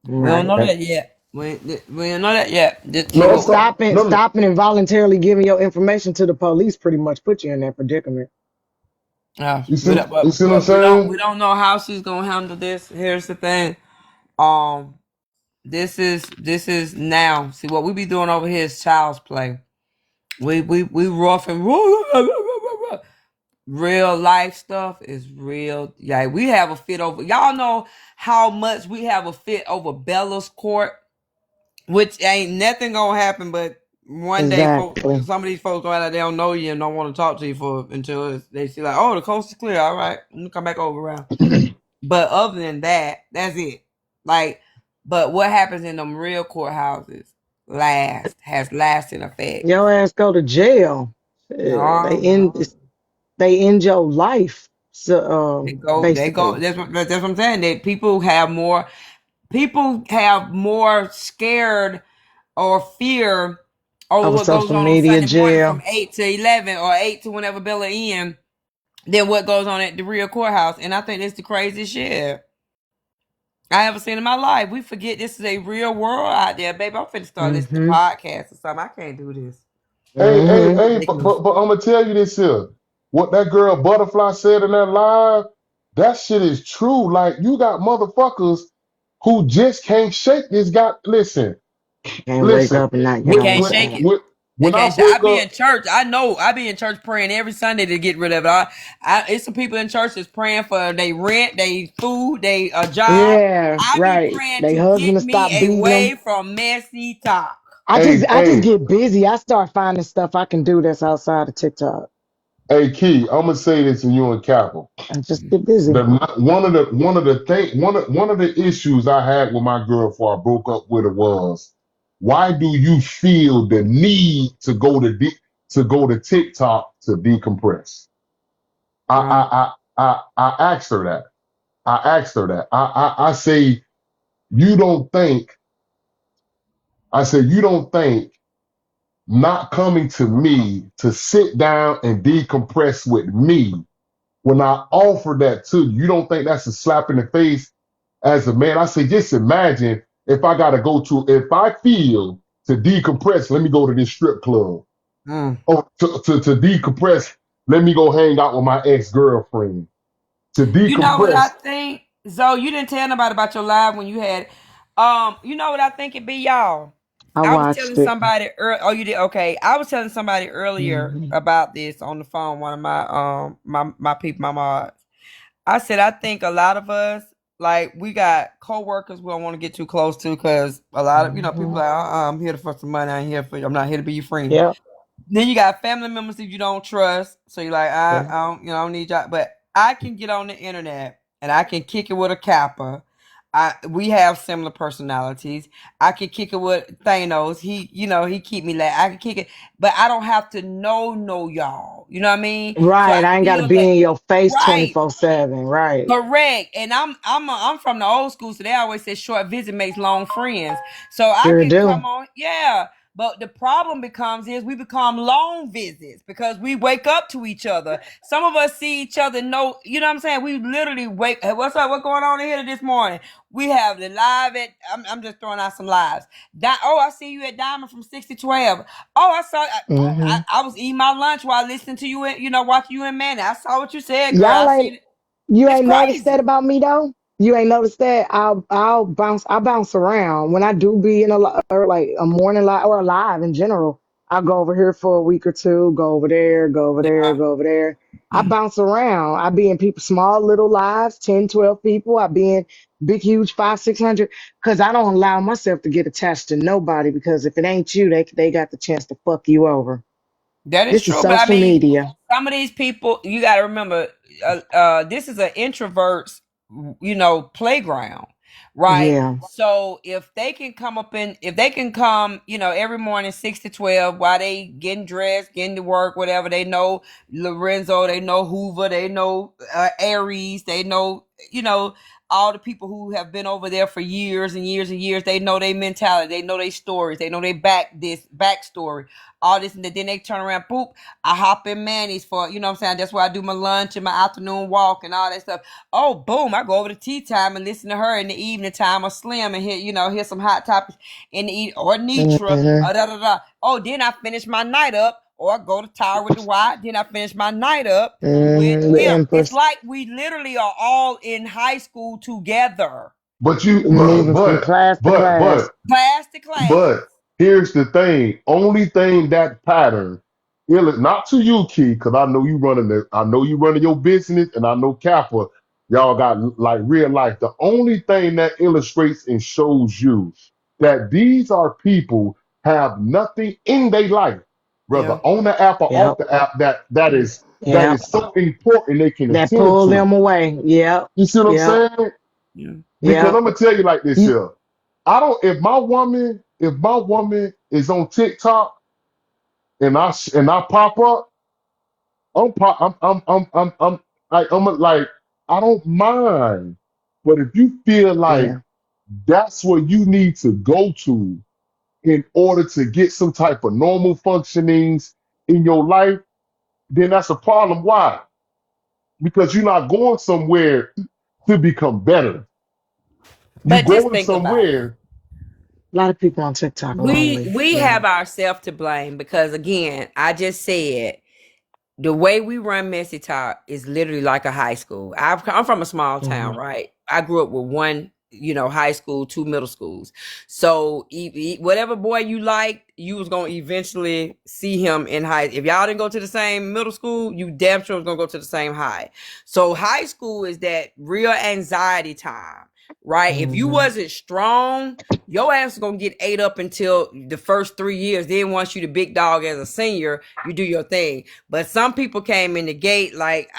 We don't know that yet. We don't know that yet. Stopping and voluntarily giving your information to the police pretty much put you in that predicament. You see what I'm saying? We don't know how she's gonna handle this. Here's the thing. This is now. See, what we be doing over here is child's play. We rough and real life stuff is real. Yeah, we have a fit over. Y'all know how much we have a fit over Bella's court, which ain't nothing gonna happen. But one day, some of these folks go out there, they don't know you and don't want to talk to you until they see like, oh, the coast is clear. All right, I'm gonna come back over around. But other than that, that's it. Like, but what happens in them real courthouses has lasting effect. Your ass go to jail. They end your life. So they go. That's what I'm saying. That people have more scared or fear over what goes on Sunday morning from 8 to 11 or 8 to whenever Bella in than what goes on at the real courthouse. And I think it's the craziest shit I ever seen in my life. We forget this is a real world out there, baby. I'm finna start listening to podcasts or something. I can't do this. Hey, but I'm gonna tell you this here. What that girl Butterfly said in that live, that shit is true. Like, you got motherfuckers who just can't shake this guy. Listen. Wake up and not get on. Can't shake it. I be in church. I know. I be in church praying every Sunday to get rid of it. It's some people in church that's praying for their rent, their food, their job. Yeah, I be praying they to get me away from messy talk. I just get busy. I start finding stuff I can do that's outside of TikTok. Hey Key, I'm gonna say this to you and Capital. I just get busy. One of the issues I had with my girl before I broke up with her was, why do you feel the need to go to TikTok to decompress? I asked her that. I say, you don't think not coming to me to sit down and decompress with me when I offer that to you, you don't think that's a slap in the face as a man? I say, just imagine if I feel to decompress, let me go to this strip club. Or to decompress, let me go hang out with my ex-girlfriend. To decompress. You know what I think? Zoe, you didn't tell nobody about your live when you had you know what I think it be, y'all? I was telling somebody oh, you did? Okay. I was telling somebody earlier about this on the phone, one of my my people, my mods. I said, I think a lot of us, like, we got co-workers we don't want to get too close to because a lot of, people like, I'm here for some money. I'm not here to be your friend. Yeah. Then you got family members that you don't trust. So you're like, I don't need y'all. But I can get on the internet and I can kick it with a Kappa. We have similar personalities. I can kick it with Thanos. He keep me like I can kick it, but I don't have to know y'all. You know what I mean? Right. So I ain't got to be in your face 24/7. Right. Correct. And I'm from the old school, so they always say short visit makes long friends. So I can come on. Yeah. But the problem is we become long visits because we wake up to each other. Some of us see each other, know, you know what I'm saying? We literally wake, hey, what's up? What's going on in here this morning? We have the live at, I'm just throwing out some lives. I see you at Diamond from 6 to 12. Oh, I saw, I was eating my lunch while listening to you, watching you and Manny. I saw what you said, girl. Y'all I ain't seen it. you It's ain't noticed crazy. that about me though? You ain't noticed that? I bounce around. When I do be in or like a morning live or live in general, I go over here for a week or two, go over there, go over there, go over there. I bounce around. I be in people small little lives, 10, 12 people. I be in big, huge 500, 600, because I don't allow myself to get attached to nobody, because if it ain't you, they got the chance to fuck you over. That is This is true, but I social mean, media. some of these people, you got to remember, this is an introvert's, playground, right? Yeah. So if they can come, every morning 6 to 12 while they getting dressed, getting to work, whatever, they know Lorenzo, they know Hoover, they know Aries, they know, all the people who have been over there for years and years and years. They know their mentality, they know their stories, they know their backstory, all this, and then they turn around, boop, I hop in Manny's for, you know what I'm saying? That's where I do my lunch and my afternoon walk and all that stuff. Oh, boom, I go over to tea time and listen to her in the evening time, or Slim, and hear some hot topics in the evening, or Nitra, Mhm. or da da da. Oh, then I finish my night up, or I go to Tower with the Y, then I finish my night up with The him. It's Empress. like we literally are all in high school together. But Moving from class to class. Class to class. but here's the thing. Only thing that pattern, not to you, Key, because I know you running your business, and I know Kappa, y'all got like real life. The only thing that illustrates and shows you that these are people have nothing in their life, whether on the app or off the app, that is so important they can That attend pull to. them away. Yep. You see what I'm Yep. saying? Yeah. Because I'm gonna tell you like this here. If my woman is on TikTok and I pop up, I don't mind. But if you feel like that's where you need to go to in order to get some type of normal functionings in your life, then that's a problem. Why? Because you're not going somewhere to become better. You're But just going think about it. somewhere. A lot of people on TikTok lonely. We have ourselves to blame because, again, I just said the way we run Messy Talk is literally like a high school. I'm from a small town, right? I grew up with one, high school, 2 middle schools. So whatever boy you liked, you was gonna eventually see him in high. If y'all didn't go to the same middle school, you damn sure was gonna go to the same high. So high school is that real anxiety time, right? If you wasn't strong, your ass is gonna get ate up until the first 3 years. Then once you the big dog as a senior, you do your thing. But some people came in the gate like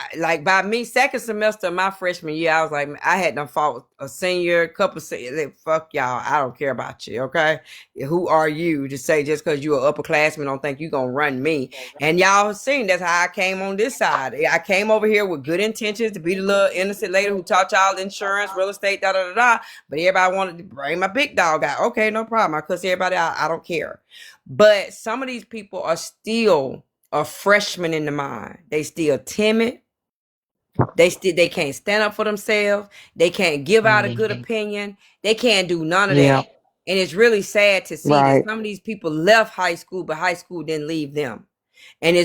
by me, second semester of my freshman year, I was like, I had done fought a senior, couple seniors. Fuck y'all, I don't care about you, okay? Who are you to say just because you're an upperclassman don't think you gonna run me? And y'all seen that's how I came on this side. I came over here with good intentions to be the little innocent lady who taught y'all insurance, real estate, da da da da. But everybody wanted to bring my big dog out. Okay, no problem. I cuss everybody out. I don't care. But some of these people are still a freshman in the mind. They still timid. They can't stand up for themselves. They can't give out a good opinion. They can't do none of that. And it's really sad to see that some of these people left high school, but high school didn't leave them. And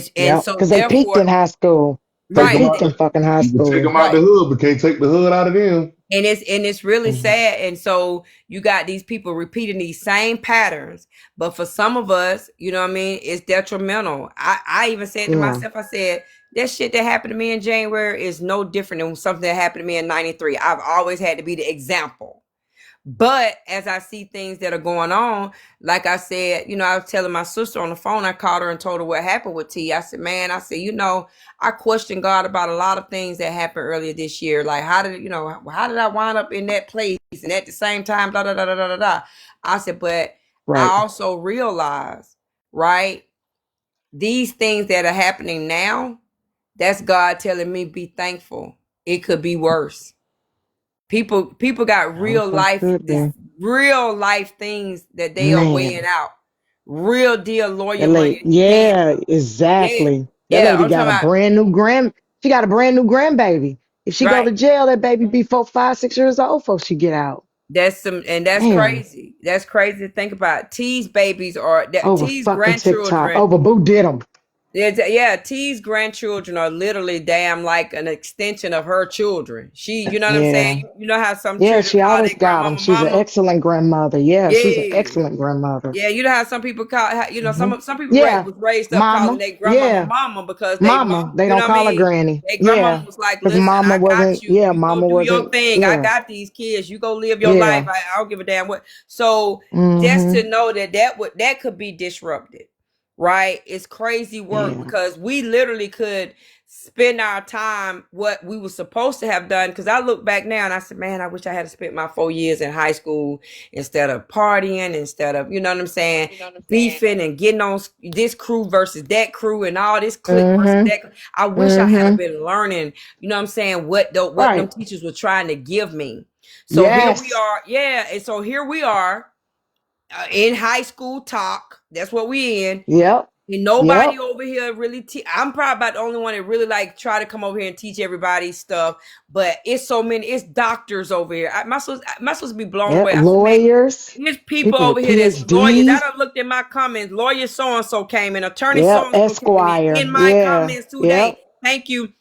so because they peaked in high school. They peaked in fucking high You can school. take them out the hood, but can't take the hood out of them. And it's really sad. And so you got these people repeating these same patterns. But for some of us, you know what I mean, it's detrimental. I even said to myself, I said, that shit that happened to me in January is no different than something that happened to me in 93. I've always had to be the example. But as I see things that are going on, like I said, I was telling my sister on the phone, I called her and told her what happened with T. I said, man, I questioned God about a lot of things that happened earlier this year. Like, how did I wind up in that place? And at the same time, da, da, da, da, da, da, da. I said, but I also realized, right, these things that are happening now, that's God telling me, be thankful. It could be worse. People got real life things that they are weighing out, real deal lawyer That money. lady, yeah, exactly. That Yeah, lady I'm got talking a about brand new she got a brand new grandbaby. If she go right. to jail, that baby be 4, 5, 6 years old before she get out. That's Man, crazy. That's crazy to think about. T's babies or over T's fucking TikTok, grandchildren. over Boo did them. Yeah, T's grandchildren are literally damn like an extension of her children. You know what I'm saying? Yeah. You know how some Yeah, children she call always their got them. grandmama She's an mama? excellent grandmother. Yeah, she's an Yeah. excellent grandmother. Yeah, you know how some people call, Hmm. some people Yeah, was raised up calling mama. their grandmama Yeah, mama because they mama. mom, They you know don't what I call her mean? granny. Their grandmama Yeah, was like, because listen, mama I got wasn't. you. Yeah, You go mama do your wasn't. thing. I Yeah, got these kids. You go live your life. yeah. I don't give a damn what. So just Hmm. to know that could be disrupted, right? It's crazy work Yeah. because we literally could spend our time what we were supposed to have done. Because I look back now and I said, man, I wish I had spent my 4 years in high school instead of partying, instead of, you know what I'm saying, beefing and getting on this crew versus that crew and all this clique versus Hmm. that. I wish I had Hmm. been learning, you know what I'm saying, what them Right. teachers were trying to give me. So here we Yes. are. Yeah. And so here we are in high school talk. That's what we in. Yep. And nobody Yep. over here really I'm probably about the only one that really like try to come over here and teach everybody stuff. But it's so many, it's doctors over here. Am I supposed to be blown Yep. away? I said, man, Lawyers, there's people people over with here that's lawyers. I PhDs. done looked at my comments. Lawyer so-and-so came in, attorney Yep. so-and-so came in Esquire. my Yeah. comments today. Yep. Thank you.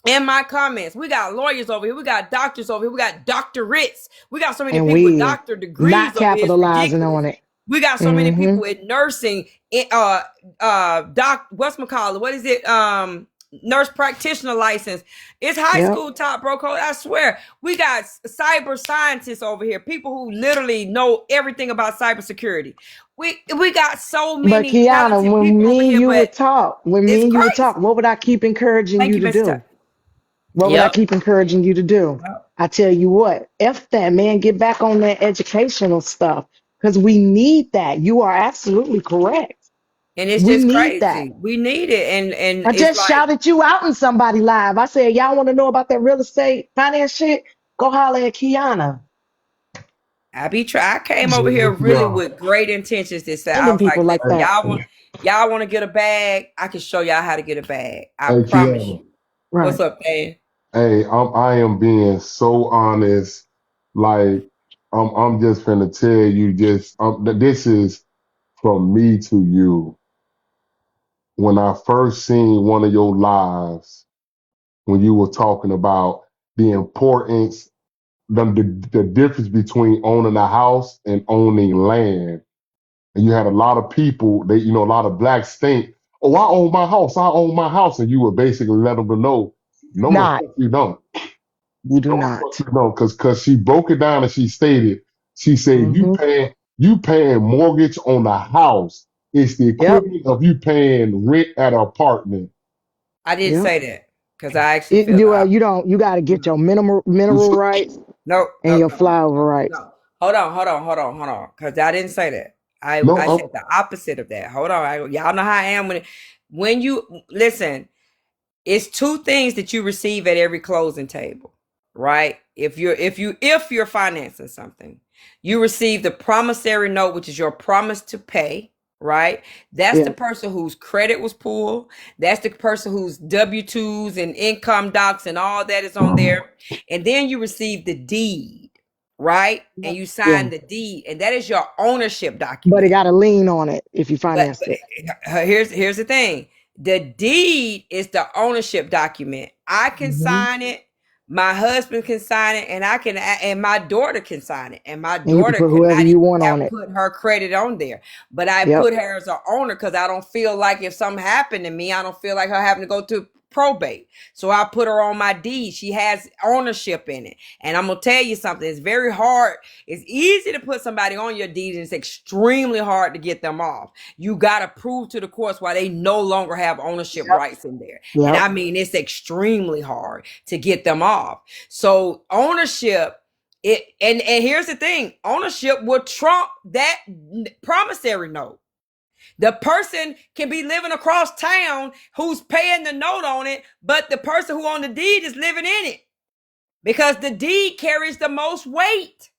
In my comments, we got lawyers over here. We got doctors over here. We got doctorates. We got so many And people with we doctor degrees not over here. It's capitalizing ridiculous. on it. We got so many Hmm. people in nursing, whatchamacallit, what is it? Nurse practitioner license. It's high Yep. school top, bro code. I swear. We got cyber scientists over here, people who literally know everything about cybersecurity. We got so But many Kiana, talented when people over me and here, you but would talk, it's crazy. what would I keep encouraging Thank you you, to Mr. do? What would I Yep. keep encouraging you to do? I tell you what, F that, man, get back on that educational stuff because we need that. You are absolutely correct. And it's We just need that. crazy. We need it. And I it's just like, shouted you out in somebody live. I said, y'all want to know about that real estate finance shit? Go holler at Kiana. I came over here really with great intentions this time. I Sending was people like, like listen, that. y'all want to get a bag? I can show y'all how to get a bag. I Hey, promise Kiana. you. What's Right. up, Dan? Hey, I am being so honest. Like, I'm just gonna tell you that this is from me to you. When I first seen one of your lives, when you were talking about the importance, the difference between owning a house and owning land. And you had a lot of people, a lot of blacks think, oh, I own my house, I own my house. And you would basically let them know, no, the Not. fuck you don't. You do No, not. no, because she broke it down and she stated, she said, Hmm. you paying mortgage on a house. It's the Yep. equivalent of you paying rent at an apartment. I didn't Yep. say that because I actually feel You got to get your mineral rights no, and your flower rights. no. Hold on. Because I didn't say that. No, I said the opposite of that. Hold on. Y'all know how I am when you listen. It's two things that you receive at every closing table, right? If you're financing something, you receive the promissory note, which is your promise to pay, right? That's the Yeah. person whose credit was pulled. That's the person whose W-2s and income docs and all that is on there. And then you receive the deed, right? And you sign Yeah. the deed, and that is your ownership But document. it got a lien on it if you But financed it. here's the thing. The deed is the ownership document. I can Hmm. sign it. My husband can sign it, and my daughter can sign it. And my And you can daughter put whoever cannot you even want on it. put her credit on there. But I Yep. put her as an owner because I don't feel like if something happened to me, I don't feel like her having to go to probate. So I put her on my deed. She has ownership in it. And I'm gonna tell you something. It's very hard. It's easy to put somebody on your deed, and it's extremely hard to get them off. You gotta prove to the courts why they no longer have ownership rights in there. And Yep. I mean, it's extremely hard to get them off. So ownership, and here's the thing: ownership will trump that promissory note. The person can be living across town who's paying the note on it, but the person who on the deed is living in it because the deed carries the most weight.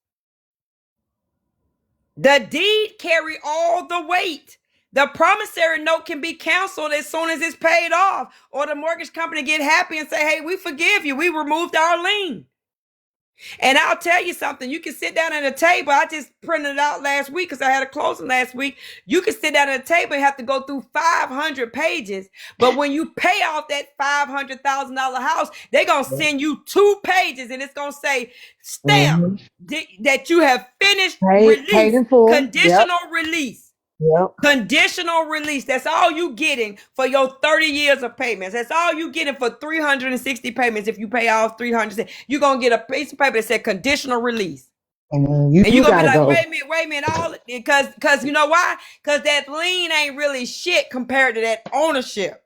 The deed carry all the weight. The promissory note can be canceled as soon as it's paid off, or the mortgage company get happy and say, hey, we forgive you. We removed our lien. And I'll tell you something. You can sit down at a table. I just printed it out last week because I had a closing last week. You can sit down at a table and have to go through 500 pages. But when you pay off that $500,000 house, they're going to send you 2 pages and it's going to say, stamp that you have finished Paid in full. conditional release. Yep. Conditional release. That's all you getting for your 30 years of payments. That's all you getting for 360 payments. If you pay off 300, you're going to get a piece of paper that said conditional release. And you're going to be like, go. wait a minute, because you know why? Because that lien ain't really shit compared to that ownership.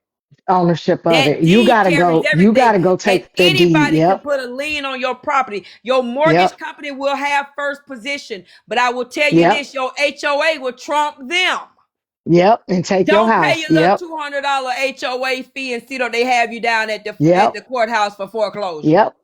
Ownership of That it. You gotta go. everything. You gotta go take And that deed. anybody can Yep. put a lien on your property. Your mortgage company will have first position, but I will tell you this: your HOA will trump them. Yep. And take your Don't house. pay your little $200 HOA fee and see that they have you down at the courthouse for foreclosure. Yep.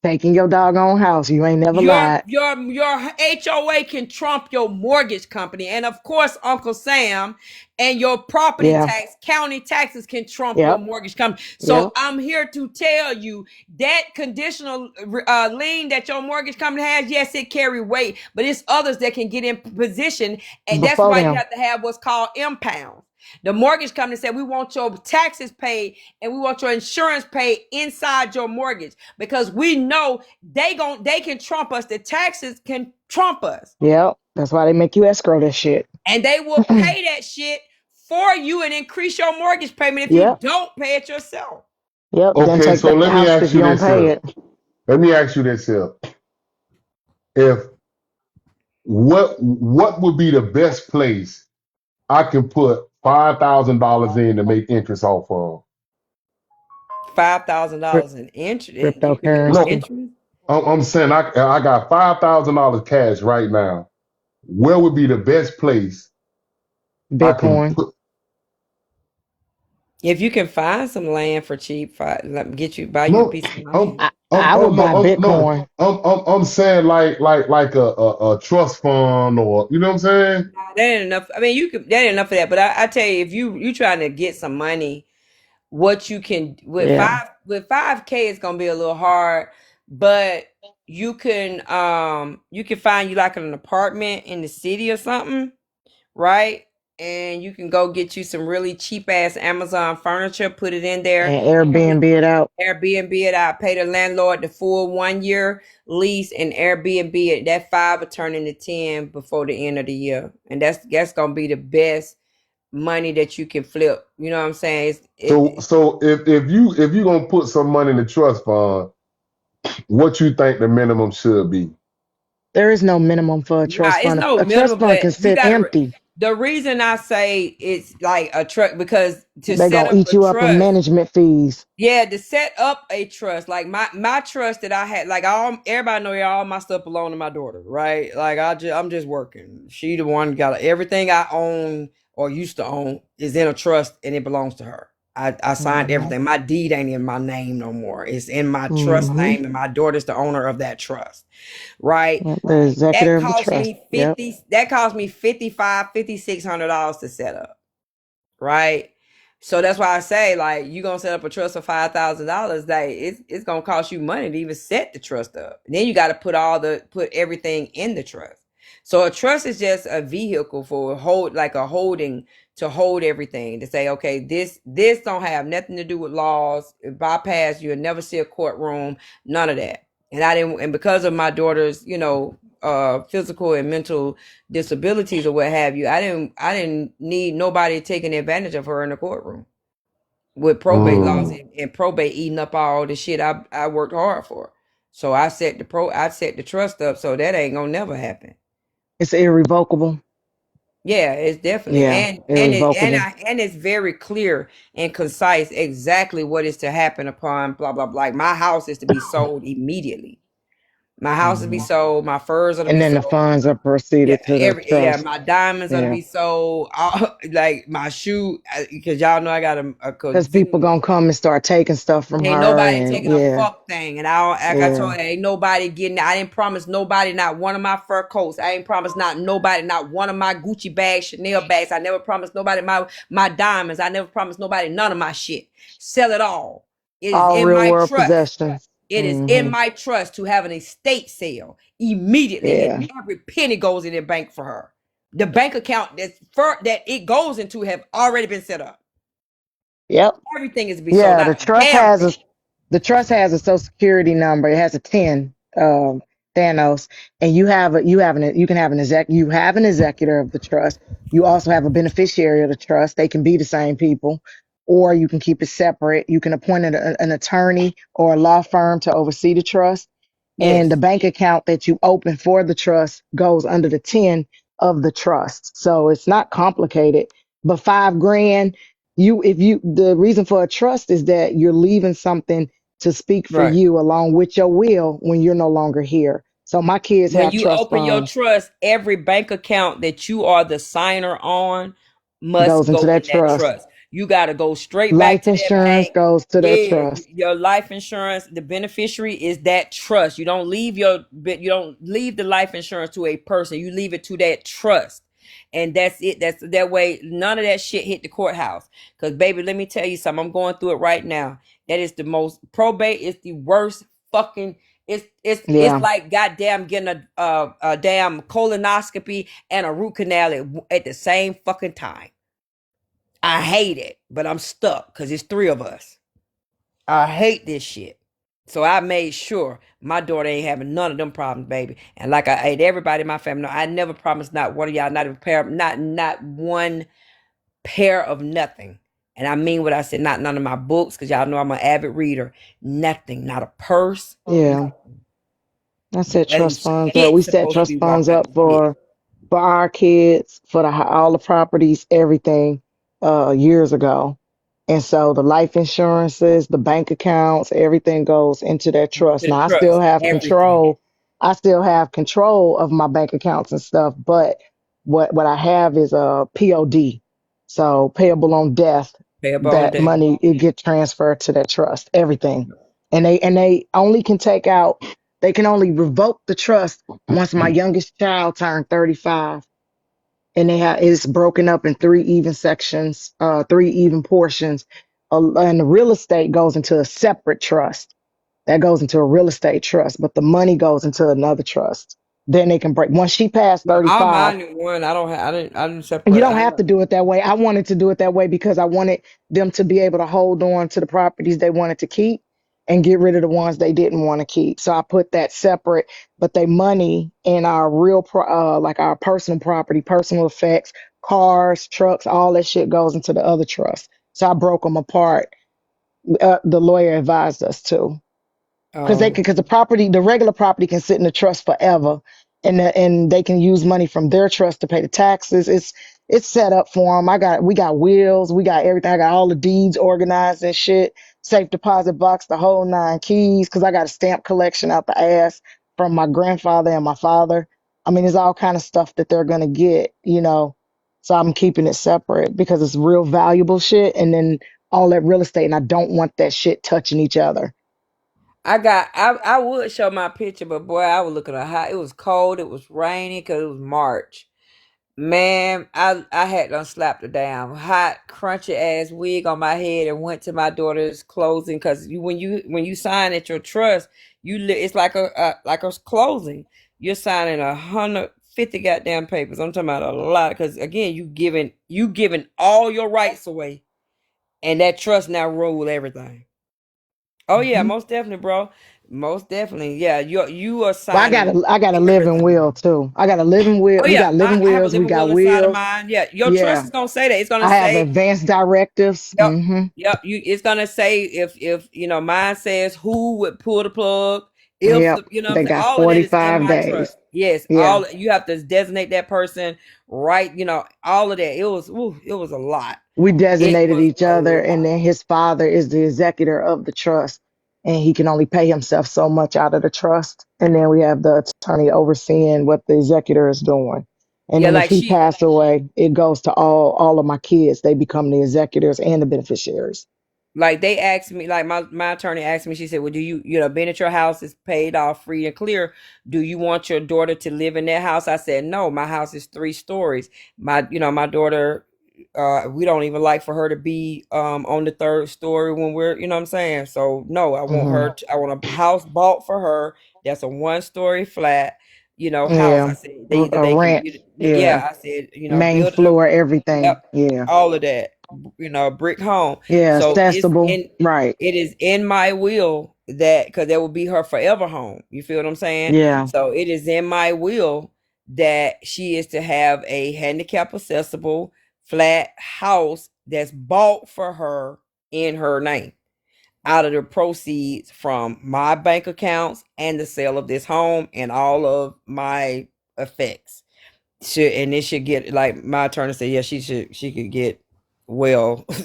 Taking your doggone house. You ain't never lied. Your HOA can trump your mortgage company, and of course, Uncle Sam and your property tax, county taxes can trump your mortgage company. So I'm here to tell you that conditional lien that your mortgage company has, yes, it carry weight, but it's others that can get in position, and that's why you have to have what's called impound. The mortgage company said, we want your taxes paid and we want your insurance paid inside your mortgage, because we know they can trump us. The taxes can trump us. Yep. That's why they make you escrow that shit. And they will pay that shit for you and increase your mortgage payment if you don't pay it yourself. Yep. Okay, so let me ask you this here. Let me ask you this here. If what would be the best place I can put $5,000 in to make interest off of? $5,000 in interest. Cryptocurrency. No, I'm saying I got $5,000 cash right now. Where would be the best place? Bitcoin. If you can find some land for cheap, buy you a piece of land. I would buy Bitcoin. I'm saying like a trust fund, or you know what I'm saying? That ain't enough. I mean, that ain't enough of that. But I tell you, if you trying to get some money, what you can with $5K, it's gonna be a little hard. But you can find you like an apartment in the city or something, right? And you can go get you some really cheap ass Amazon furniture, put it in there, and Airbnb it out. Pay the landlord the full 1 year lease, and Airbnb it. That 5 will turn into 10 before the end of the year, and that's gonna be the best money that you can flip. You know what I'm saying? So if you gonna put some money in the trust fund, what you think the minimum should be? There is no minimum for a trust fund. A trust fund can sit empty. The reason I say it's like a trust, because they're gonna eat you up in management fees. Yeah, to set up a trust, like my trust that I had, like everybody know all my stuff belong to my daughter, right? Like I'm just working. She the one got everything I own or used to own is in a trust and it belongs to her. I signed everything. My deed ain't in my name no more. It's in my trust name, and my daughter's the owner of that trust. Right? The executor of the trust. That cost me $5,600 to set up. Right? So that's why I say, like, you gonna set up a trust for $5,000, like it's gonna cost you money to even set the trust up. And then you gotta put everything in the trust. So a trust is just a vehicle for holding to hold everything, to say, okay, this don't have nothing to do with laws. It bypass, you'll never see a courtroom, none of that. And because of my daughter's, physical and mental disabilities or what have you, I didn't need nobody taking advantage of her in the courtroom with probate laws and probate eating up all the shit I worked hard for. So I set the trust up, so that ain't gonna never happen. It's irrevocable. Yeah, it's definitely and it's very clear and concise exactly what is to happen upon blah blah blah. Like my house is to be sold immediately. My house will be sold. My furs are to And be then the sold. funds are proceeded to the trust. My diamonds are to Yeah. be sold. Like my shoe, because y'all know I got a Because people gonna come and start taking stuff from Ain't her, nobody and taking a fuck thing. And I told her, ain't nobody getting it. I didn't promise nobody not one of my fur coats. I ain't promised not nobody, not one of my Gucci bags, Chanel bags. I never promised nobody my diamonds. I never promised nobody none of my shit. Sell it all. It is all in real my world trust. possessions. It is in my trust to have an estate sale immediately. Yeah. And every penny goes in the bank for her. The bank account that it goes into have already been set up. Yep. Everything is to be sold. Yeah, the trust has a social security number. It has a 10, Thanos, and you have an executor of the trust. You also have a beneficiary of the trust. They can be the same people, or you can keep it separate. You can appoint an attorney or a law firm to oversee the trust. And the bank account that you open for the trust goes under the 10 of the trust. So it's not complicated, but $5,000, the reason for a trust is that you're leaving something to speak for you along with your will when you're no longer here. So my kids When have you trust open your funds. trust, every bank account that you are the signer on must Goes into go that in that trust. trust. You got to go straight back Life to that insurance bank. goes to that Yeah, trust. your life insurance, the beneficiary is that trust. You don't leave the life insurance to a person. You leave it to that trust. And that's it. That's that way. None of that shit hit the courthouse. Because baby, let me tell you something. I'm going through it right now. That is the most probate is the worst fucking. It's like goddamn getting a damn colonoscopy and a root canal at the same fucking time. I hate it, but I'm stuck because it's 3 of us. I hate this shit. So I made sure my daughter ain't having none of them problems, baby. And like I ate everybody in my family, I never promised not one of y'all, not a pair, not one pair of nothing. And I mean what I said, not none of my books, because y'all know I'm an avid reader. Nothing, not a purse. Yeah. I set trust funds up. Shit We set supposed to trust be funds walking out up the shit. for our kids, for all the properties, everything, years ago. And so the life insurances, the bank accounts, everything goes into that trust. To the Now I still trust, have everything. control. I still have control of my bank accounts and stuff, but what I have is a POD. So payable on death. Payable on That death. money it get transferred to that trust, everything. And they only can take out, they can only revoke the trust once my youngest child turned 35. And it's broken up in 3 even sections, 3 even portions. And the real estate goes into a separate trust. That goes into a real estate trust, but the money goes into another trust. Then they can break. Once she passed All 35, mine in one. I didn't you separate. don't have to do it that way. I wanted to do it that way because I wanted them to be able to hold on to the properties they wanted to keep and get rid of the ones they didn't want to keep. So I put that separate, but they money in our real, like our personal property, personal effects, cars, trucks, all that shit goes into the other trust. So I broke them apart. The lawyer advised us to. Because the regular property can sit in the trust forever, and they can use money from their trust to pay the taxes. It's set up for them. We got wills, we got everything. I got all the deeds organized and shit. Safe deposit box, the whole 9 keys. Because I got a stamp collection out the ass from my grandfather and my father. I mean, there's all kind of stuff that they're gonna get, So I'm keeping it separate because it's real valuable shit, and then all that real estate, and I don't want that shit touching each other. I would show my picture, but boy, I was looking at hot. It was cold. It was rainy because it was March. Man, I had done slapped a damn hot, crunchy ass wig on my head and went to my daughter's closing because when you sign at your trust, it's like a closing. You're signing 150 goddamn papers. I'm talking about a lot because again, you giving all your rights away, and that trust now rule everything. Oh yeah, most definitely, bro. Most definitely, yeah. You are Well, signing I got a living everything. will too. I got a living will. Oh We yeah, got living I have a wills. We living got will inside of wills. mine. Yeah, your trust Yeah. is gonna say that. It's gonna I have say, advanced directives. yep, Mm-hmm. yep. It's gonna say if mine says who would pull the plug. If Yep. They got all of that is in 45 my days. trust. Yes, Yeah. all you have to designate that person, right? All of that. It was a lot. We It designated was each a other, lot. and then his father is the executor of the trust. and he can only pay himself so much out of the trust. And then we have the attorney overseeing what the executor is doing. And Yeah, then if like he she passed away, it goes to all of my kids. They become the executors and the beneficiaries. like they asked me, like my attorney asked me, she said, well, do you know, being that your house is paid off free and clear, do you want your daughter to live in that house? I said, no, my house is 3 stories. My daughter, we don't even like for her to be on the 3rd story when we're, you know what I'm saying? So no, I want her I want a house bought for her that's a 1-story flat, house. I Yeah. said A they can rent. build it. Yeah. Yeah, I said, Main build it up. floor, everything. Yep, Yeah. all of that, brick home. Yeah. So Accessible. Right. it is in my will that, because that will be her forever home. You feel what I'm saying? Yeah. So it is in my will that she is to have a handicap accessible flat house that's bought for her in her name out of the proceeds from my bank accounts and the sale of this home and all of my effects. And it should get, like my attorney said, yeah, she could get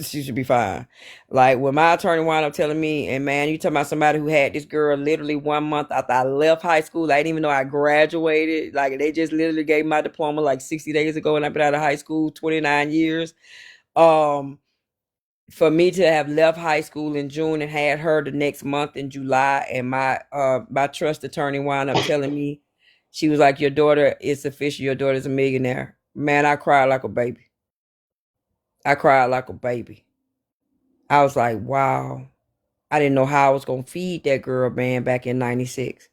she should be fine. Like when my attorney wound up telling me, and man, you talking about somebody who had this girl literally 1 month after I left high school. I didn't even know I graduated. Like they just literally gave my diploma like 60 days ago, and I've been out of high school 29 years. For me to have left high school in June and had her the next month in July, and my trust attorney wound up telling me, she was like, your daughter is official, your daughter's a millionaire. Man, I cried like a baby. I cried like a baby. I was like, wow. I didn't know how I was going to feed that girl, man, back in 96.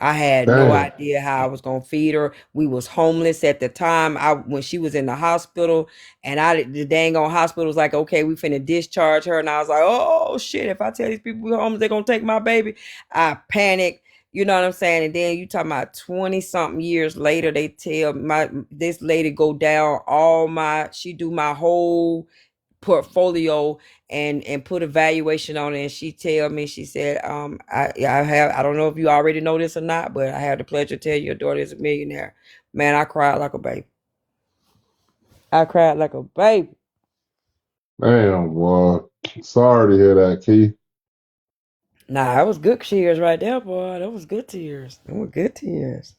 I had no Damn. idea how I was going to feed her. We was homeless at the time. When she was in the hospital, and the dang on hospital was like, okay, we finna discharge her. And I was like, oh shit, if I tell these people we're homeless, they're going to take my baby. I panicked. You know what I'm saying? And then you talking about 20 something years later, they tell this lady go down she do my whole portfolio and put a valuation on it, and she tell me, she said, I don't know if you already know this or not, but I have the pleasure to tell you your daughter is a millionaire. Man, I cried like a baby. I cried like a baby. Damn, boy. Sorry to hear that, Keith. Nah, that was good tears right there, boy. That was good tears. It was good tears.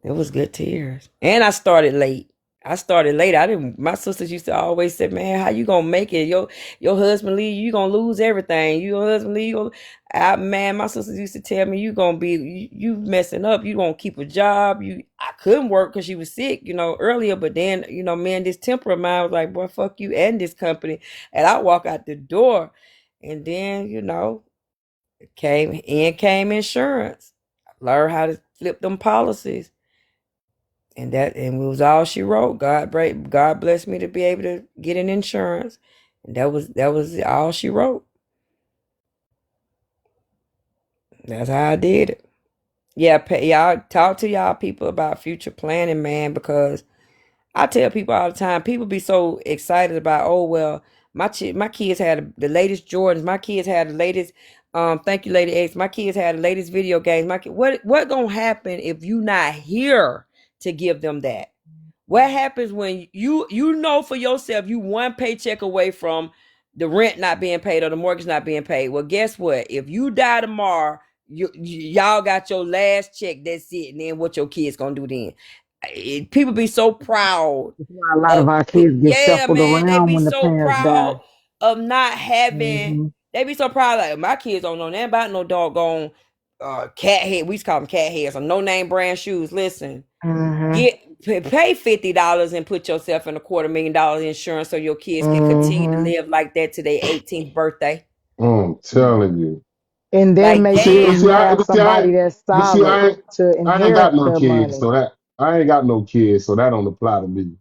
It was good tears. And I started late. My sisters used to always say, man, how you gonna make it? Your husband leave you gonna lose everything. Your husband leave you. Man, my sisters used to tell me, you messing up. You gonna keep a job. I couldn't work because she was sick, earlier. But then, man, this temper of mine was like, boy, fuck you and this company. And I walk out the door, and then, came insurance. Learned how to flip them policies. And it was all she wrote. God blessed me to be able to get an insurance. And that was all she wrote. That's how I did it. Yeah, y'all talk to y'all people about future planning, man, because I tell people all the time, people be so excited about, oh, well, my kids had the latest Jordans. My kids had the latest, thank you, Lady X. My kids had the latest video games. What gonna happen if you not here to give them that? What happens when you know for yourself you one paycheck away from the rent not being paid or the mortgage not being paid? Well, guess what? If you die tomorrow, y'all got your last check. That's it. And then what your kids gonna do then? People be so proud. A lot of our kids get shuffled Man, they around be when the so parents die. proud of not having. Mm-hmm. They be so proud, like, my kids don't know nothing about no doggone cat head. We used to call them cat heads or no name brand shoes. Listen, pay $50 and put yourself in $250,000 insurance so your kids can continue to live like that to their 18th birthday. I'm telling you. And then make sure you have somebody that's solid to I ain't got inherit no the kids, money. I ain't got no kids, so that don't apply to me.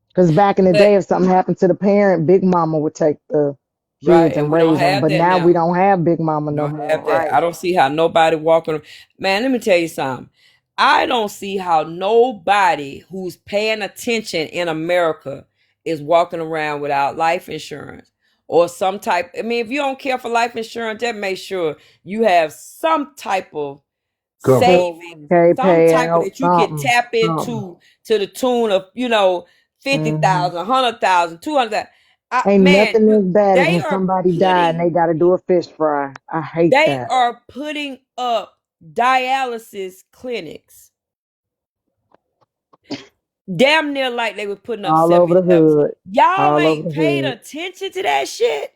Because back in the day, if something happened to the parent, Big Mama would take the kids and we don't raise them. have But that now now. we don't have Big Mama no Don't more. have that. Right. I don't see how nobody walking. Man, let me tell you something. I don't see how nobody who's paying attention in America is walking around without life insurance or some type. I mean, if you don't care for life insurance, just make sure you have some type of savings, some type of that you can tap into to the tune of, 50,000, 100,000, 200,000. Ain't Man, nothing as bad as they when are somebody died and they got to do a fish fry. I hate they that. are putting up dialysis clinics. Damn near like they were putting up All over the 7-Elevens. hood. Y'all All over ain't the paid hood. attention to that shit.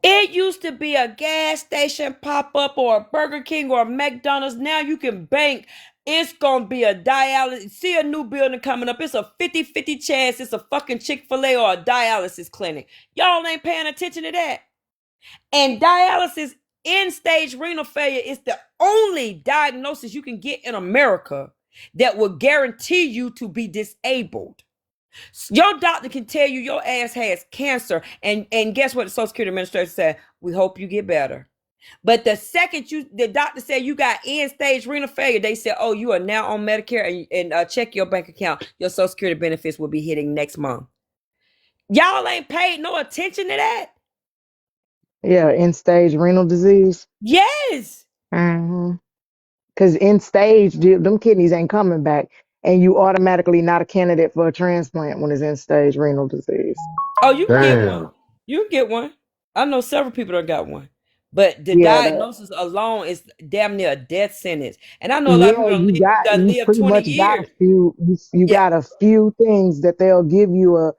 It used to be a gas station pop up or a Burger King or a McDonald's. Now you can bank. It's going to be a dialysis. See a new building coming up. It's a 50-50 chance it's a fucking Chick-fil-A or a dialysis clinic. Y'all ain't paying attention to that. And dialysis, end-stage renal failure, is the only diagnosis you can get in America that will guarantee you to be disabled. Your doctor can tell you your ass has cancer, and guess what the Social Security Administration said? We hope you get better. But the second the doctor said you got end-stage renal failure, they said, oh, you are now on Medicare, and check your bank account. Your Social Security benefits will be hitting next month. Y'all ain't paid no attention to that. Yeah, end-stage renal disease. Yes. Mm-hmm. Because end-stage, them kidneys ain't coming back, and you automatically not a candidate for a transplant when it's end-stage renal disease. Oh, you can get one. Damn. You can get one. I know several people that got one. But the Yeah, diagnosis alone is damn near a death sentence. And I know a lot of yeah, people done you live pretty 20 much got a years. few. You Yeah. got a few things that they'll give you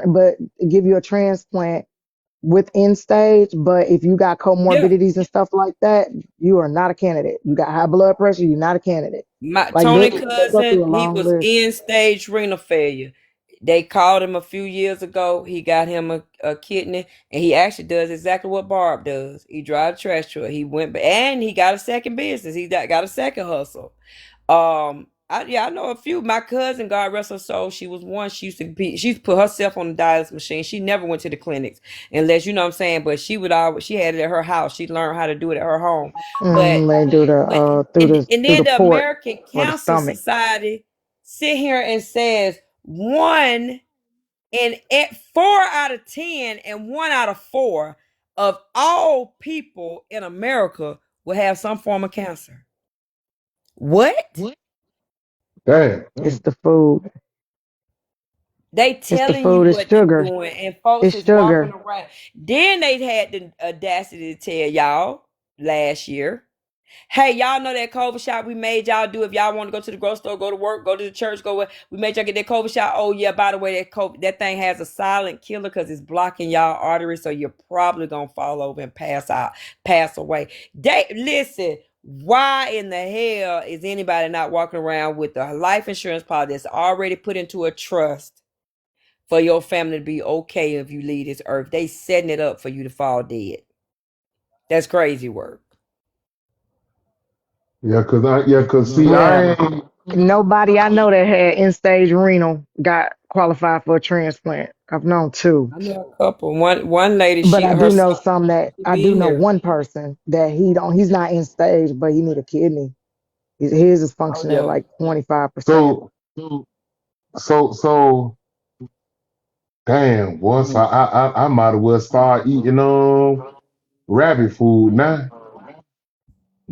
but give you a transplant with end stage. But if you got Yeah. comorbidities and stuff like that, you are not a candidate. You got high blood pressure, you're not a candidate. My Like Tony they go through cousin, a he long was list. end stage renal failure. They called him a few years ago. He got him a kidney, and he actually does exactly what Barb does. He drives a trash truck. He went and he got a second business. He got a second hustle. I know a few. My cousin, God rest her soul, she was one. She used to put herself on the dialysis machine. She never went to the clinics unless, you know what I'm saying, but she had it at her house. She learned how to do it at her home. But They do the and through then the the port American or the Cancer stomach. Society sit here and says 4 out of 10 and 1 out of 4 of all people in America will have some form of cancer. What? Damn. It's the food. They It's the telling food. you It's what you sugar. doing, and folks It's is walking sugar. around. Then they had the audacity to tell y'all last year, hey, y'all know that COVID shot we made y'all do if y'all want to go to the grocery store, go to work, go to the church, we made y'all get that COVID shot. Oh yeah, by the way, that thing has a silent killer because it's blocking y'all arteries, so you're probably gonna fall over and pass away. Listen, why in the hell is anybody not walking around with a life insurance policy that's already put into a trust for your family to be okay if you leave this earth? They setting it up for you to fall dead. That's crazy work. Yeah, cause see, I Yeah. ain't. Nobody I know that had end-stage renal got qualified for a transplant. I've known two. I know a couple. One lady, But I her do know son some that I be do in know here. one person that he's not in stage, but he need a kidney. His is Oh functioning at yeah. like 25%. So damn, boy. So I might as well start eating rabbit food now.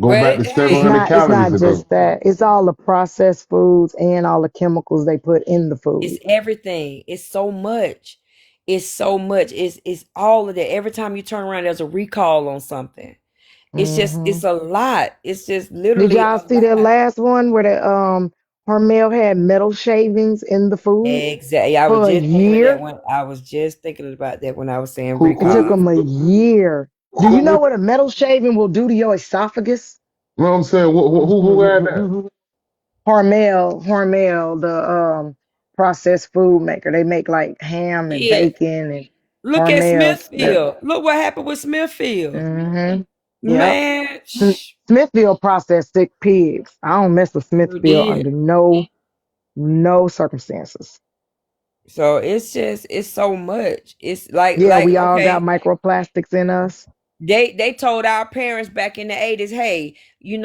Go back to It's 700 not it's calories not a day. just that. It's all the processed foods and all the chemicals they put in the It's food. everything. It's so much. It's so much. It's all of that. Every time you turn around, there's a recall on something. It's a lot. It's just Did literally y'all a see that lot. last one where the Hormel had metal shavings in the food Exactly. I was for a just thinking of that year? when I was just thinking about that when I was saying It took recall. them a year. Do you know what a metal shaving will do to your esophagus? You know what I'm saying? Who had that? Hormel, the processed food maker. They make like ham and Yeah. bacon and Look at Hormel's. Smithfield. Look what happened with Smithfield. Mm-hmm. Yep. Man, Smithfield processed sick pigs. I don't mess with you Smithfield did. under no circumstances. So it's so much. It's like Yeah, we all got okay. microplastics in us. They told our parents back in the 80s, hey, you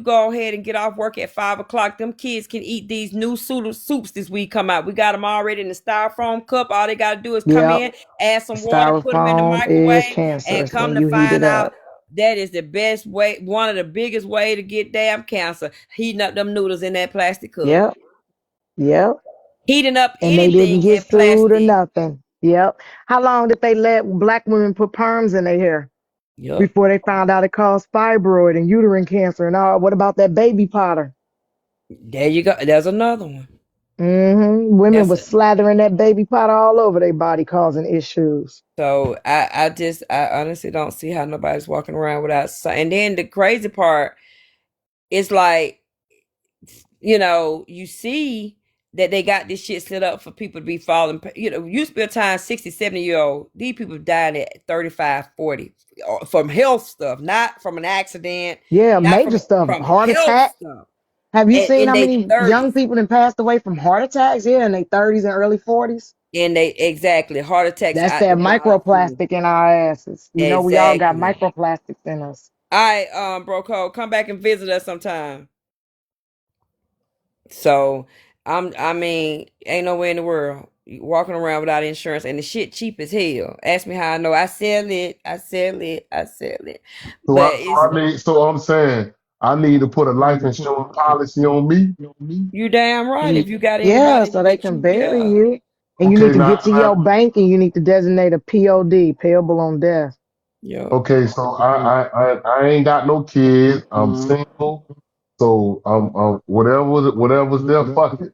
go ahead and get off work at 5 o'clock. Them kids can eat these new soups this week come out. We got them already in the styrofoam cup. All they got to do is come Yep. in, add some water, put them in the Styrofoam is microwave, and cancerous come when to you heat find it out up. that is the best way, one of the biggest way to get damn cancer, heating up them noodles in that plastic cup. Yep. Yep. Heating up and they didn't anything in get sued or plastic. nothing. Yep. How long did they let black women put perms in their hair Yep. before they found out it caused fibroid and uterine cancer and all? What about that baby powder? There you go. There's another one. Women were slathering that baby powder all over their body, causing issues. So I honestly don't see how nobody's walking around without. And then the crazy part is like, you know, you see that they got this shit set up for people to be falling. You know, you spend time 60, 70-year-old. These people dying at 35, 40 from health stuff, not from an accident. Yeah, not major stuff. from Heart health attack. stuff. Have you seen in how their many 30s. young people that passed away from heart attacks? Yeah, in their 30s and early 40s. And they exactly heart attacks. That's out that the wazoo. microplastic in our asses. You know, we all got Exactly. microplastics in us. All right, Bro Cole, come back and visit us sometime. So I mean, ain't nowhere in the world walking around without insurance, and the shit cheap as hell. Ask me how I know. I sell it. So But I'm saying I need to put a life insurance policy on me. You damn right. If you got Yeah, anybody so they that can you, bury you. And you Okay, need to get to now, your bank and you need to designate a POD, payable on death. Yeah. okay, so I ain't got no kids. I'm single. So whatever's there, fuck it.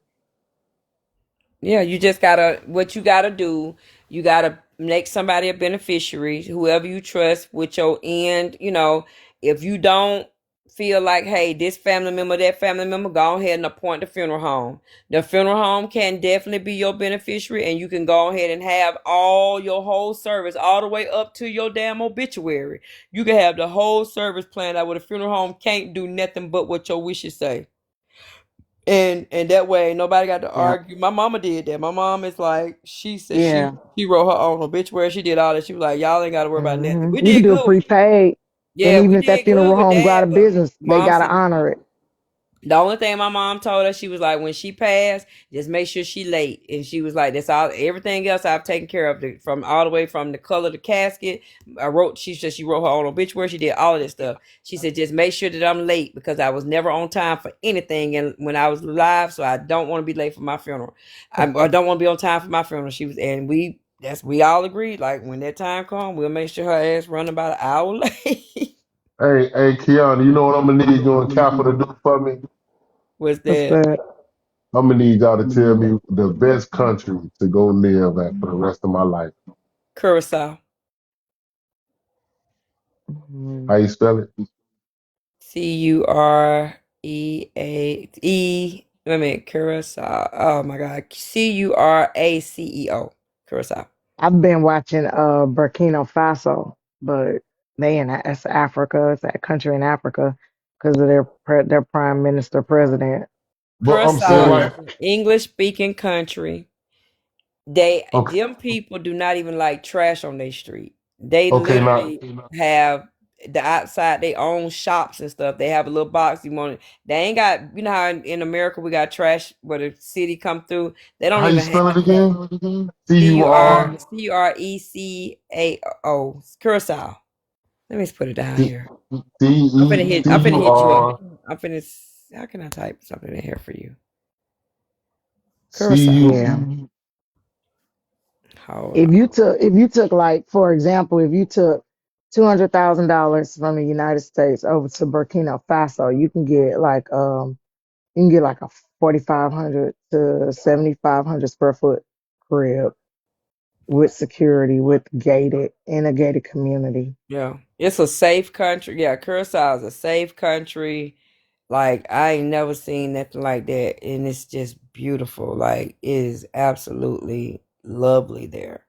Yeah, you just gotta, what you gotta do, you gotta make somebody a beneficiary, whoever you trust with your end. You know, if you don't feel like, hey, this family member, that family member, go ahead and appoint the funeral home. The funeral home can definitely be your beneficiary, and you can go ahead and have all your whole service all the way up to your damn obituary. You can have the whole service planned out where the funeral home can't do nothing but what your wishes say. And that way nobody got to argue. My mama did that. My mom is like, she said she wrote her own obituary. She did all that. She was like, y'all ain't got to worry about nothing. We You can did do good. it prepaid. Yeah, And even we if that did funeral good with home go out that. of But business, they mom got to said honor it. the only thing my mom told us, she was like, when she passed, just make sure she late. And she was like, that's all. Everything else I've taken care of, from all the way from the color of the casket. She said she wrote her own obituary. She did all of this stuff. She said, just make sure that I'm late, because I was never on time for anything and when I was alive. So I don't want to be late for my funeral. I don't want to be on time for my funeral. She was, and we all agreed, like, when that time comes, we'll make sure her ass run about an hour late. Hey, Kiana, you know what I'm gonna need you and Kappa to do for me? What's What's that? that? I'm gonna need y'all to tell me the best country to go live at for the rest of my life. Curacao. How you spell it? Cureae. Wait a minute, Curacao. Oh my God, Curaceo. Curacao. I've been watching Burkina Faso, but that's Africa. It's that country in Africa because of their prime minister president. But I'm saying, Curacao is like, an English speaking country. Them okay, people do not even like trash on their street. They okay, literally have the outside, they own shops and stuff. They have a little box you want. They ain't got, you know how in America we got trash where the city come through. They don't how you even spell it have that. again? Curecao. Curacao. Let me put it down here. I'm CUR. finna hit you up. How can I type something in here for you? Curacao. If you took like, for example, if you took $200,000 from the United States over to Burkina Faso, you can get like a 4,500 to 7,500 square foot crib with security, with in a gated community. Yeah, it's a safe country. Yeah, Curacao is a safe country. Like, I ain't never seen nothing like that, and it's just beautiful. Like, it is absolutely lovely there.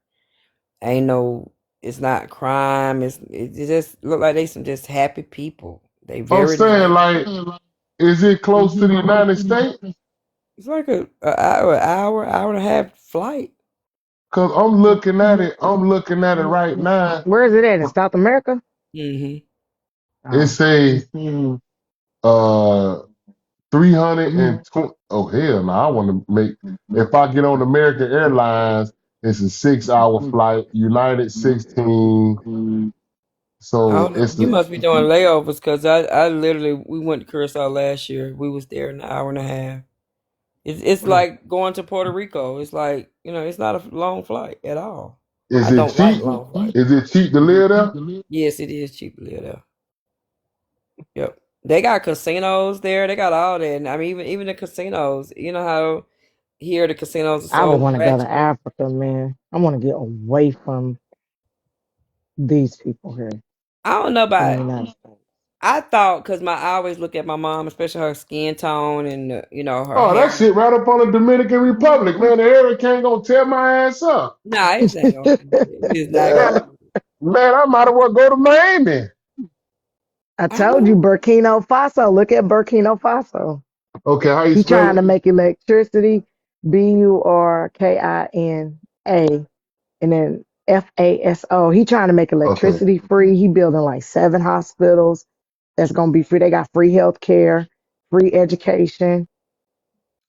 It's not crime. It just look like they some just happy people. They I'm very saying, nice. like, is it close to the United States? It's like an hour and a half flight. Cause I'm looking at it. I'm looking at it right now. Where is it at? In South America? Mm-hmm. It say 320. Oh hell no! I want to make. If I get on American Airlines, it's a 6-hour flight. United 16. So it's You must be doing layovers, because I literally, we went to Curacao last year. We was there an hour and a half. It's like going to Puerto Rico. It's like, it's not a long flight at all. Is I it don't like cheap? long flights. Is it cheap to live there? Yes, it is cheap to live there. Yep. They got casinos there. They got all that. And I mean, even the casinos, you know how here the casinos are I would so want to go to ratchet. Africa, man. I want to get away from these people here I don't know in the about United States. I thought, because I always look at my mom, especially her skin tone and her Oh, that hair. shit right up on the Dominican Republic, man. The hurricane gonna tear my ass up. Nah, it's not gonna. It's not gonna. Man, I might as well go to Miami. I told you, Burkina Faso. Look at Burkina Faso. Okay, how you He spell trying to it? make electricity, Burkina, and then FASO. He trying to make Okay. electricity free. He building like 7 hospitals that's gonna be free. They got free health care, free education,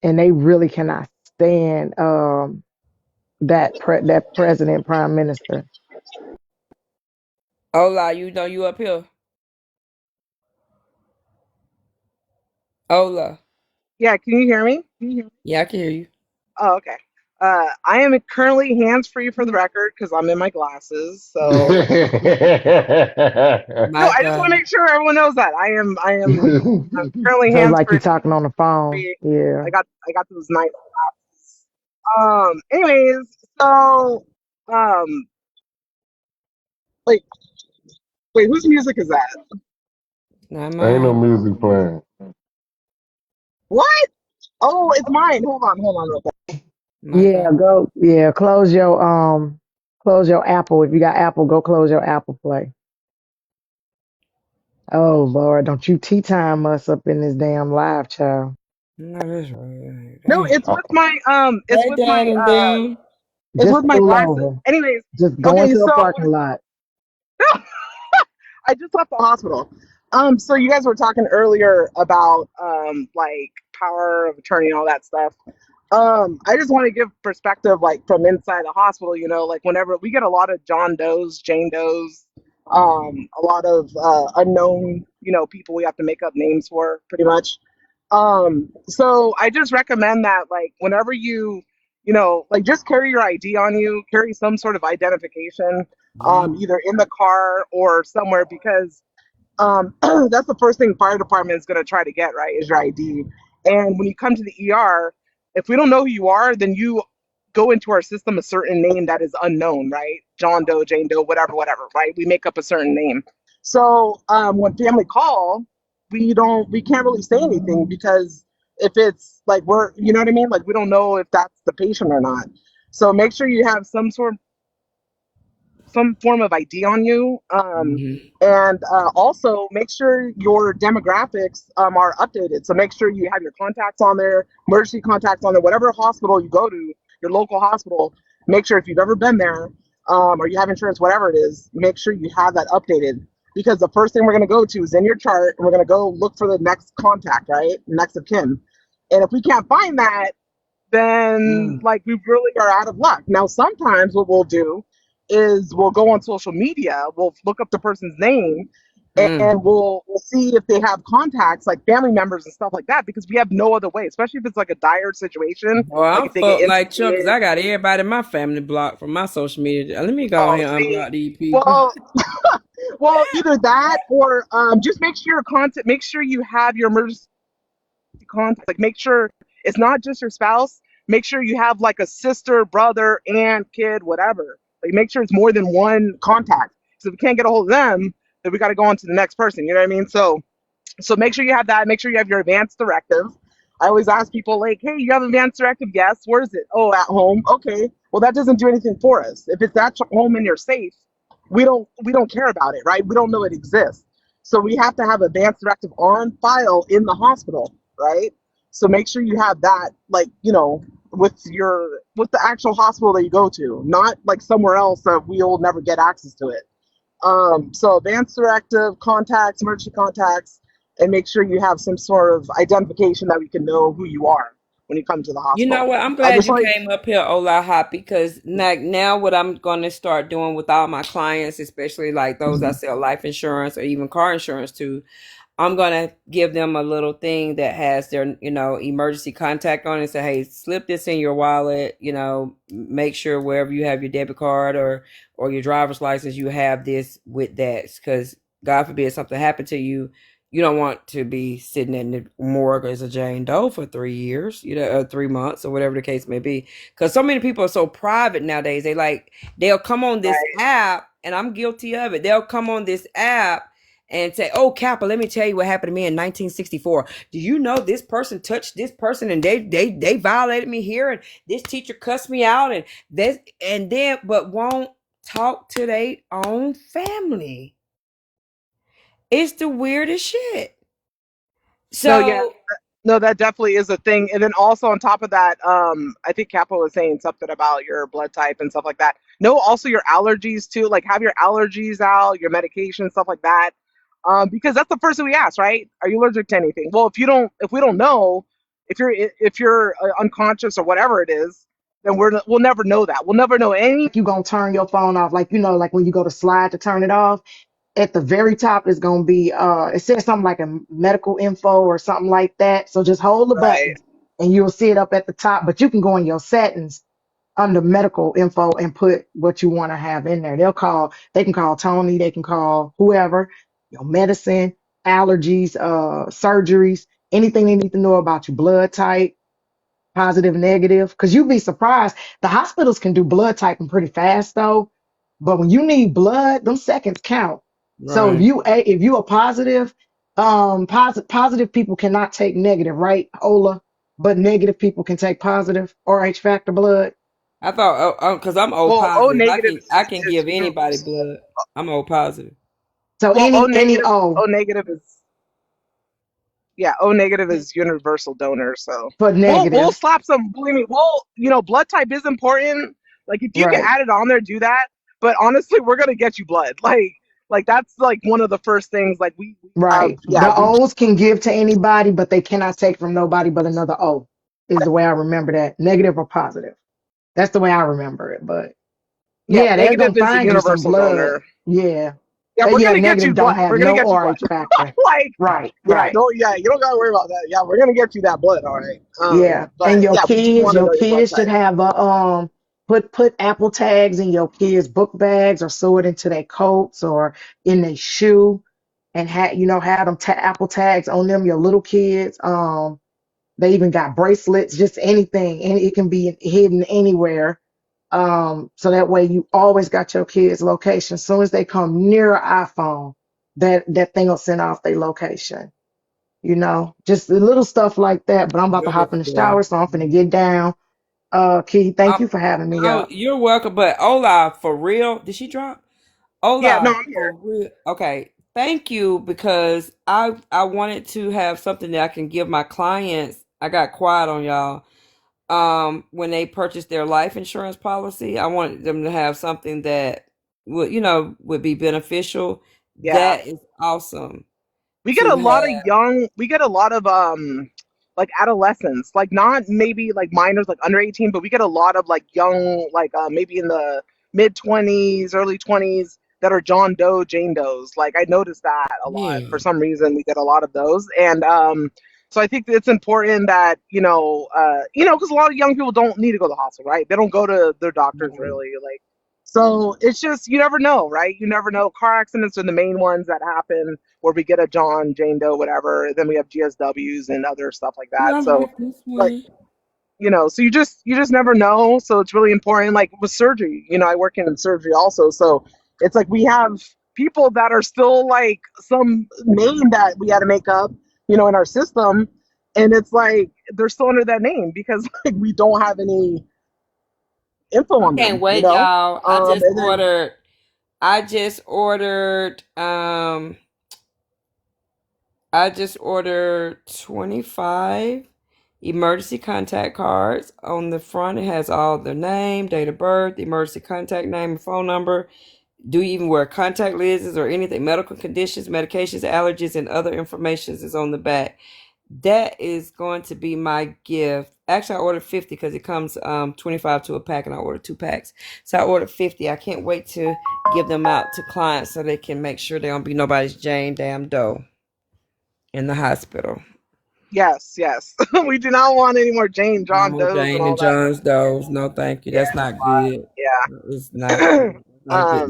and they really cannot stand that president, prime minister. Ola, you up here? Ola. Yeah, can you hear me? Yeah, I can hear you. Oh, okay. I am currently hands free for the record because I'm in my glasses. So no, I just want to make sure everyone knows that I'm currently Sounds hands like free. you're talking on the phone. Yeah. I got those nice glasses. Anyways, so like, wait, whose music is that? Not Ain't mine. no music playing. What? Oh, it's mine. Hold on real quick. Yeah, go. Yeah, close your Apple. If you got Apple, go close your Apple Play. Oh Lord, don't you tea time us up in this damn live, child. No, that's right. No, it's with my Hey, Dad and them. it's Just with my pull glasses. over. Anyways, Just go okay, into a so parking lot. I just left the hospital. So you guys were talking earlier about like power of attorney and all that stuff. I just want to give perspective, like from inside the hospital. Like whenever we get a lot of John Does, Jane Does, a lot of unknown, people we have to make up names for, pretty much. So I just recommend that, like, whenever you, like, just carry your ID on you, carry some sort of identification, either in the car or somewhere, because that's the first thing fire department is going to try to get, right, is your ID. And when you come to the ER, if we don't know who you are, then you go into our system a certain name that is unknown, right? John Doe, Jane Doe, whatever, right? We make up a certain name. So when family call, we can't really say anything, because if it's like you know what I mean? Like, we don't know if that's the patient or not. So make sure you have some form of ID on you, and also make sure your demographics are updated. So make sure you have your contacts on there, emergency contacts on there, whatever hospital you go to, your local hospital. Make sure if you've ever been there, or you have insurance, whatever it is, make sure you have that updated, because the first thing we're going to go to is in your chart, and we're going to go look for the next contact, right? Next of kin. And if we can't find that, then like, we really are out of luck. Now, sometimes what we'll do is we'll go on social media, we'll look up the person's name, and we'll see if they have contacts, like family members and stuff like that, because we have no other way, especially if it's like a dire situation. Well, like I'm if they get fucked like Chuck, because intubated. I got everybody in my family blocked from my social media. Let me go ahead and unblock these people. Well, either that, or just make sure make sure you have your emergency contact. Like, make sure it's not just your spouse. Make sure you have like a sister, brother, aunt, kid, whatever. Like, make sure it's more than one contact. So if we can't get a hold of them, then we got to go on to the next person. You know what I mean? So make sure you have that. Make sure you have your advance directive. I always ask people, like, hey, you have advance directive? Yes. Where is it? Oh, at home. Okay. Well, that doesn't do anything for us. If it's at home and you're safe, we don't care about it, right? We don't know it exists. So we have to have advance directive on file in the hospital, right? So make sure you have that, like, with the actual hospital that you go to, not like somewhere else that we'll never get access to it. So advance directive, contacts, emergency contacts, and make sure you have some sort of identification that we can know who you are when you come to the hospital. You know what? I'm glad you came up here, Ola Hoppy, because now what I'm going to start doing with all my clients, especially like those that sell life insurance or even car insurance too, I'm gonna give them a little thing that has their, emergency contact on it and say, hey, slip this in your wallet, make sure wherever you have your debit card or your driver's license, you have this with that. Because God forbid something happened to you, you don't want to be sitting in the morgue as a Jane Doe for 3 years, 3 months or whatever the case may be. Because so many people are so private nowadays. They'll come on this app, and I'm guilty of it. They'll come on this app and say, oh, Kappa, let me tell you what happened to me in 1964. Do you know this person touched this person and they violated me here, and this teacher cussed me out, but won't talk to their own family. It's the weirdest shit. So no, yeah. No, that definitely is a thing. And then also on top of that, I think Kappa was saying something about your blood type and stuff like that. No, also your allergies too. Like have your allergies out, your medication, stuff like that. Because that's the first thing we ask, right? Are you allergic to anything? Well, if we don't know, if you're unconscious or whatever it is, then we'll never know that. We'll never know any. You gonna turn your phone off, like like when you go to slide to turn it off. At the very top is going to be, it says something like a medical info or something like that. So just hold the button and you'll see it up at the top. But you can go in your settings under medical info and put what you want to have in there. They can call Tony, they can call whoever, your medicine, allergies, surgeries, anything they need to know about your blood type, positive, negative. Because you'd be surprised. The hospitals can do blood typing pretty fast though. But when you need blood, them seconds count. Right. So if you are positive, positive people cannot take negative, right, Ola? But negative people can take positive RH factor blood. I thought, because I'm O positive, I can give anybody blood. I'm O positive. So O negative is. Yeah, O negative is universal donor. So but negative, we'll slap some. Believe me, blood type is important. Like if you can add it on there, do that. But honestly, we're gonna get you blood. Like that's like one of the first things. Like we the O's can give to anybody, but they cannot take from nobody but another O. Is the way I remember that. Negative or positive. That's the way I remember it. But they're gonna find you some blood. Donor. Yeah. Yeah, we're gonna get you blood. We're gonna get you blood. Factor. Right. You don't gotta worry about that. Yeah, we're gonna get you that blood. All right. And your kids should have a Put Apple tags in your kids' book bags or sew it into their coats or in their shoe and have them Apple tags on them, your little kids. They even got bracelets, just anything, and it can be hidden anywhere. So that way you always got your kids' location. As soon as they come near an iPhone, that thing will send off their location. Just the little stuff like that. But I'm about to hop in the shower, so I'm finna get down. Key, thank you for having me. You're welcome. But Ola, for real, did she drop? Ola, yeah, no, I'm here. Real, okay, thank you, because I wanted to have something that I can give my clients. I got quiet on y'all. When they purchase their life insurance policy, I wanted them to have something that would be beneficial. Yeah. That is awesome. We get a lot of like adolescents, like not maybe like minors, like under 18, but we get a lot of like young, like maybe in the mid 20s, early 20s that are John Doe, Jane Does. Like I noticed that a lot. For some reason, we get a lot of those. And so I think it's important that, because a lot of young people don't need to go to the hospital, right? They don't go to their doctors really. Like, so it's just, you never know, right? You never know. Car accidents are the main ones that happen where we get a John, Jane Doe, whatever. Then we have GSWs and other stuff like that. So, so you just never know. So it's really important. Like with surgery, I work in surgery also. So it's like we have people that are still like some name that we had to make up, in our system. And it's like they're still under that name because like we don't have any info on them. Can't wait, y'all. I just ordered 25 emergency contact cards. On the front, it has all their name, date of birth, emergency contact name, and phone number. Do you even wear contact lenses or anything? Medical conditions, medications, allergies, and other information is on the back. That is going to be my gift. Actually, I ordered 50 because it comes 25 to a pack, and I ordered 2 packs. So I ordered 50. I can't wait to give them out to clients so they can make sure they don't be nobody's Jane damn Doe. in the hospital. Yes. We do not want any more Jane, John No Does Jane and all and that. John's does. No, thank you. Yeah, That's not good. yeah. It's not a good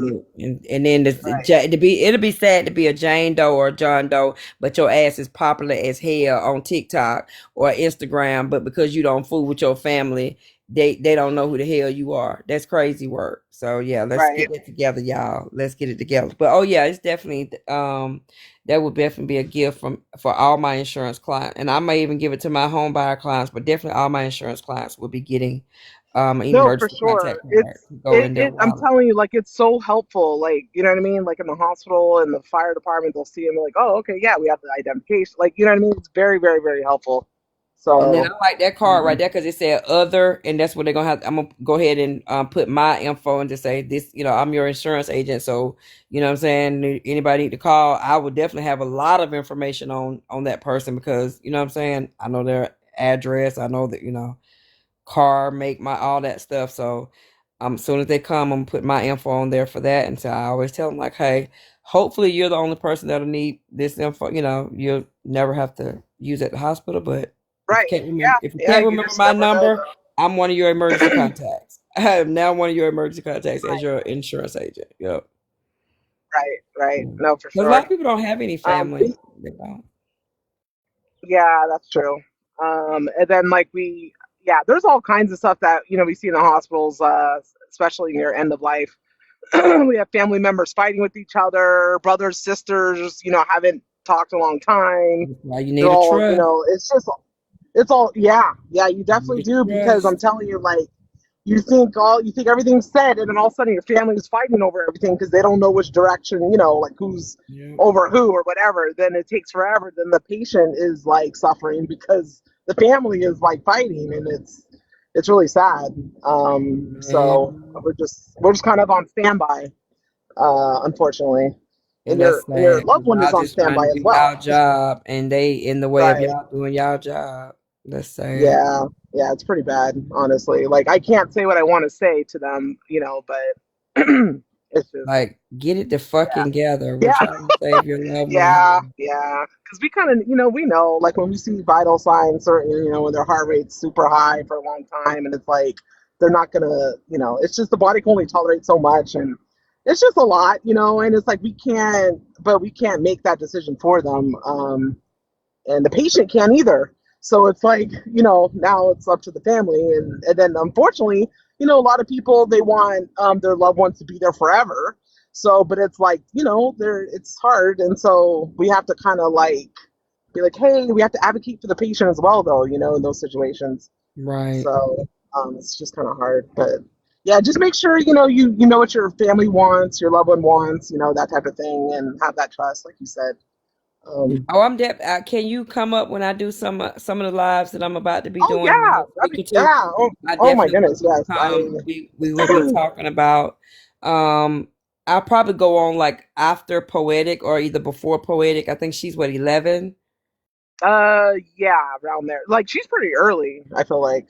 look. And then it'll be sad to be a Jane Doe or a John Doe, but your ass is popular as hell on TikTok or Instagram, but because you don't fool with your family, they don't know who the hell you are. That's crazy work. So yeah, let's get it together, y'all. Let's get it together. But oh yeah, it's definitely that would definitely be a gift for all my insurance clients, and I may even give it to my home buyer clients, but definitely all my insurance clients will be getting No, for emergency sure. contact card to go in their I'm wallet. telling you, like, it's so helpful. Like, you know what I mean? Like in the hospital and the fire department, they'll see them like, oh, okay, yeah, we have the identification. Like, you know what I mean? It's very, very, very helpful. And then So, I like that card right there because it said other, and that's what they're gonna have. I'm gonna go ahead and put my info and just say this. I'm your insurance agent, so you know what I'm saying. Anybody need to call, I would definitely have a lot of information on that person because you know what I'm saying. I know their address. I know that car make, my all that stuff. So as soon as they come, I'm gonna put my info on there for that. And so I always tell them like, hey, hopefully you're the only person that'll need this info. You'll never have to use it at the hospital, but right. if you can't remember my number, I'm one of your emergency contacts. I am now one of your emergency contacts as your insurance agent. Yep. Right. No, for sure. A lot of people don't have any family. They don't. Yeah, that's true. And then like there's all kinds of stuff that we see in the hospitals, especially near end of life. We have family members fighting with each other, brothers, sisters, haven't talked a long time. That's why you need a trust. It's all you definitely do, because I'm telling you, like, you think everything's said, and then all of a sudden your family is fighting over everything because they don't know which direction, like who's over who or whatever. Then it takes forever. Then the patient is like suffering because the family is like fighting, and it's really sad. So we're just kind of on standby, unfortunately. And your loved one is on standby as well. Our job, and they in the way of y'all doing y'all job. Let's say. Yeah, it's pretty bad, honestly. Like, I can't say what I want to say to them, but it's just like, get it the fucking together. We're trying to save your loved one. Yeah. Because we kind of, we know, like when we see vital signs, or when their heart rate's super high for a long time, and it's like they're not gonna, it's just the body can only tolerate so much, and it's just a lot, and it's like we can't make that decision for them, and the patient can't either. So it's like, now it's up to the family. And then unfortunately, a lot of people, they want their loved ones to be there forever. So, but it's like, it's hard. And so we have to kind of like be like, hey, we have to advocate for the patient as well, though, in those situations. Right. So it's just kind of hard. But yeah, just make sure, you know what your family wants, your loved one wants, that type of thing, and have that trust, like you said. I'm can you come up when I do some of the lives that I'm about to be doing? Yeah. Oh my goodness, yes. We will be talking about. I'll probably go on like after Poetic or either before Poetic. I think she's 11. Yeah, around there. Like, she's pretty early, I feel like.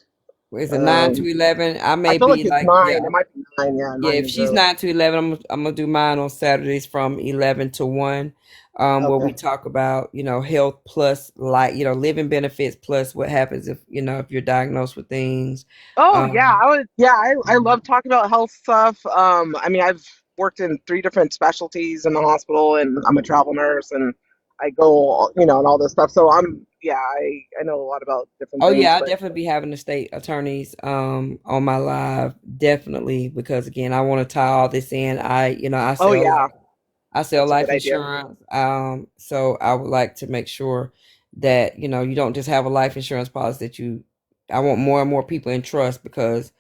Is it 9 to 11? I may feel be like it's like 9. yeah. It might be 9. Yeah. 9 If she's 9 to 11, I'm gonna do mine on Saturdays from 11 to 1. Where we talk about, health plus living benefits plus what happens if you're diagnosed with things. I love talking about health stuff. I mean, I've worked in 3 different specialties in the hospital, and I'm a travel nurse, and I go, and all this stuff. So I know a lot about different things. I'll definitely be having the state attorneys on my live, definitely, because again, I want to tie all this in. I sell life insurance. So I would like to make sure that, you don't just have a life insurance policy I want more and more people in trust, because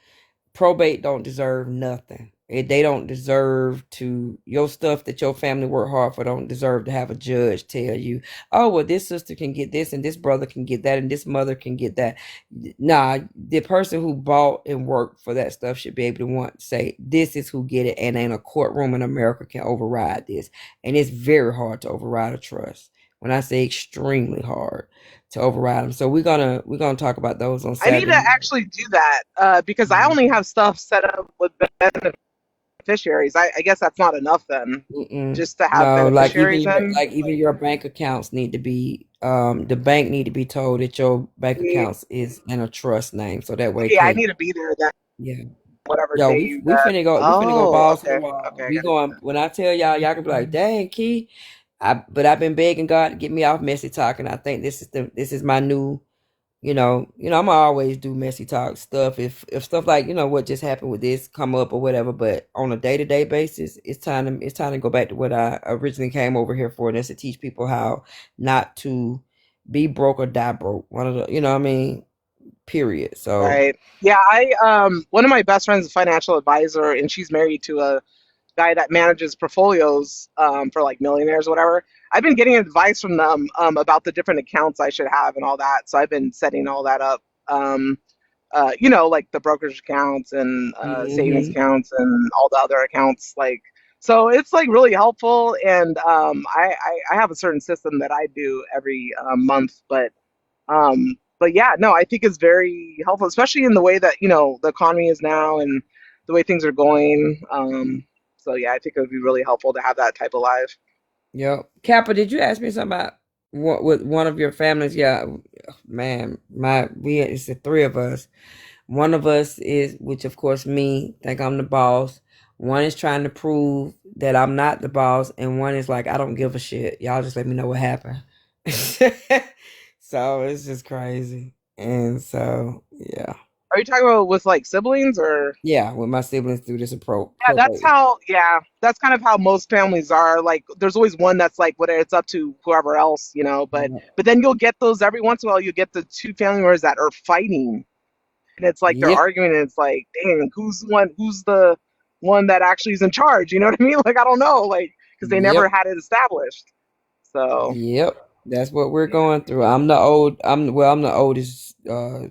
probate don't deserve nothing. They don't deserve your stuff that your family worked hard for don't deserve to have a judge tell you, oh, well, this sister can get this and this brother can get that and this mother can get that. Nah, the person who bought and worked for that stuff should be able to say, this is who get it, and ain't a courtroom in America can override this. And it's very hard to override a trust. When I say extremely hard to override them. So we're gonna talk about those on Saturday. I need to actually do that because I only have stuff set up with benefits beneficiaries. I guess that's not enough then, just to have No, beneficiaries in. like even your bank accounts need to be the bank need to be told that your bank accounts is in a trust name, so that way Yeah, I need to be there then. yeah. Whatever Yo, day we you we got. finna go Oh, balls to okay. the wall. Okay, I We got it. going when I tell y'all can be like, dang, Key. But I've been begging God to get me off messy talking. I think this is my new, I'm gonna always do messy talk stuff if stuff like what just happened with this come up or whatever. But on a day-to-day basis, it's time to go back to what I originally came over here for, and that's to teach people how not to be broke or die broke. One of the, you know what I mean? Period. So Right. Yeah, one of my best friends is a financial advisor, and she's married to a guy that manages portfolios for like millionaires or whatever. I've been getting advice from them about the different accounts I should have and all that. So I've been setting all that up. Like the brokerage accounts and savings accounts and all the other accounts. Like, so it's like really helpful. And I have a certain system that I do every month, but yeah, no, I think it's very helpful, especially in the way that the economy is now and the way things are going. So yeah, I think it would be really helpful to have that type of life. Yep. Kappa, did you ask me something about what with one of your families? Yeah, man, it's the three of us. One of us is, which of course me, think I'm the boss. One is trying to prove that I'm not the boss, and one is like, I don't give a shit. Y'all just let me know what happened. So it's just crazy. And so yeah. Are you talking about with like siblings or? Yeah, with my siblings through this approach. Yeah, that's kind of how most families are. Like, there's always one that's like, whether it's up to whoever else, but then you'll get those every once in a while. You get the two family members that are fighting, and it's like they're arguing, and it's like, dang, who's the one that actually is in charge? You know what I mean? Like, I don't know, like, because they never had it established. So that's what we're going through. I'm the oldest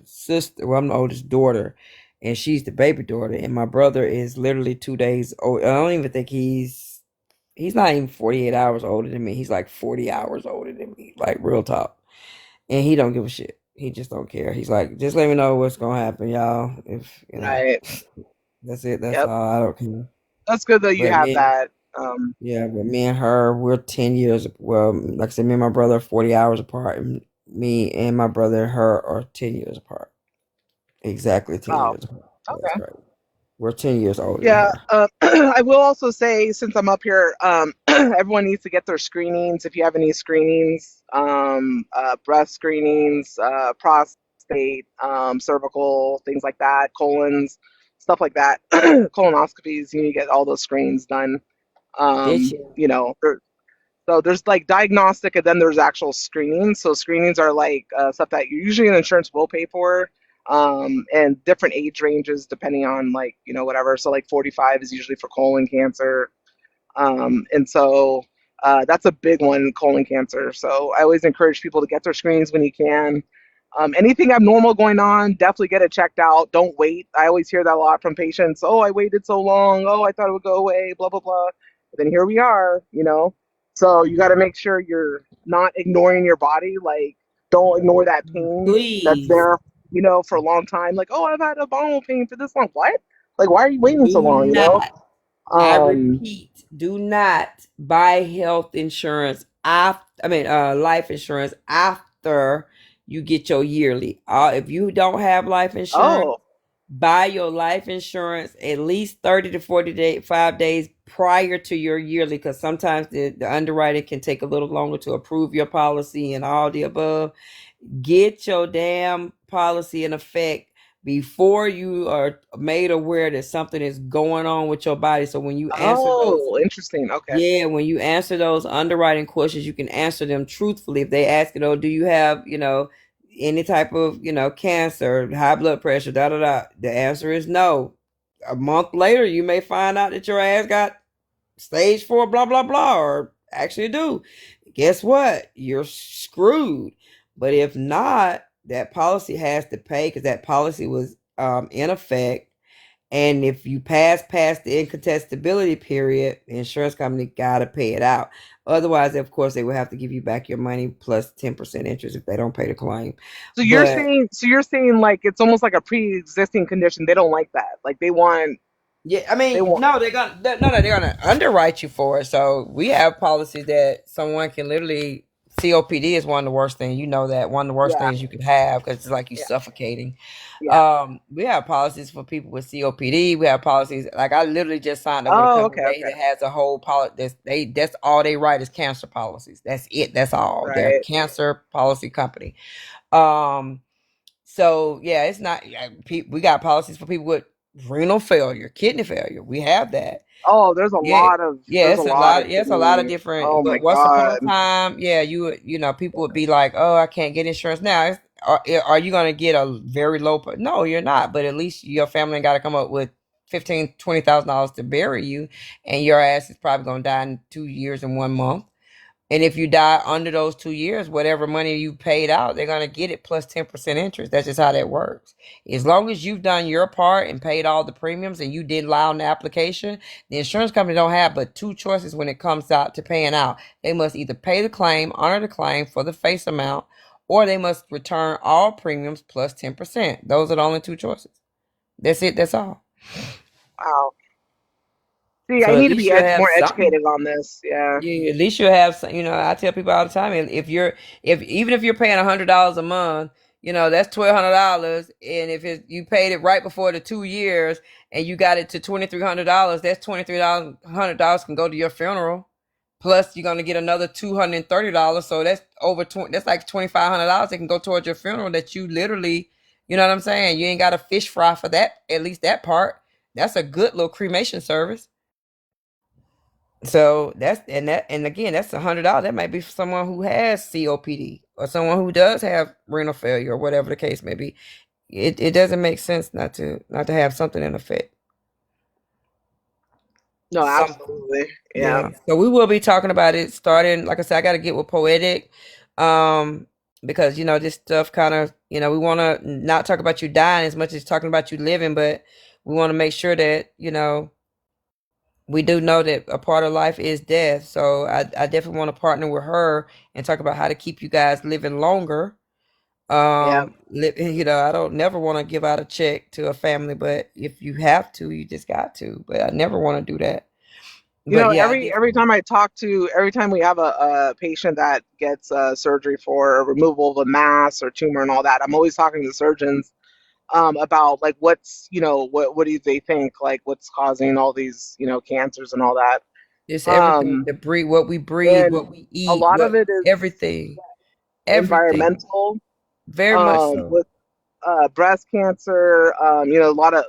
sister. Well, I'm the oldest daughter, and she's the baby daughter. And my brother is literally 2 days old. I don't even think he's not even 48 hours older than me. He's like 40 hours older than me, like real talk. And he don't give a shit. He just don't care. He's like, just let me know what's gonna happen, y'all. If that's it. That's all. I don't care. That's good that you have that. Yeah, but me and her, we're 10 years. Well, like I said, me and my brother are 40 hours apart, and me and my brother and her are 10 years apart. Exactly 10 years apart. Okay. That's right. We're 10 years older. Yeah. I will also say, since I'm up here, everyone needs to get their screenings. If you have any screenings, breast screenings, prostate, cervical, things like that, colons, stuff like that, colonoscopies, you need to get all those screens done. So there's like diagnostic, and then there's actual screenings. So screenings are like stuff that usually an insurance will pay for, and different age ranges depending on like whatever. So like 45 is usually for colon cancer, and so that's a big one, colon cancer. So I always encourage people to get their screenings when you can. Anything abnormal going on, definitely get it checked out. Don't wait. I always hear that a lot from patients. Oh, I waited so long. Oh, I thought it would go away. Blah blah blah. Then here we are, So you got to make sure you're not ignoring your body. Like, don't ignore that pain that's there, for a long time. Like, oh, I've had abdominal pain for this long. What? Like, why are you waiting so long? I repeat, do not buy health insurance life insurance after you get your yearly. If you don't have life insurance, buy your life insurance at least 30 to 45 days prior to your yearly, because sometimes the underwriting can take a little longer to approve your policy and all the above. Get your damn policy in effect before you are made aware that something is going on with your body. So when you answer interesting. Okay. Yeah, when you answer those underwriting questions, you can answer them truthfully. If they ask do you have, any type of, cancer, high blood pressure, the answer is no. A month later, you may find out that your ass got stage 4, blah, blah, blah, or actually do. Guess what? You're screwed. But if not, that policy has to pay, because that policy was in effect. And if you pass the incontestability period, the insurance company got to pay it out. Otherwise, of course, they will have to give you back your money plus 10% interest if they don't pay the claim. So you're saying like it's almost like a pre-existing condition. They don't like that. Like they want Yeah, I mean, They want. no, they're gonna underwrite you for it. So we have policies that someone can literally. COPD is one of the worst things. You know that one of the worst Yeah, things you could have because it's like you yeah, suffocating. yeah. We have policies for people with COPD. We have policies like I literally just signed up with a Oh, company okay, that okay. has a whole policy. That's all they write is cancer policies. That's it. That's all. They're a Right. cancer policy company. Um, so yeah, it's not. We got policies for people with renal failure, kidney failure. We have that. Oh, Yeah, yeah, there's a it's a lot lot. of Yeah, it's a lot of kidney. different. Oh my But once upon a God. time, yeah, you know, people would be like, "Oh, I can't get insurance now." Are you going to get a very low? No, you're not. But at least your family got to come up with $20,000 to bury you, and your ass is probably going to die in 2 years and 1 month. And if you die under those 2 years, whatever money you paid out, they're going to get it plus 10% interest. That's just how that works. As long as you've done your part and paid all the premiums and you did lie on the application, the insurance company don't have but two choices when it comes out to paying out. They must either pay the claim, honor the claim for the face amount, or they must return all premiums plus 10%. Those are the only two choices. That's it. That's all. Wow. See, I So at need to least be you have more something. educated on this. Yeah. Yeah, at least you have some, I tell people all the time, if even if you're paying $100 a month, that's $1,200. And if you paid it right before the 2 years and you got it to $2,300, that's $2,300 can go to your funeral. Plus you're going to get another $230. So that's that's like $2,500 that can go towards your funeral that you literally, you know what I'm saying? You ain't got a fish fry for that, at least that part. That's a good little cremation service. So and again, that's $100. That might be for someone who has COPD or someone who does have renal failure or whatever the case may be. It doesn't make sense not to have something in effect. No, Something. absolutely. Yeah. Yeah. So we will be talking about it starting. Like I said, I got to get with Poetic, because this stuff kind of we want to not talk about you dying as much as talking about you living, but we want to make sure that we do know that a part of life is death. So I definitely want to partner with her and talk about how to keep you guys living longer. Yeah. I don't never want to give out a check to a family, but if you have to, you just got to. But I never want to do that. But yeah, every time we have a patient that gets surgery for a removal of a mass or tumor and all that, I'm always talking to surgeons about like what's what do they think, like what's causing all these cancers and all that. It's everything. What we breathe, what we eat, a lot of it is everything. environmental. Very much so. With breast cancer, a lot of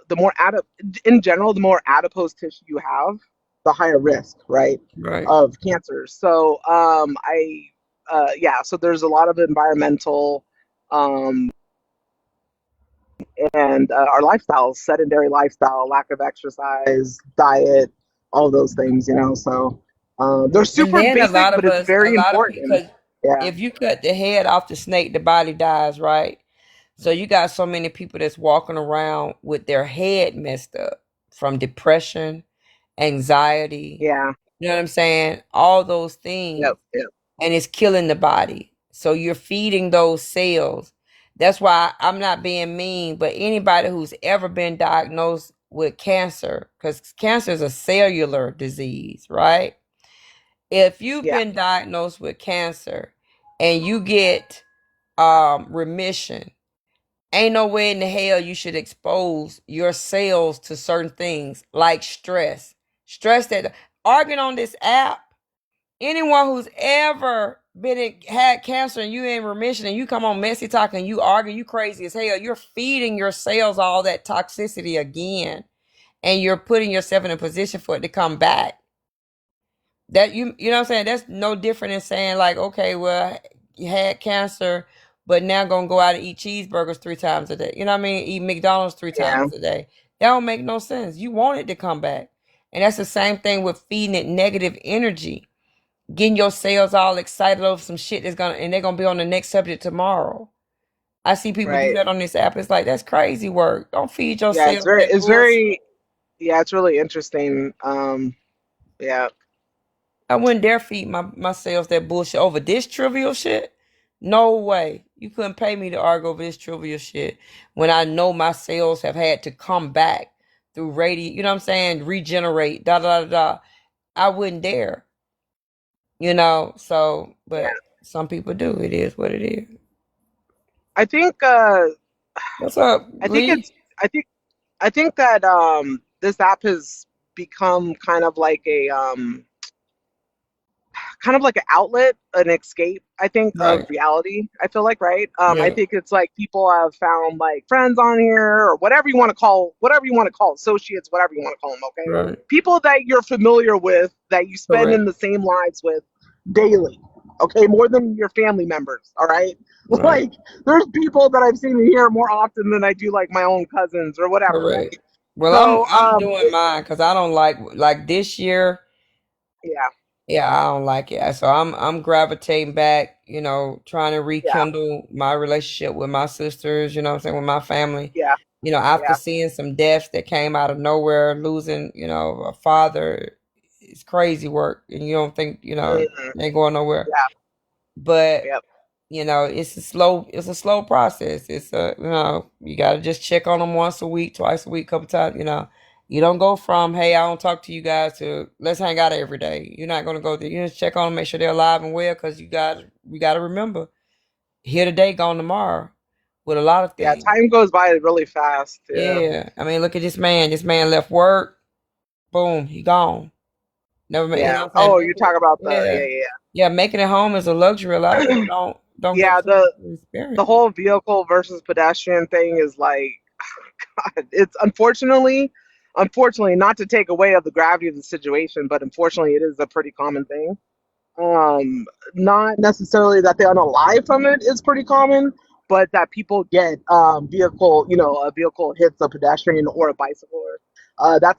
in general, the more adipose tissue you have, the higher risk, right, of cancer. So so there's a lot of environmental and our lifestyles, sedentary lifestyle, lack of exercise, diet, all those things, so they're super basic, but it's very important. If you cut the head off the snake, the body dies, right? So you got so many people that's walking around with their head messed up from depression, anxiety. Yeah. You know what I'm saying? All those things. Yep. And it's killing the body. So you're feeding those cells. That's why I'm not being mean, but anybody who's ever been diagnosed with cancer, because cancer is a cellular disease, right? If you've been diagnosed with cancer and you get remission, ain't no way in the hell you should expose your cells to certain things like stress. That arguing on this app, anyone who's ever had cancer and you in remission and you come on Messy Talk and you argue, you crazy as hell. You're feeding your cells all that toxicity again, and you're putting yourself in a position for it to come back. That you know what I'm saying? That's no different than saying like, okay, well, you had cancer, but now gonna go out and eat cheeseburgers 3 times a day. You know what I mean? Eat McDonald's 3 times a day. That don't make no sense. You want it to come back. And that's the same thing with feeding it negative energy. Getting your cells all excited over some shit and they're gonna be on the next subject tomorrow. I see people do that on this app. It's like, that's crazy work. Don't feed your cells. It's really interesting. I wouldn't dare feed my cells that bullshit over this trivial shit. No way. You couldn't pay me to argue over this trivial shit when I know my cells have had to come back through radio, you know what I'm saying, regenerate, da da da da. I wouldn't dare. You know, so but some people do. It is what it is. I think What's up, I think Lee? it's I think that this app has become kind of like an outlet, an escape, I think, of Right. reality. I feel like, right? I Yeah. think it's like people have found like friends on here or whatever you want to call, associates, whatever you want to call them. Okay, Right. people that you're familiar with, that you spend in Correct. the same lives with daily. Okay, more than your family members. All right. Right. Like, there's people that I've seen in here more often than I do like my own cousins or whatever. Correct. Right. Well, I'm So, I'm doing mine because I don't like this year. yeah, Yeah, I don't like it. So I'm gravitating back, you know, trying to yeah, rekindle my relationship with my sisters, you know what I'm saying, with my family. yeah, You know, after yeah, seeing some deaths that came out of nowhere, losing, you know, a father, it's crazy work. And you don't think, you know, mhm, it ain't going nowhere. yeah, But, yep, you know, it's a slow process. It's you know, you gotta just check on them once a week, twice a week, couple times, you know. You don't go from, hey, I don't talk to you guys to let's hang out every day. You're not gonna go there. You just check on them, make sure they're alive and well, because we gotta remember, here today, gone tomorrow, with a lot of yeah. things. Time goes by really fast. Yeah. Yeah. I mean, look at this man. This man left work, boom, he gone. Never you Yeah. know what I'm Oh, saying? you talk about the Yeah. Yeah, making it home is a luxury. A lot of people don't get yeah, a chance to the experience. whole vehicle versus pedestrian thing is like, God, it's unfortunately not to take away of the gravity of the situation, but unfortunately it is a pretty common thing. Um, Not necessarily that they unalive from it is pretty common, but that people get a vehicle hits a pedestrian or a bicycler. That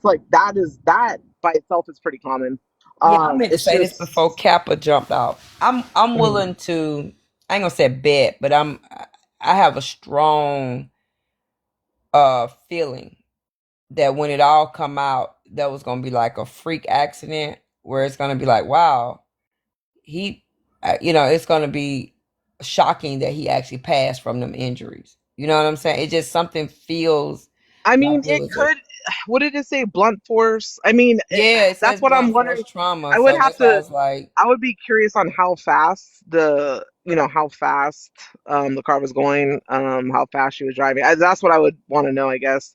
by itself is pretty common. Yeah, I meant to It's say this just before Kappa jumped out. I'm mhm, willing to, I ain't gonna say bet, but I have a strong feeling that when it all come out, that was gonna be like a freak accident where it's gonna be like, wow, he, you know, it's gonna be shocking that he actually passed from them injuries. You know what I'm saying? It just something feels I like mean, it it was a could. What did it say? Blunt force. I mean, yeah. It that's says what I'm blunt wondering. force trauma, I would so have that's why I to. was like, I would be curious on how fast how fast the car was going, how fast she was driving. That's what I would want to know, I guess.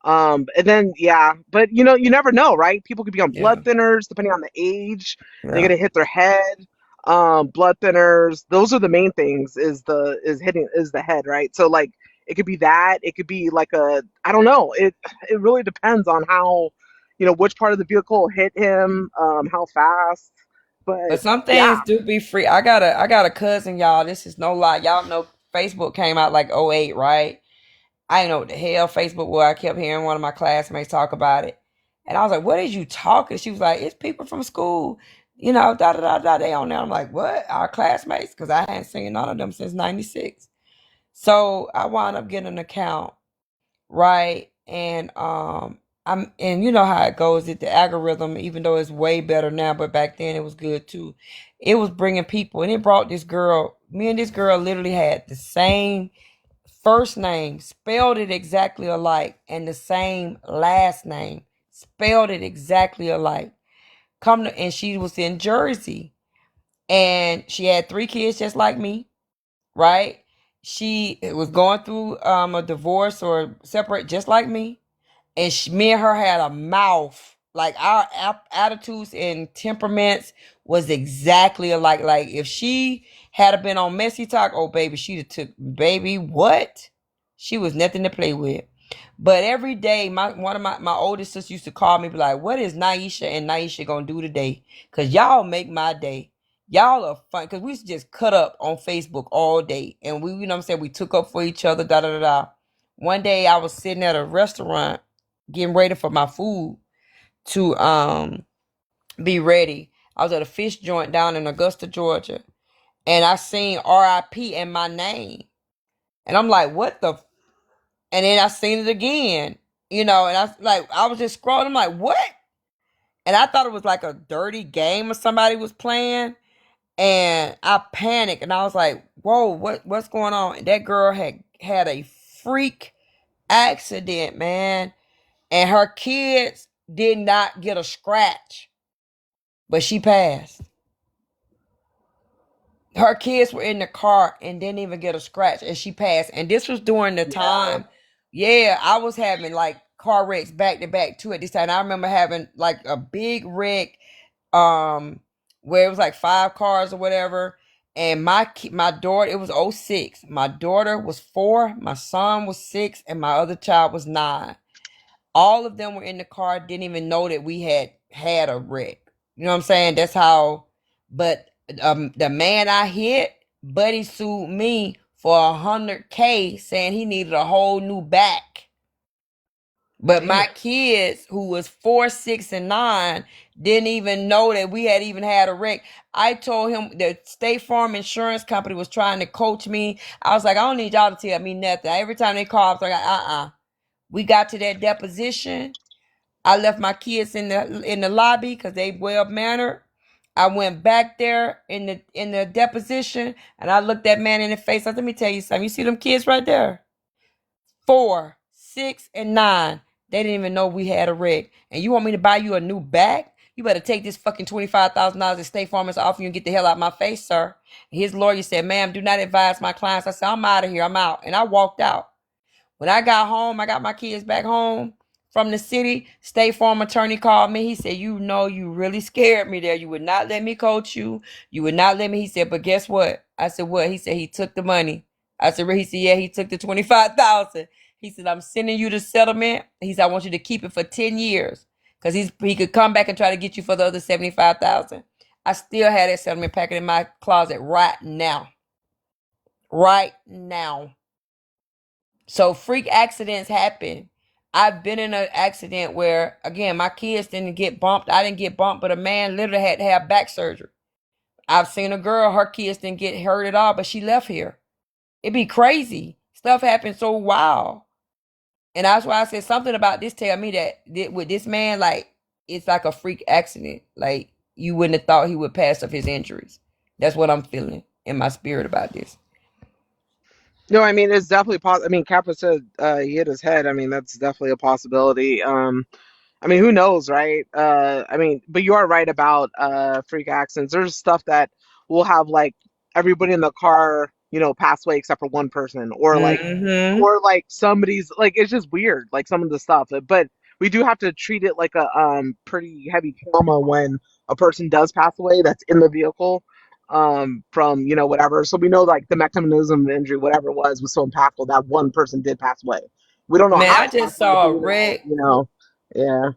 And then yeah, but you never know, right? People could be on yeah, blood thinners depending on the age. They're yeah. gonna hit their head. Blood thinners. Those are the main things. Is the head, right? So like it could be that. It could be like I don't know. It really depends on how, which part of the vehicle hit him, how fast. But But some yeah, things do be free. I got a cousin, y'all. This is no lie. Y'all know Facebook came out like '08, right? I didn't know what the hell Facebook was. I kept hearing one of my classmates talk about it. And I was like, what is you talking? She was like, it's people from school, you know, da da da da. They on there. I'm like, what? Our classmates? Because I hadn't seen none of them since '96. So I wound up getting an account, right? And you know how it goes, the algorithm, even though it's way better now, but back then it was good too. It was bringing people, and it brought this girl. Me and this girl literally had the same first name, spelled it exactly alike, and the same last name, spelled it exactly alike. And she was in Jersey, and she had 3 kids just like me, right? She was going through a divorce or separate just like me, and me and her had a mouth. Like our attitudes and temperaments was exactly alike. Like if she had been on Messy Talk, oh baby, she'd have took baby what? She was nothing to play with. But every day, one of my oldest sisters used to call me, be like, "What is Naisha and Naisha gonna do today? Cause y'all make my day. Y'all are fun. Cause we used to just cut up on Facebook all day, and we, you know what I'm saying, we took up for each other. Da da da da. One day, I was sitting at a restaurant getting ready for my food to be ready. I was at a fish joint down in Augusta, Georgia, and I seen R.I.P. in my name, and I'm like, "What the?" And then I seen it again, and I was just scrolling. I'm like, "What?" And I thought it was like a dirty game or somebody was playing, and I panicked, and I was like, "Whoa, what's going on?" And that girl had a freak accident, man. and her kids did not get a scratch, but she passed. Her kids were in the car and didn't even get a scratch, and she passed. And this was during the time, I was having like car wrecks back to back too at this time. I remember having like a big wreck, where it was like 5 cars or whatever. And my daughter, it was 06. My daughter was 4, my son was 6, and my other child was 9. All of them were in the car, didn't even know that we had a wreck. You know what I'm saying? That's how. But the man I hit, Buddy sued me for $100K, saying he needed a whole new back. But my kids, who was 4, 6, and 9, didn't even know that we had even had a wreck. I told him that State Farm Insurance Company was trying to coach me. I was like, I don't need y'all to tell me nothing. Every time they call, I was like, We got to that deposition. I left my kids in the lobby because they well mannered. I went back there in the deposition, and I looked that man in the face. I said, let me tell you something. You see them kids right there? 4, 6, and 9. They didn't even know we had a wreck. And you want me to buy you a new bag? You better take this fucking $25,000 that State Farm is offering you and get the hell out of my face, sir. His lawyer said, ma'am, do not advise my clients. I said, I'm out of here. I'm out. And I walked out. When I got home, I got my kids back home from the city. State Farm attorney called me. He said, you really scared me there. You would not let me coach you. You would not let me. He said, but guess what? I said, what? He said, he took the money. I said, he said, yeah, he took the $25,000. He said, I'm sending you the settlement. He said, I want you to keep it for 10 years. Because he could come back and try to get you for the other $75,000. I still had that settlement packet in my closet right now. Right now. So freak accidents happen. I've been in an accident where, again, my kids didn't get bumped. I didn't get bumped, but a man literally had to have back surgery. I've seen a girl, her kids didn't get hurt at all, but she left here. It'd be crazy. Stuff happens so wild. And that's why I said something about this tell me that with this man, like, it's like a freak accident. Like, you wouldn't have thought he would pass of his injuries. That's what I'm feeling in my spirit about this. No, I mean, it's definitely possible. I mean, Kappa said he hit his head. I mean, that's definitely a possibility. I mean, who knows, right? I mean, but you are right about freak accidents. There's stuff that will have like everybody in the car, pass away except for one person, or like somebody's like, it's just weird, like some of the stuff. But we do have to treat it like a pretty heavy trauma when a person does pass away that's in the vehicle. From whatever, so we know like the mechanism of the injury, whatever it was so impactful that one person did pass away. We don't know. Man, how I just saw a wreck. Yeah.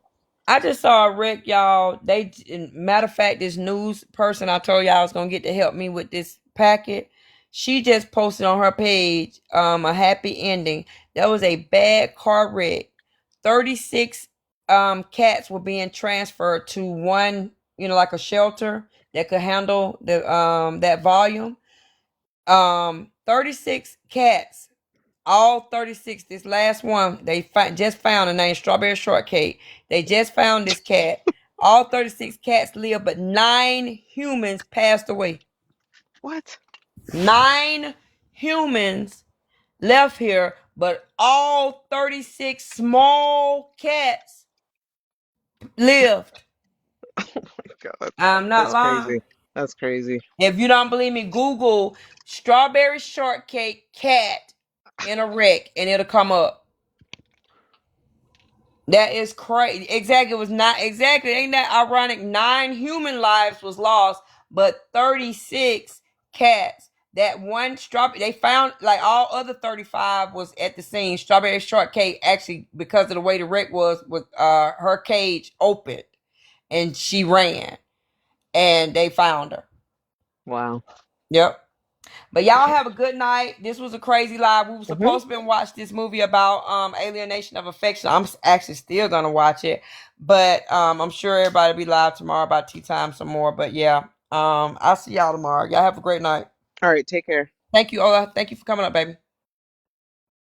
I just saw a wreck, y'all. Matter of fact, this news person I told y'all I was gonna get to help me with this packet, she just posted on her page a happy ending. That was a bad car wreck. 36 cats were being transferred to one, like a shelter that could handle the that volume. 36 cats, all 36. This last one they just found, the name Strawberry Shortcake. They just found this cat. All 36 cats live, but 9 humans passed away. What? 9 humans left here, but all 36 small cats lived. Oh my God. I'm not lying. Crazy. That's crazy. If you don't believe me, Google Strawberry Shortcake cat in a wreck and it'll come up. That is crazy. Exactly. It was not exactly. Ain't that ironic? 9 human lives was lost, but 36 cats. That one strawberry, they found, like, all other 35 was at the scene. Strawberry Shortcake, actually, because of the way the wreck was her cage opened and she ran and they found her. Wow. Yep. But y'all have a good night. This was a crazy live. We were supposed to be watch this movie about alienation of affection. I'm actually still gonna watch it, but I'm sure everybody will be live tomorrow about tea time some more. But yeah, I'll see y'all tomorrow. Y'all have a great night. All right, take care. Thank you, Ola. Thank you for coming up, baby.